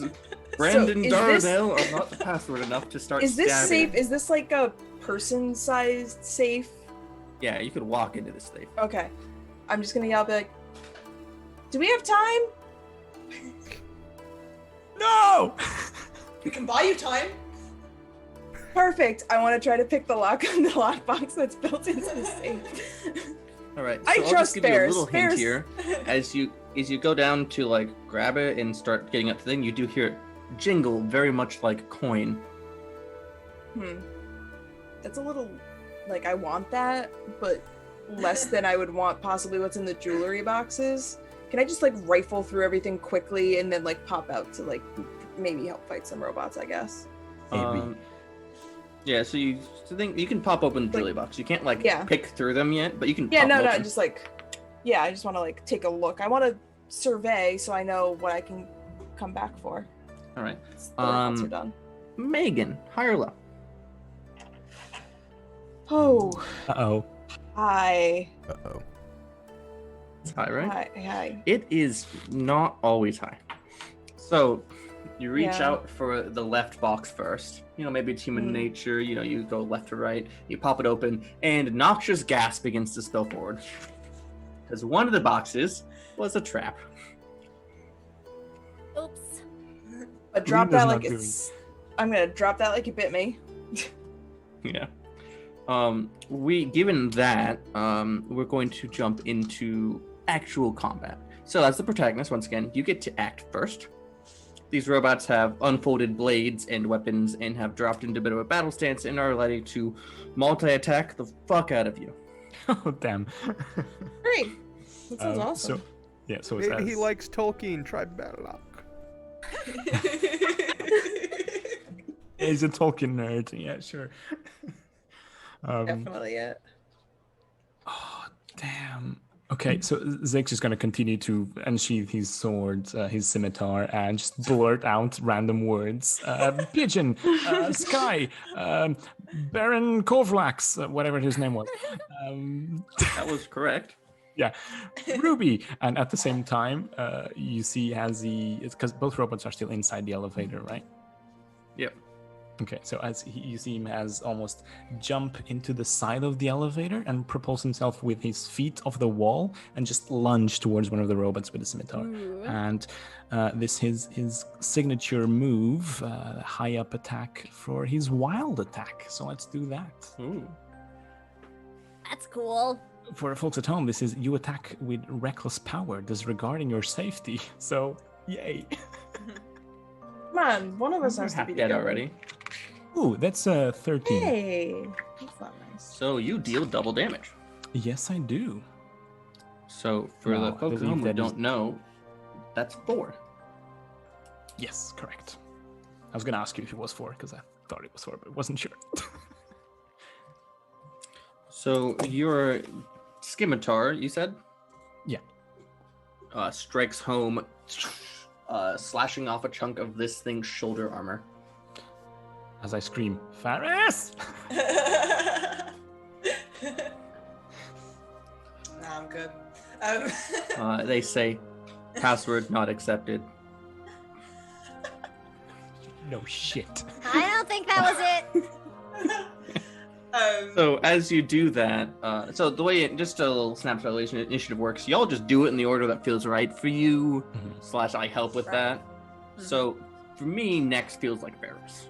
Brandon is this- Darnell are not the password enough to start Is this stabbing. safe? Is this like a person-sized safe? Yeah, you could walk into this thing. Okay. I'm just gonna yell, be like, do we have time? No! We can buy you time. Perfect. I want to try to pick the lock on the lockbox that's built into the safe. All right, I so I'll trust just give you a bears. little hint Bears- here. As you go down to like grab it and start getting up the thing, you do hear it jingle very much like a coin. That's a little, like, I want that, but less than I would want possibly what's in the jewelry boxes. Can I just like rifle through everything quickly and then like pop out to like maybe help fight some robots, I guess? Maybe. Yeah, so you think you can pop open the jewelry box. You can't like Yeah. pick through them yet, but you can. Yeah, pop no, them no, open. just like, yeah, I just want to like take a look. I want to survey so I know what I can come back for. All right, The workouts are done. Megan, high or low? Oh, Uh-oh. hi. Uh-oh. It's high, right? Hi. It is not always high. So you reach Yeah. out for the left box first. You know, maybe it's human nature. You know, you go left to right. You pop it open, and noxious gas begins to spill forward. Because one of the boxes was a trap. Oops. But drop Lena's that not like it's. I'm gonna drop that like it bit me. Yeah. Given that, we're going to jump into actual combat. So as the protagonist, once again, you get to act first. These robots have unfolded blades and weapons and have dropped into a bit of a battle stance and are ready to multi-attack the fuck out of you. Oh, damn. Great. That sounds awesome. So, yeah, so it's Maybe he as- likes Tolkien. Try Battle He's a Tolkien nerd. Yeah, sure. Definitely it. Oh, damn. Okay, so Zake's just going to continue to unsheath his sword, his scimitar, and just blurt out random words. Pigeon, sky, Baron Kovlax, whatever his name was. That was correct. Yeah, Ruby. And at the same time, you see as it's because both robots are still inside the elevator, right? Yep. Okay, so you see him as almost jump into the side of the elevator and propulse himself with his feet off the wall and just lunge towards one of the robots with a scimitar. Ooh. And this his signature move, high up attack for his wild attack. So let's do that. Ooh. That's cool. For folks at home, this is you attack with reckless power, disregarding your safety. So, yay. Come on, one of us has to Half be dead together. already. Ooh, that's 13. Hey, that's not nice. So you deal double damage. Yes, I do. So for No, the I folks at believe home who that is- don't know, that's 4. Yes, correct. I was going to ask you if it was 4 because I thought it was 4, but wasn't sure. So your scimitar, you said? Yeah. Strikes home, slashing off a chunk of this thing's shoulder armor. As I scream, Faris! Nah, I'm good. They say, password not accepted. No shit. I don't think that was it. So as you do that, so the way just a little snapshot of the initiative works, y'all just do it in the order that feels right for you, / I help with that. So for me, next feels like Ferris.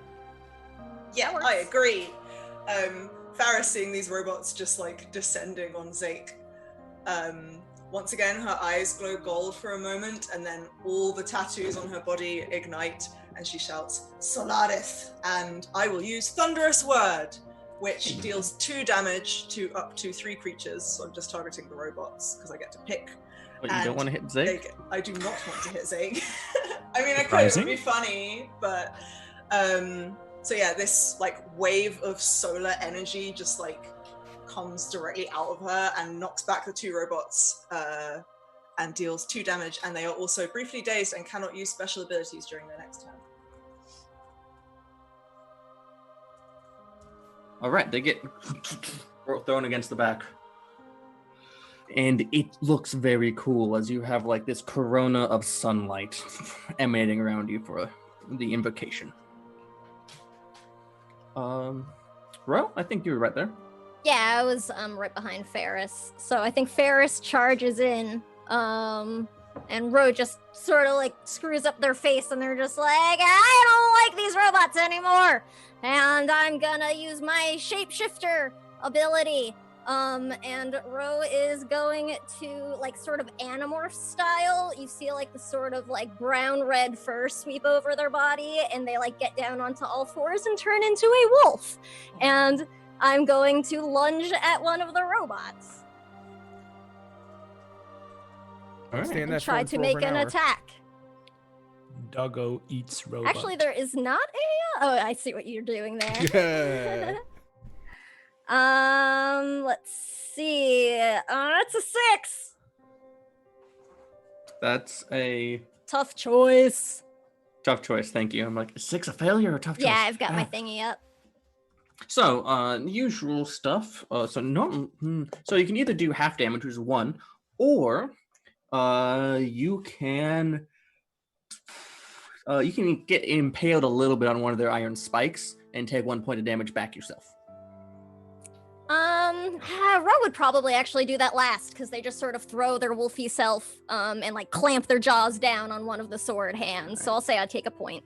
Yeah, That works. I agree. Farah seeing these robots just like descending on Zeke. Once again, her eyes glow gold for a moment, and then all the tattoos on her body ignite, and she shouts, Solarith, and I will use Thunderous Word, which deals 2 damage to up to 3 creatures. So I'm just targeting the robots because I get to pick. But you And don't want to hit Zeke? I do not want to hit Zeke. I mean, I could, it Surprising. would be funny, but so yeah, this like wave of solar energy just like comes directly out of her and knocks back the 2 robots and deals 2 damage, and they are also briefly dazed and cannot use special abilities during their next turn. All right, they get thrown against the back. And it looks very cool as you have like this corona of sunlight emanating around you for the invocation. Ro, I think you were right there. Yeah, I was right behind Ferris. So I think Ferris charges in, and Ro just sort of like screws up their face, and they're just like, I don't like these robots anymore, and I'm gonna use my shapeshifter ability. And Ro is going to like sort of Animorph style. You see like the sort of like brown-red fur sweep over their body, and they like get down onto all 4s and turn into a wolf. And I'm going to lunge at one of the robots Stand and that try form to for make over an hour. attack. Doggo eats robot. Actually, there is not a. Oh, I see what you're doing there. Yeah. Let's see. That's a 6. That's a Tough choice. tough choice. Thank you. I'm like, is 6 a failure or a tough choice? Yeah, I've got my thingy up. So, usual stuff. So you can either do half damage, which is 1, or you can get impaled a little bit on one of their iron spikes and take 1 point of damage back yourself. Ro would probably actually do that last, because they just sort of throw their wolfy self and like clamp their jaws down on one of the sword hands. So I'll say I take a point.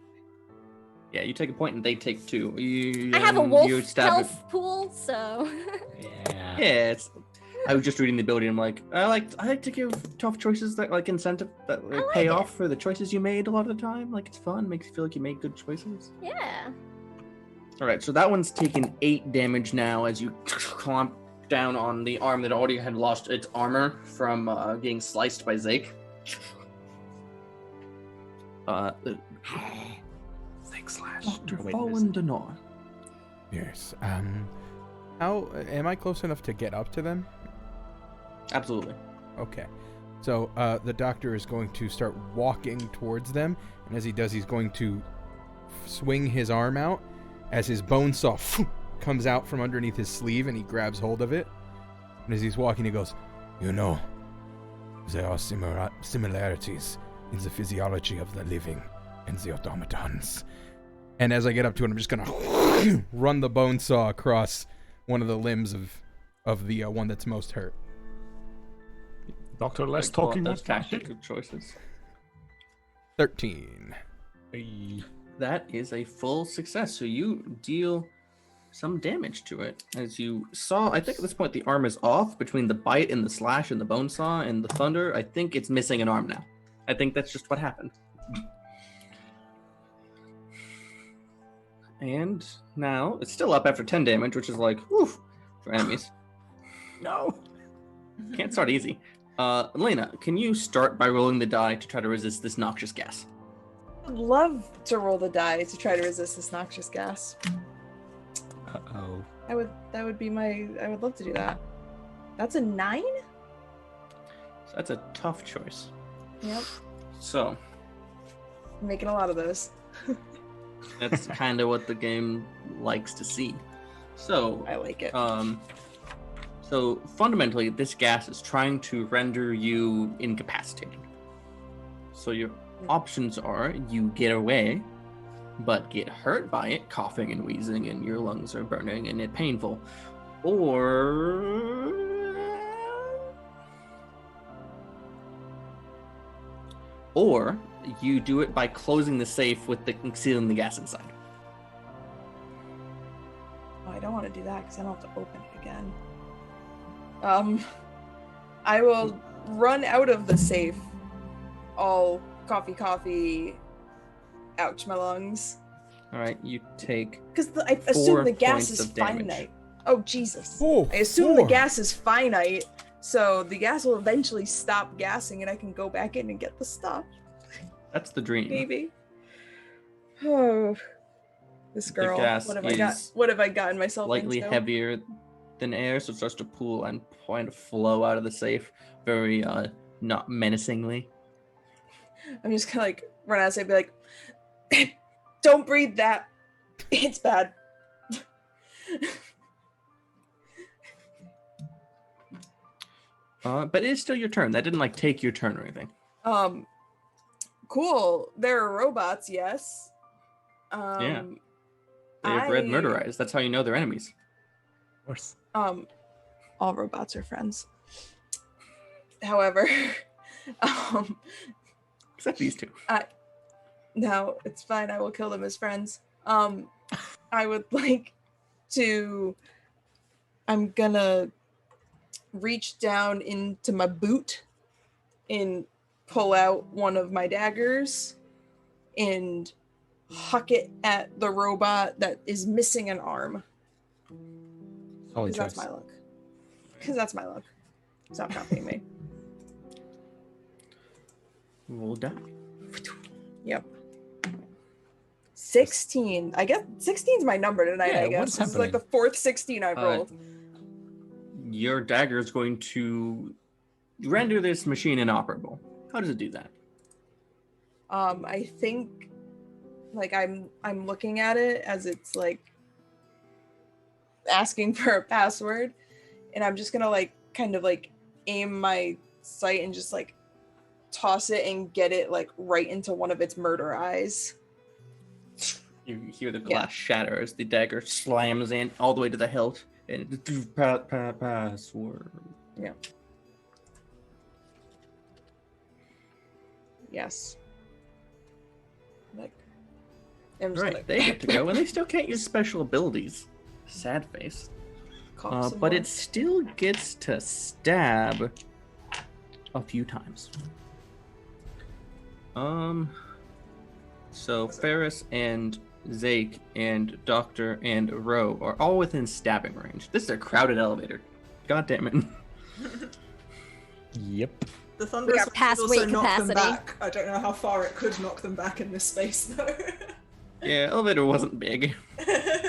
Yeah, you take a point and they take 2. I have a wolf you stab it. health pool, so Yeah. Yeah, I was just reading the ability. I'm like, I like to give tough choices that like incentive that like, like pay it. off for the choices you made a lot of the time. Like it's fun, makes you feel like you made good choices. yeah. All right, so that one's taking 8 damage now as you clomp down on the arm that already had lost its armor from getting sliced by Zeke. Zeke slash. Dr. Wait, Fallen Denor. Yes. How am I close enough to get up to them? Absolutely. Okay. So the doctor is going to start walking towards them, and as he does, he's going to swing his arm out as his bone saw comes out from underneath his sleeve, and he grabs hold of it. And as he's walking, he goes, "You know, there are similarities in the physiology of the living and the automatons. And as I get up to it, I'm just gonna run the bone saw across one of the limbs of the one that's most hurt. Doctor, less talking, more tactical choices. 13. That is a full success. So you deal some damage to it. As you saw, I think at this point the arm is off between the bite and the slash and the bone saw and the thunder. I think it's missing an arm now. I think that's just what happened. And now it's still up after 10 damage, which is like, whew, for enemies. No. Can't start easy. Elena, can you start by rolling the die to try to resist this noxious gas? I'd love to roll the die to try to resist this noxious gas. Uh-oh. I would love to do that. That's a 9? So that's a tough choice. Yep. So I'm making a lot of those. that's kind of what the game likes to see. So I like it. So fundamentally, this gas is trying to render you incapacitated. So your options are you get away, but get hurt by it, coughing and wheezing, and your lungs are burning and it's painful. Or you do it by closing the safe with sealing the gas inside. Oh, I don't want to do that because I don't have to open it again. I will run out of the safe. All coffee. Ouch, my lungs. All right, you take. Because I assume the gas is finite. Oh Jesus! I assume the gas is finite, so the gas will eventually stop gassing, and I can go back in and get the stuff. That's the dream. Maybe. Oh, this girl. What have I gotten myself slightly into? Heavier than air, so it starts to pool and kind of flow out of the safe, very not menacingly. I'm just gonna like run out and be like, "Don't breathe that. It's bad." But it is still your turn. That didn't like take your turn or anything. Cool. There are robots, yes. Yeah. They have red murder eyes. That's how you know they're enemies. Of course. All robots are friends. However, except these two. No, it's fine. I will kill them as friends. I would like to. I'm gonna reach down into my boot and pull out one of my daggers and huck it at the robot that is missing an arm. Solid choice. That's my luck. Because that's my luck. Stop copying me. Roll die. Yep. 16. I guess 16 is my number tonight, I guess. What's This is like the fourth 16 I've rolled. Your dagger is going to render this machine inoperable. How does it do that? I think like I'm looking at it as it's like asking for a password, and I'm just gonna like kind of like aim my sight and just like toss it and get it like right into one of its murder eyes. You hear the glass shatter as the dagger slams in all the way to the hilt, and password. Yeah. Yes. Like, I'm just right, they have to go, and they still can't use special abilities. Sad face. But it still gets to stab a few times. So Ferris and Zake and Doctor and Ro are all within stabbing range. This is a crowded elevator. God damn it. Yep. The thunder got past also weight knocked them capacity. back. I don't know how far it could knock them back in this space though. Yeah, elevator wasn't big.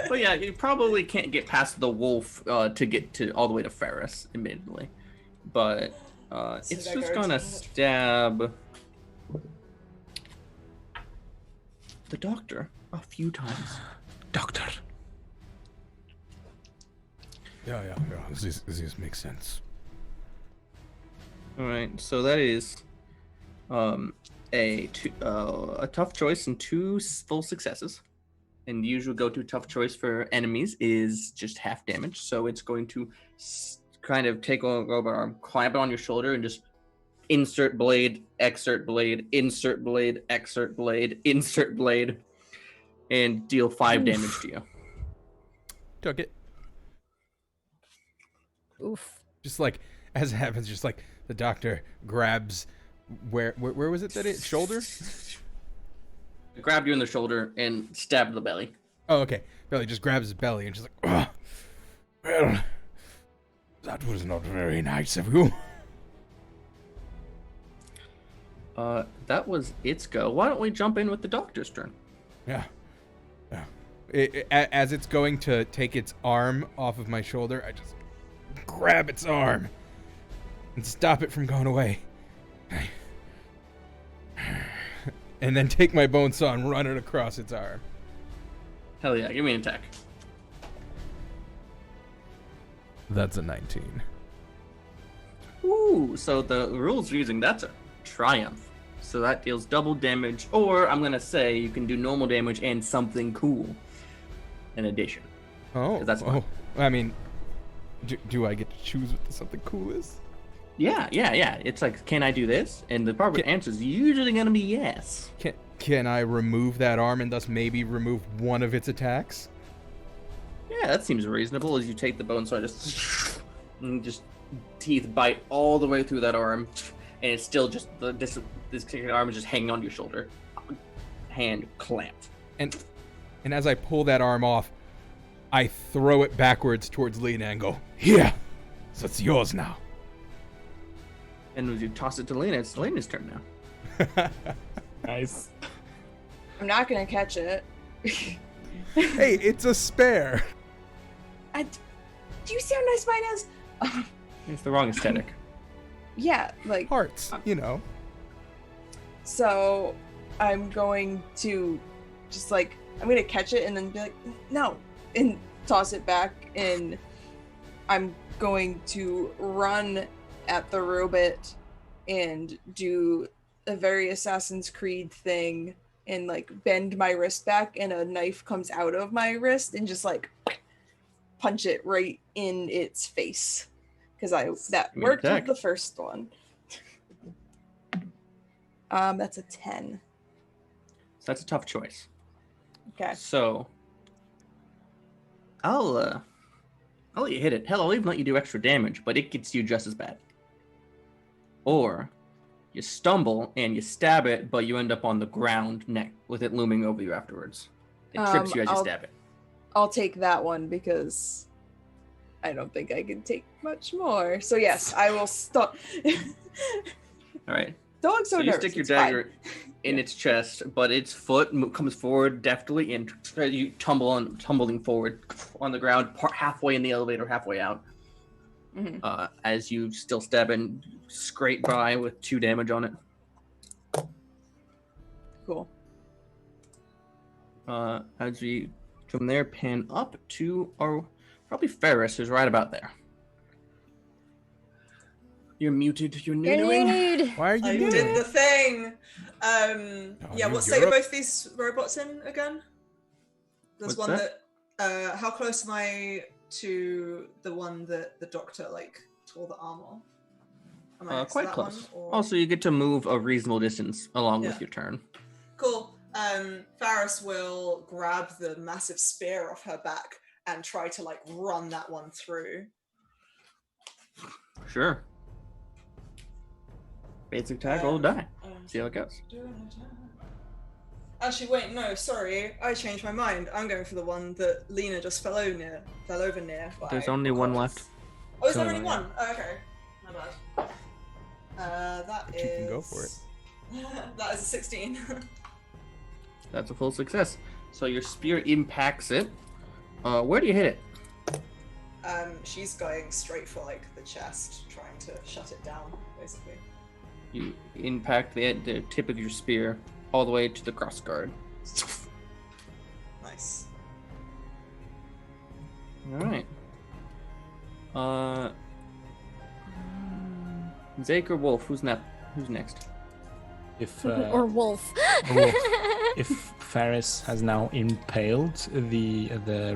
But yeah, you probably can't get past the wolf to get to all the way to Ferris, admittedly. But it's just gonna stab the Doctor a few times. Doctor. Yeah. This makes sense. All right, so that is a tough choice and two full successes. And the usual go-to tough choice for enemies is just half damage. So it's going to kind of take a robot arm, clamp it on your shoulder, and just insert blade, exert blade, insert blade, exert blade, insert blade, and deal 5 damage to you. Took it. Oof. Just like as it happens, just like the doctor grabs where was it that it shoulder? Grabbed you in the shoulder and stabbed the belly. Oh, okay. Belly just grabs his belly and just like, oh, well, that was not very nice of you. That was its go. Why don't we jump in with the doctor's turn? Yeah. As it's going to take its arm off of my shoulder, I just grab its arm and stop it from going away. And then take my bone saw and run it across its arm. Hell yeah, give me an attack. That's a 19. Ooh, so the rules you're using, that's a triumph. So that deals double damage, or I'm gonna say you can do normal damage and something cool in addition. Oh, 'Cause that's fun. I mean, do I get to choose what the something cool is? Yeah. It's like, can I do this? And the proper answer is usually gonna be yes. Can I remove that arm and thus maybe remove one of its attacks? Yeah, that seems reasonable. As you take the bone saw, and just teeth bite all the way through that arm, and it's still just this arm is just hanging onto your shoulder, hand clamped. And as I pull that arm off, I throw it backwards towards Lena and go, "Here, so it's yours now." And as you toss it to Lena, it's Lena's turn now. Nice. I'm not gonna catch it. Hey, it's a spare. Do you see how nice mine is? It's the wrong aesthetic. Yeah, like Hearts, you know. so. I'm going to just like I'm gonna catch it and then be like, no, and toss it back, and I'm going to run at the robot and do a very Assassin's Creed thing and like bend my wrist back, and a knife comes out of my wrist and just like punch it right in its face, because that Give me an worked attack. with the first one. That's a 10. So that's a tough choice. Okay. So I'll let you hit it. Hell, I'll even let you do extra damage, but it gets you just as bad. Or you stumble and you stab it, but you end up on the ground neck with it looming over you afterwards. It trips you as you stab it. I'll take that one because I don't think I can take much more. So yes, I will stop. All right. Don't look so you nervous. stick your it's fine. dagger in its chest, but its foot comes forward deftly, and you tumbling forward on the ground, halfway in the elevator, halfway out. Mhm. As you still stab and scrape by with 2 damage on it. Cool. As we from there pan up to our probably Ferris, who's right about there. You're muted. You're You're noodling. nude. Why are you I doing did it? the thing. Yeah, you what state are Europe? both these robots in again? There's What's one that? that. How close am I to the one that the doctor like tore the arm off? Am I next to Quite that close. one, or- Also, you get to move a reasonable distance along Yeah. with your turn. Cool. Faris will grab the massive spear off her back and try to like run that one through. Sure. Basic attack, roll a die. See how it goes. Actually, wait, no, sorry. I changed my mind. I'm going for the one that Lena just fell over near. by There's only one cohorts. left. Oh, is there So, only yeah. one? Oh, okay. My bad. That But you can go for it. That is a 16. That's a full success. So your spear impacts it. Where do you hit it? She's going straight for like the chest, trying to shut it down, basically. You impact the tip of your spear all the way to the crossguard. Nice. All right. Zake or Wolf? Who's next? If or wolf. or wolf. If Ferris has now impaled the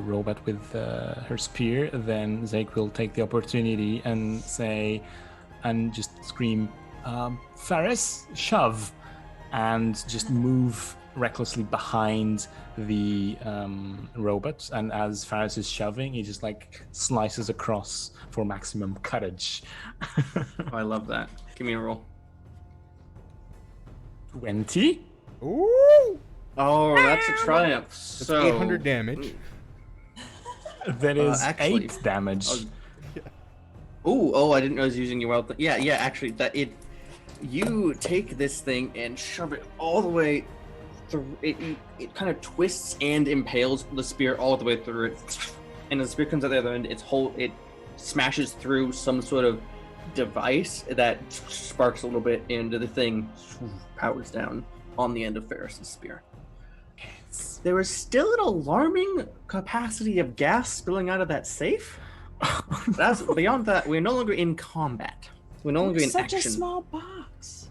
robot with her spear, then Zake will take the opportunity and just scream, Ferris, shove, and just move recklessly behind the robot. And as Ferris is shoving, he just like slices across for maximum courage. Oh, I love that. Give me a roll. 20. Ooh! Oh, that's a triumph. That's So 800 damage. That is actually- 8 damage. Oh, I didn't know I was using your wild. Yeah, actually, you take this thing and shove it all the way through. It kind of twists and impales the spear all the way through it, and the spear comes out the other end. It smashes through some sort of device that sparks a little bit, and the thing powers down on the end of Ferris's spear. There is still an alarming capacity of gas spilling out of that safe. That's beyond that. We're no longer in combat. We're no longer in Such action. a small box.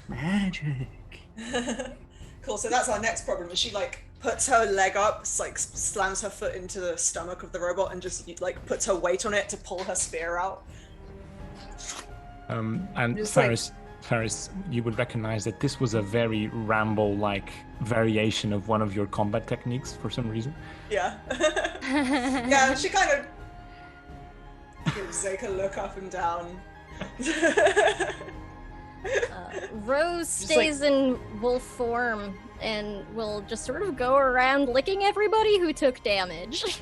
Magic. Cool. So that's our next problem. Is she like puts her leg up, like slams her foot into the stomach of the robot, and just like puts her weight on it to pull her spear out. And Just Ferris, you would recognize that this was a very Rambo-like variation of one of your combat techniques for some reason. Yeah. Yeah. She kind of gives Zake a look up and down. Rose stays in wolf form and will just sort of go around licking everybody who took damage.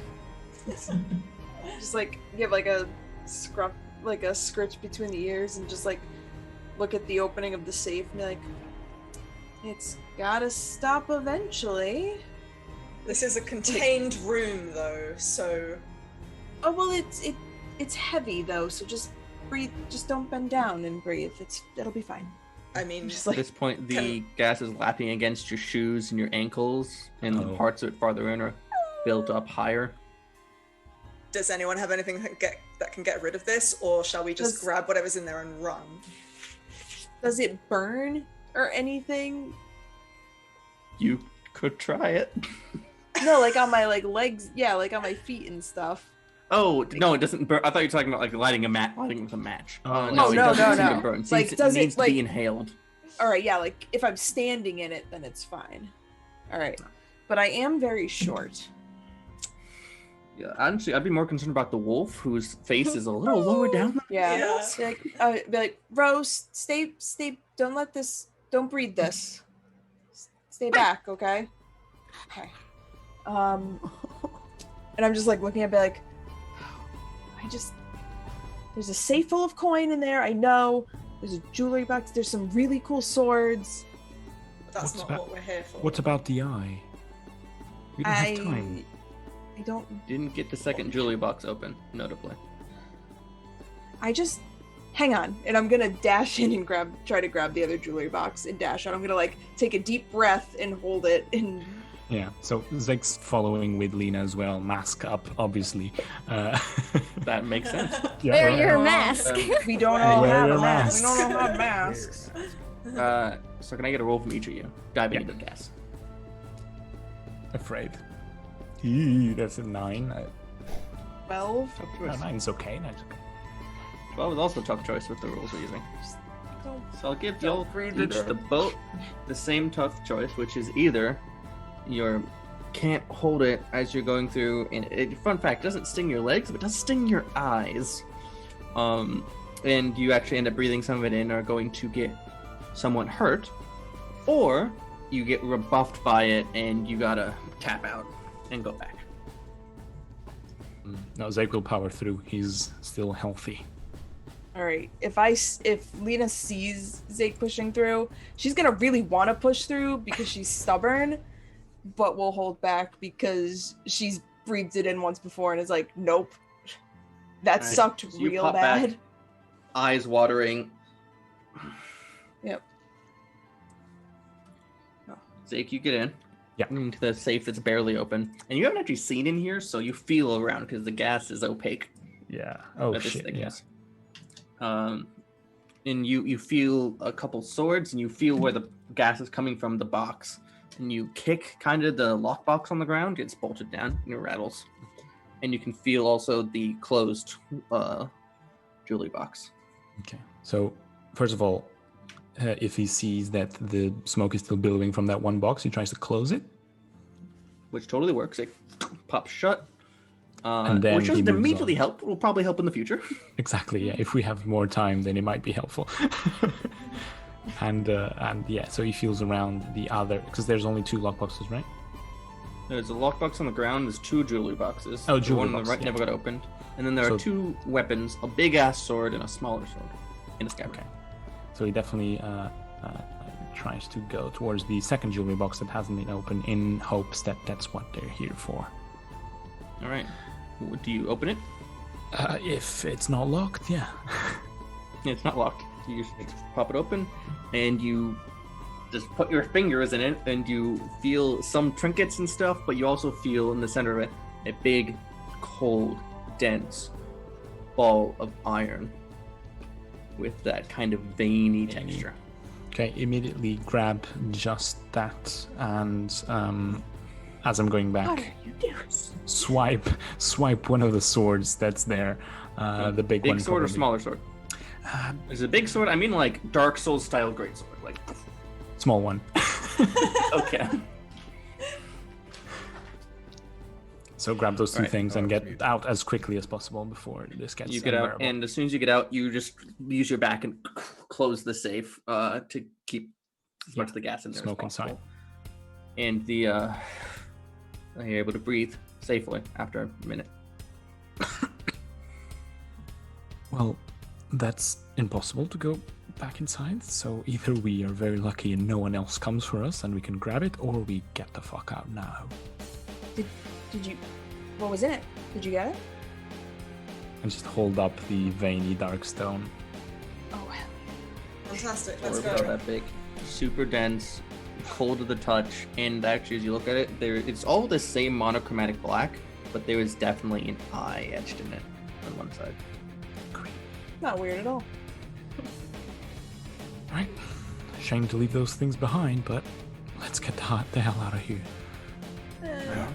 Just like give like a scruff, like a scritch between the ears, and just like look at the opening of the safe and be like, it's gotta stop eventually. This is a contained room, though, so. Oh well, it's heavy though, so just breathe. Just don't bend down and breathe. It'll be fine. I mean, Just At like this point, the gas is lapping against your shoes and your ankles, and the parts of it farther in are built up higher. does anyone have anything that can get rid of this, or shall we just grab whatever's in there and run? does it burn or anything? You could try it. No, like on my like legs. Yeah, like on my feet and stuff. Oh no, it doesn't burn. I thought you were talking about like lighting with a match. Oh, It no, doesn't seem no. to burn. Like, It does it, needs to like- be inhaled. All right, yeah, like if I'm standing in it, then it's fine. All right, but I am very short. Yeah, honestly, I'd be more concerned about the wolf, whose face is a little lower down. Yeah. Be like, Rose, stay. Don't breathe this. Stay back, okay? Okay. And I'm just like looking at it, like, there's a safe full of coin in there. I know. There's a jewelry box. There's some really cool swords. That's not what we're here for. What about the eye? We don't have time. I don't. Didn't get the second jewelry box open, notably. Hang on, and I'm gonna dash in and try to grab the other jewelry box and dash out. I'm gonna like take a deep breath and hold it and. Yeah, so Zek's following with Lena as well, mask up, obviously. That makes sense. Yeah, Wear right. your mask. We don't all Wear have your a mask. We masks. don't all have masks. So can I get a roll from each of you? Diving into the gas. Afraid. Eee, that's a 9. 12. 9's okay. 9's okay. 12 is also a tough choice with the rules we're using. Don't. So I'll give y'all breathe each either. the same tough choice, which is either you can't hold it as you're going through, and fun fact, it doesn't sting your legs, but it does sting your eyes. And you actually end up breathing some of it in, are going to get somewhat hurt, or you get rebuffed by it and you gotta tap out and go back. No, Zek will power through. He's still healthy. All right. If Lena sees Zeke pushing through, she's gonna really want to push through because she's stubborn, but will hold back because she's breathed it in once before and is like, nope, that Alright, sucked so you real pop back. bad. Eyes watering. Yep. Zeke, you get in. Yeah. Into the safe that's barely open. And you haven't actually seen in here, so you feel around because the gas is opaque. Yeah. Oh, at this shit. Yeah. thickness. and you feel a couple swords, and you feel where the gas is coming from the box, and you kick kind of the lockbox on the ground. It's bolted down and it rattles, and you can feel also the closed jewelry box. Okay. So first of all, if he sees that the smoke is still billowing from that one box, he tries to close it, which totally works. It pops shut. And then which he doesn't moves immediately on. help. Will probably help in the future. Exactly. Yeah. If we have more time, then it might be helpful. and yeah, so he feels around the other, because there's only 2 lockboxes, right? There's a lockbox on the ground. There's 2 jewelry boxes. Oh, the jewelry one on the box, right yeah. never got opened. And then there So- are 2 weapons: a big ass sword and a smaller sword in a scabbard. Okay. So he definitely tries to go towards the second jewelry box that hasn't been opened, in hopes that that's what they're here for. All right. Do you open it? If it's not locked, yeah. It's not locked. You just pop it open, and you just put your fingers in it, and you feel some trinkets and stuff, but you also feel in the center of it a big, cold, dense ball of iron with that kind of veiny texture. Okay, immediately grab just that, and as I'm going back, swipe one of the swords that's there. The big one. Sword or probably. smaller sword? Is it a big sword? I mean, like Dark Souls style greatsword, like. Small one. Okay. So grab those 2 Right. things and Oh, get sweet. out as quickly as possible before this gets You get out, unbearable. and as soon as you get out, you just use your back and close the safe to keep as much of the gas in there Smoke as possible. inside. And you're able to breathe safely after a minute. Well, that's impossible to go back inside, so either we are very lucky and no one else comes for us and we can grab it, or we get the fuck out now. Did you? What was in it? Did you get it? And just hold up the veiny dark stone. Oh hell. Fantastic. Let's Or about go. that big, super dense, cold to the touch, and actually, as you look at it, it's all the same monochromatic black, but there is definitely an eye etched in it on one side. Not weird at all. Right. Shame to leave those things behind, but let's get the hell out of here. No.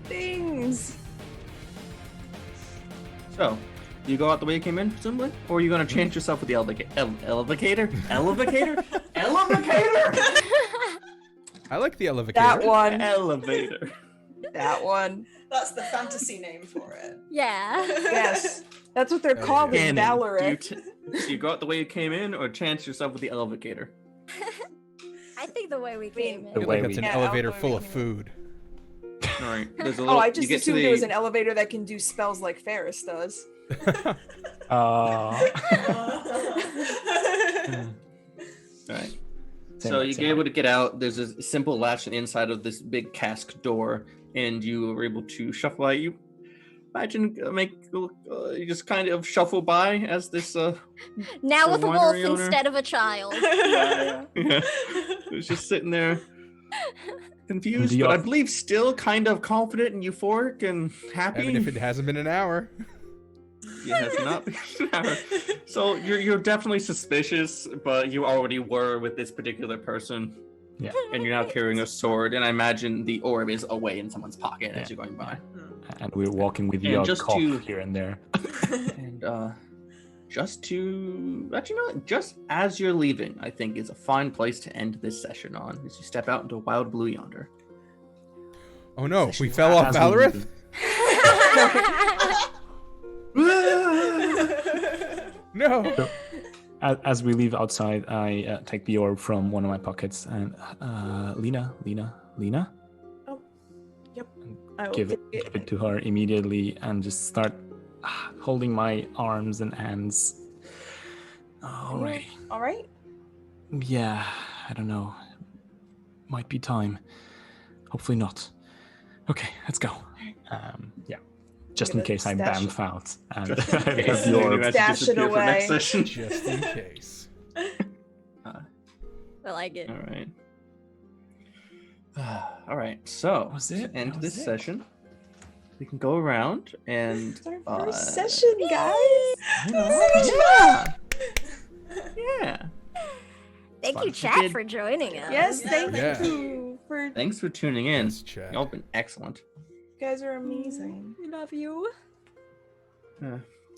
Things. So, you go out the way you came in, presumably? Or are you going to change yourself with the elevator? Elevator? Elevator? I like the elevator. That one. Elevator. That one. That's the fantasy name for it. Yeah. Yes. That's what they're Oh, called yeah. in Cannon. Valorith. Do you go out the way you came in, or chance yourself with the elevator? I think the way we came The I feel in. way like it's we- an Yeah, elevator out the full way of we food. All right. There's a Oh, little. I you just get to assumed the, it was an elevator that can do spells like Ferris does. All right. So you get able to get out. There's a simple latch on the inside of this big cask door, and you are able to shuffle out. You imagine you just kind of shuffle by as this Now with a wolf winery owner. instead of a child. yeah. It's just sitting there confused, The but I off- believe still kind of confident and euphoric and happy. Even if it hasn't been an hour. It has not been an hour. So you're definitely suspicious, but you already were with this particular person. Yeah. And you're now carrying a sword, and I imagine the orb is away in someone's pocket Yeah. as you're going by. And we're walking with the And odd just cough to- here and there. And just as you're leaving, I think is a fine place to end this session on, as you step out into wild blue yonder. Oh no, Session we fell off as we Valarith? leave. No. As we leave outside, I take the orb from one of my pockets and Lena, I will give take it to her immediately and just start holding my arms and hands. All right. All right. Yeah, I don't know. Might be time. Hopefully not. Okay, let's go. Yeah, just in gonna case I stash bamf out and Just I in case have the you orb. have to Stash it disappear for next away. session. Just in case. I like it. All right. All right. So Was to it? end That this was it? session, we can go around and It's our first session, guys. Yeah. Thank you, Fun. chat, for joining us. Yes, Yeah. thank Yeah. you for. Thanks for tuning in. Yes, chat. Y'all been excellent. You guys are amazing. We love you.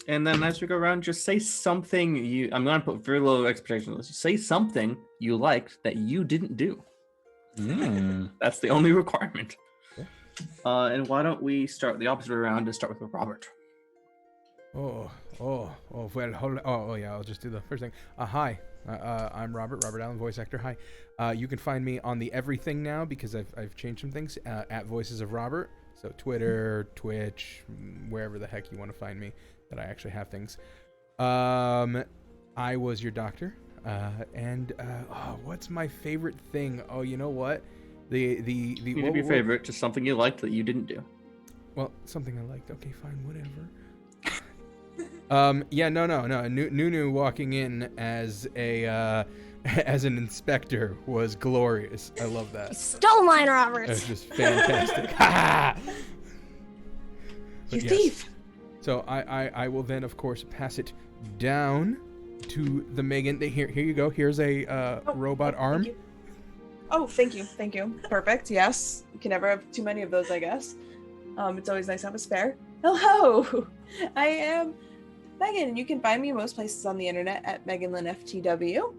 And then as we go around, just say something I'm gonna put very low expectations. Say something you liked that you didn't do. That's the only requirement. And why don't we start the opposite way around and start with Robert? Well, hold on. Yeah, I'll just do the first thing. Hi, I'm Robert Allen, voice actor. Hi. You can find me on the everything now because I've changed some things, at Voices of Robert. So Twitter, Twitch, wherever the heck you want to find me, that I actually have things. I was your doctor. What's my favorite thing? Oh, you know what? You need to be favorite, just something you liked that you didn't do. Well, something I liked. Okay, fine, whatever. No. Nunu walking in as as an inspector was glorious. I love that. You stole mine, Robert. That's just fantastic. You thief. So I will then, of course, pass it down to the Megan. Here you go. Here's a robot arm. Thank you. Perfect. Yes. You can never have too many of those, I guess. It's always nice to have a spare. Hello. I am Megan, and you can find me most places on the internet at MeganLynnFTW.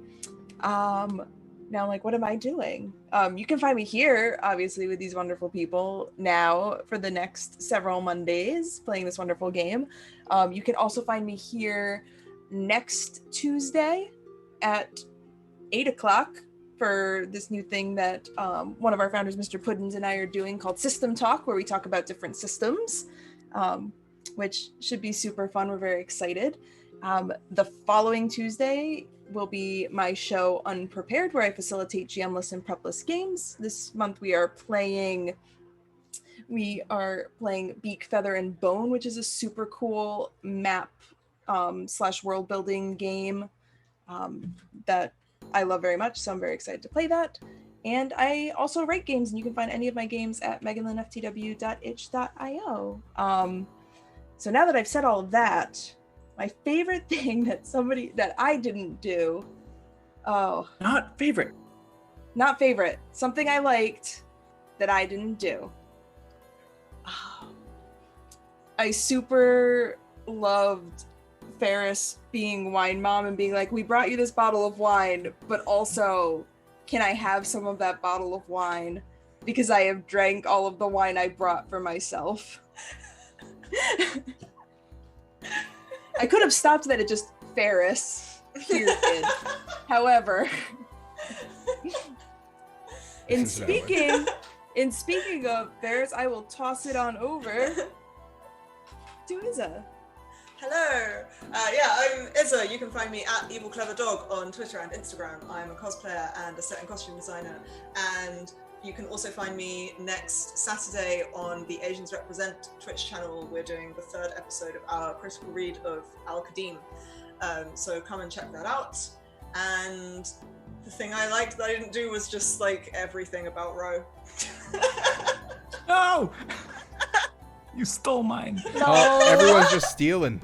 Now, what am I doing? You can find me here, obviously, with these wonderful people now for the next several Mondays playing this wonderful game. You can also find me here next Tuesday at 8 o'clock for this new thing that one of our founders, Mr. Puddins, and I are doing called System Talk, where we talk about different systems, which should be super fun. We're very excited. The following Tuesday will be my show Unprepared, where I facilitate GM-less and prep-less games. This month we are playing Beak, Feather, and Bone, which is a super cool map / world building game that I love very much, so I'm very excited to play that. And I also write games, and you can find any of my games at meganlynnftw.itch.io. So now that I've said all of that, my favorite thing that I didn't do. Not favorite. Not favorite. Something I liked that I didn't do. I super loved Ferris being wine mom and being like, we brought you this bottle of wine, but also, can I have some of that bottle of wine? Because I have drank all of the wine I brought for myself. I could have stopped that at just Ferris, period. However, in speaking of Ferris, I will toss it on over to Izza. Hello. I'm Izza. You can find me at Evil Clever Dog on Twitter and Instagram. I'm a cosplayer and a set and costume designer. And you can also find me next Saturday on the Asians Represent Twitch channel. We're doing the 3rd episode of our critical read of Al-Qadim. So come and check that out. And the thing I liked that I didn't do was just everything about Ro. No! You stole mine. Oh, everyone's just stealing.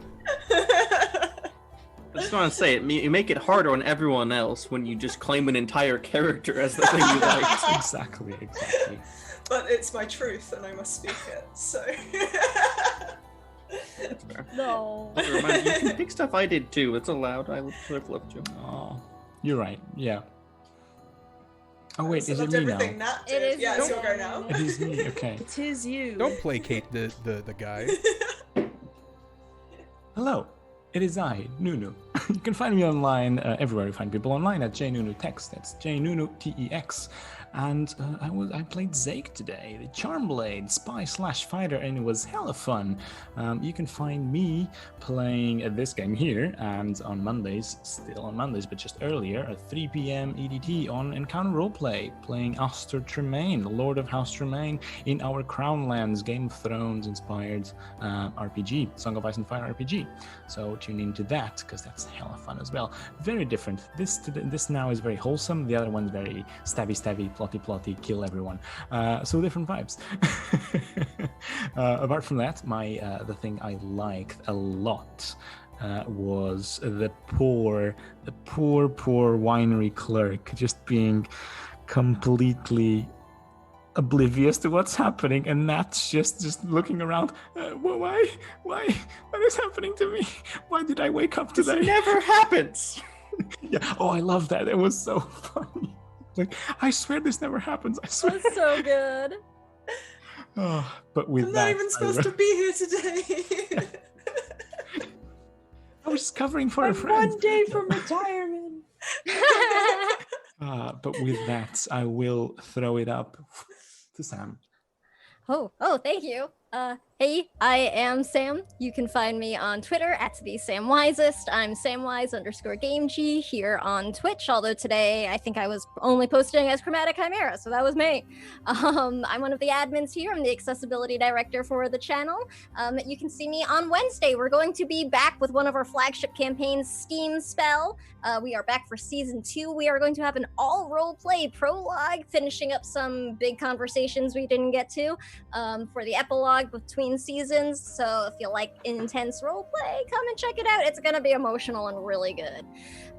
I just want to say, you make it harder on everyone else when you just claim an entire character as the thing you liked. Exactly. But it's my truth and I must speak it, so... That's fair. No. Also, remind you can pick stuff I did too. It's allowed. I would have loved to. Oh, you're right. Yeah. Oh wait, So is it loved me now? everything Nat did. It is Yeah, it's you. your go now. It is me. Okay. It is you. Don't placate the guy. Hello, it is I, Nunu. You can find me online everywhere you find people online at jnunutex. That's jnunutex. And I played Zake today, the Charmblade spy/fighter, and it was hella fun. You can find me playing this game here, and on Mondays, still on Mondays, but just earlier at 3 p.m. EDT on Encounter Roleplay, playing Astor Tremaine, the Lord of House Tremaine, in our Crownlands Game of Thrones inspired RPG, Song of Ice and Fire RPG. So tune into that because that's hella fun as well. Very different. This now is very wholesome. The other one's very stabby plotty, kill everyone. So different vibes. Apart from that, the thing I liked a lot was the poor winery clerk just being completely oblivious to what's happening, and Nat's just looking around. Why what is happening to me? Why did I wake up today? This never happens. Yeah. Oh, I love that. It was so funny. Like, I swear this never happens. I swear. That's so good. Oh, but with I'm that, not even supposed to be here today. I was just covering for a I'm friend. one day from retirement. But with that, I will throw it up to Sam. Oh, thank you. Hey, I am Sam. You can find me on Twitter at @TheSamWisest. I'm SamWise_GameG here on Twitch, although today I think I was only posting as Chromatic Chimera, so that was me. I'm one of the admins here. I'm the accessibility director for the channel. You can see me on Wednesday. We're going to be back with one of our flagship campaigns, Steam Spell. We are back for season 2. We are going to have an all roleplay prologue, finishing up some big conversations we didn't get to for the epilogue between seasons. So if you like intense roleplay, come and check it out. It's going to be emotional and really good.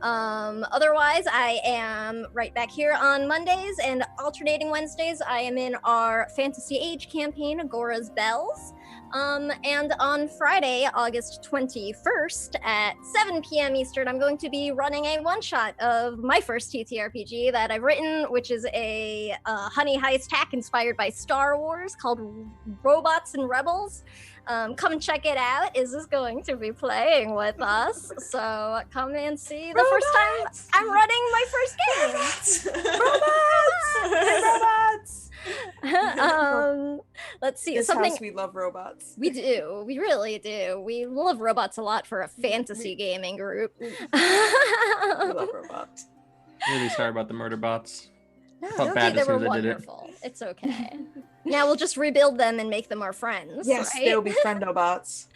Otherwise, I am right back here on Mondays, and alternating Wednesdays, I am in our Fantasy Age campaign, Agora's Bells. And on Friday, August 21st at 7 p.m. Eastern, I'm going to be running a one-shot of my first TTRPG that I've written, which is a honey heist hack inspired by Star Wars called Robots and Rebels. Come and check it out. Is this going to be playing with us? So come and see the first time I'm running my first game. Robots! Let's see. This something house, we love robots. we do. We really do. We love robots a lot for a fantasy gaming group. We love robots. Really sorry about the murder bots. No, Felt don't bad be, they as soon were as I did it. wonderful. It's okay. Now we'll just rebuild them and make them our friends. Yes, right? they'll be friendobots.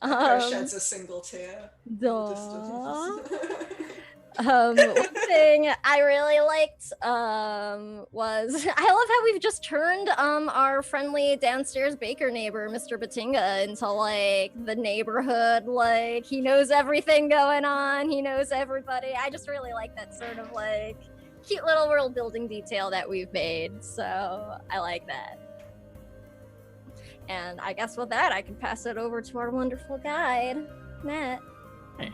Sheds a single tear. Duh. One thing I really liked was I love how we've just turned our friendly downstairs baker neighbor, Mr. Batinga, into like the neighborhood. Like, he knows everything going on. He knows everybody. I just really like that sort of like cute little world building detail that we've made. So I like that. And I guess with that, I can pass it over to our wonderful guide, Nat. Hey,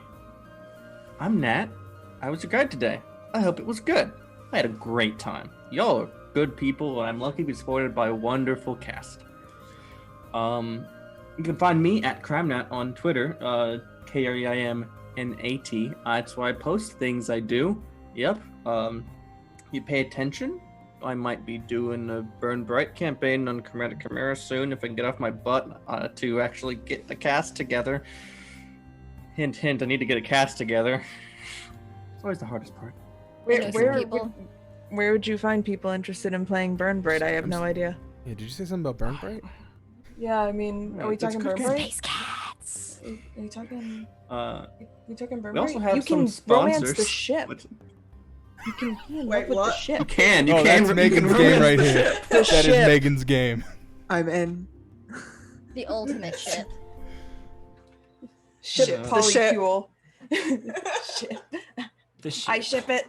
I'm Nat. I was your guide today. I hope it was good. I had a great time. Y'all are good people, and I'm lucky to be supported by a wonderful cast. You can find me at Cramnat on Twitter, KREIMNAT. That's where I post things I do. Yep. You pay attention. I might be doing a Burn Bright campaign on Chromatic Chimera soon if I can get off my butt to actually get the cast together. Hint, hint, I need to get a cast together. It's always the hardest part. Where would you find people interested in playing Burn Bright? I have no idea. Yeah, did you say something about Burn Bright? Yeah, I mean, are we That's talking good Burn Bright? Space cats. Are you talking? We Burn Bright? also have you some can sponsors. romance the ship. You can Wait, love with the what? ship. You can. Oh, that's Megan's game right here. That is ship. Megan's game. I'm in. The ultimate ship. Ship Ship. polyfuel. Ship. The ship. I ship it.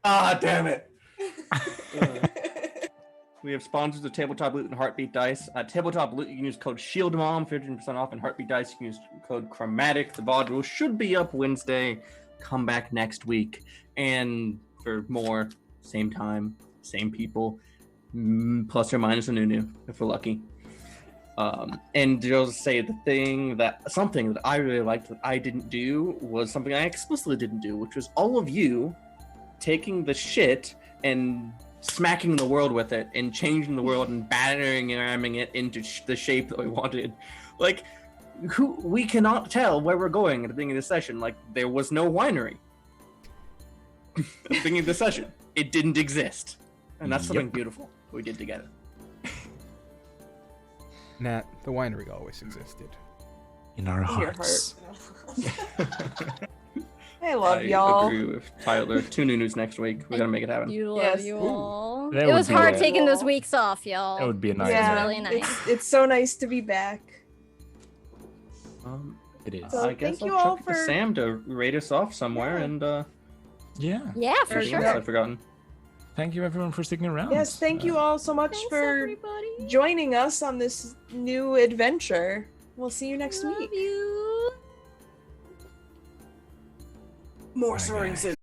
Ah, damn it. We have sponsors of Tabletop Loot and Heartbeat Dice. Tabletop Loot, you can use code SHIELDMOM, 15% off, and Heartbeat Dice, you can use code Chromatic. The VOD rule should be up Wednesday. Come back next week. And for more, same time, same people, plus or minus a new, if we're lucky. And just say something that I really liked that I didn't do was something I explicitly didn't do, which was all of you taking the shit and smacking the world with it and changing the world and battering and ramming it into the shape that we wanted. Like, we cannot tell where we're going at the beginning of this session. Like, there was no winery at the beginning of the session. It didn't exist. And that's something beautiful we did together. Nat, the winery always existed. In our In your hearts. I love I y'all. agree with Tyler. 2 Nunus next week. We're gonna make it happen. You Yes. love you all. That It would was be hard a- taking those weeks off, y'all. That would be a nice. Yeah, really nice. It's so nice to be back. It is. So I guess thank you I'll all chuck it to for- Sam to raid us off somewhere, Yeah. and Yeah. Yeah, for Sure. anything else sure. I've forgotten. Thank you everyone for sticking around. Yes, thank you all so much Thanks, for everybody. joining us on this new adventure. We'll see you next Love week. you. More Bye, Soaring guys. City.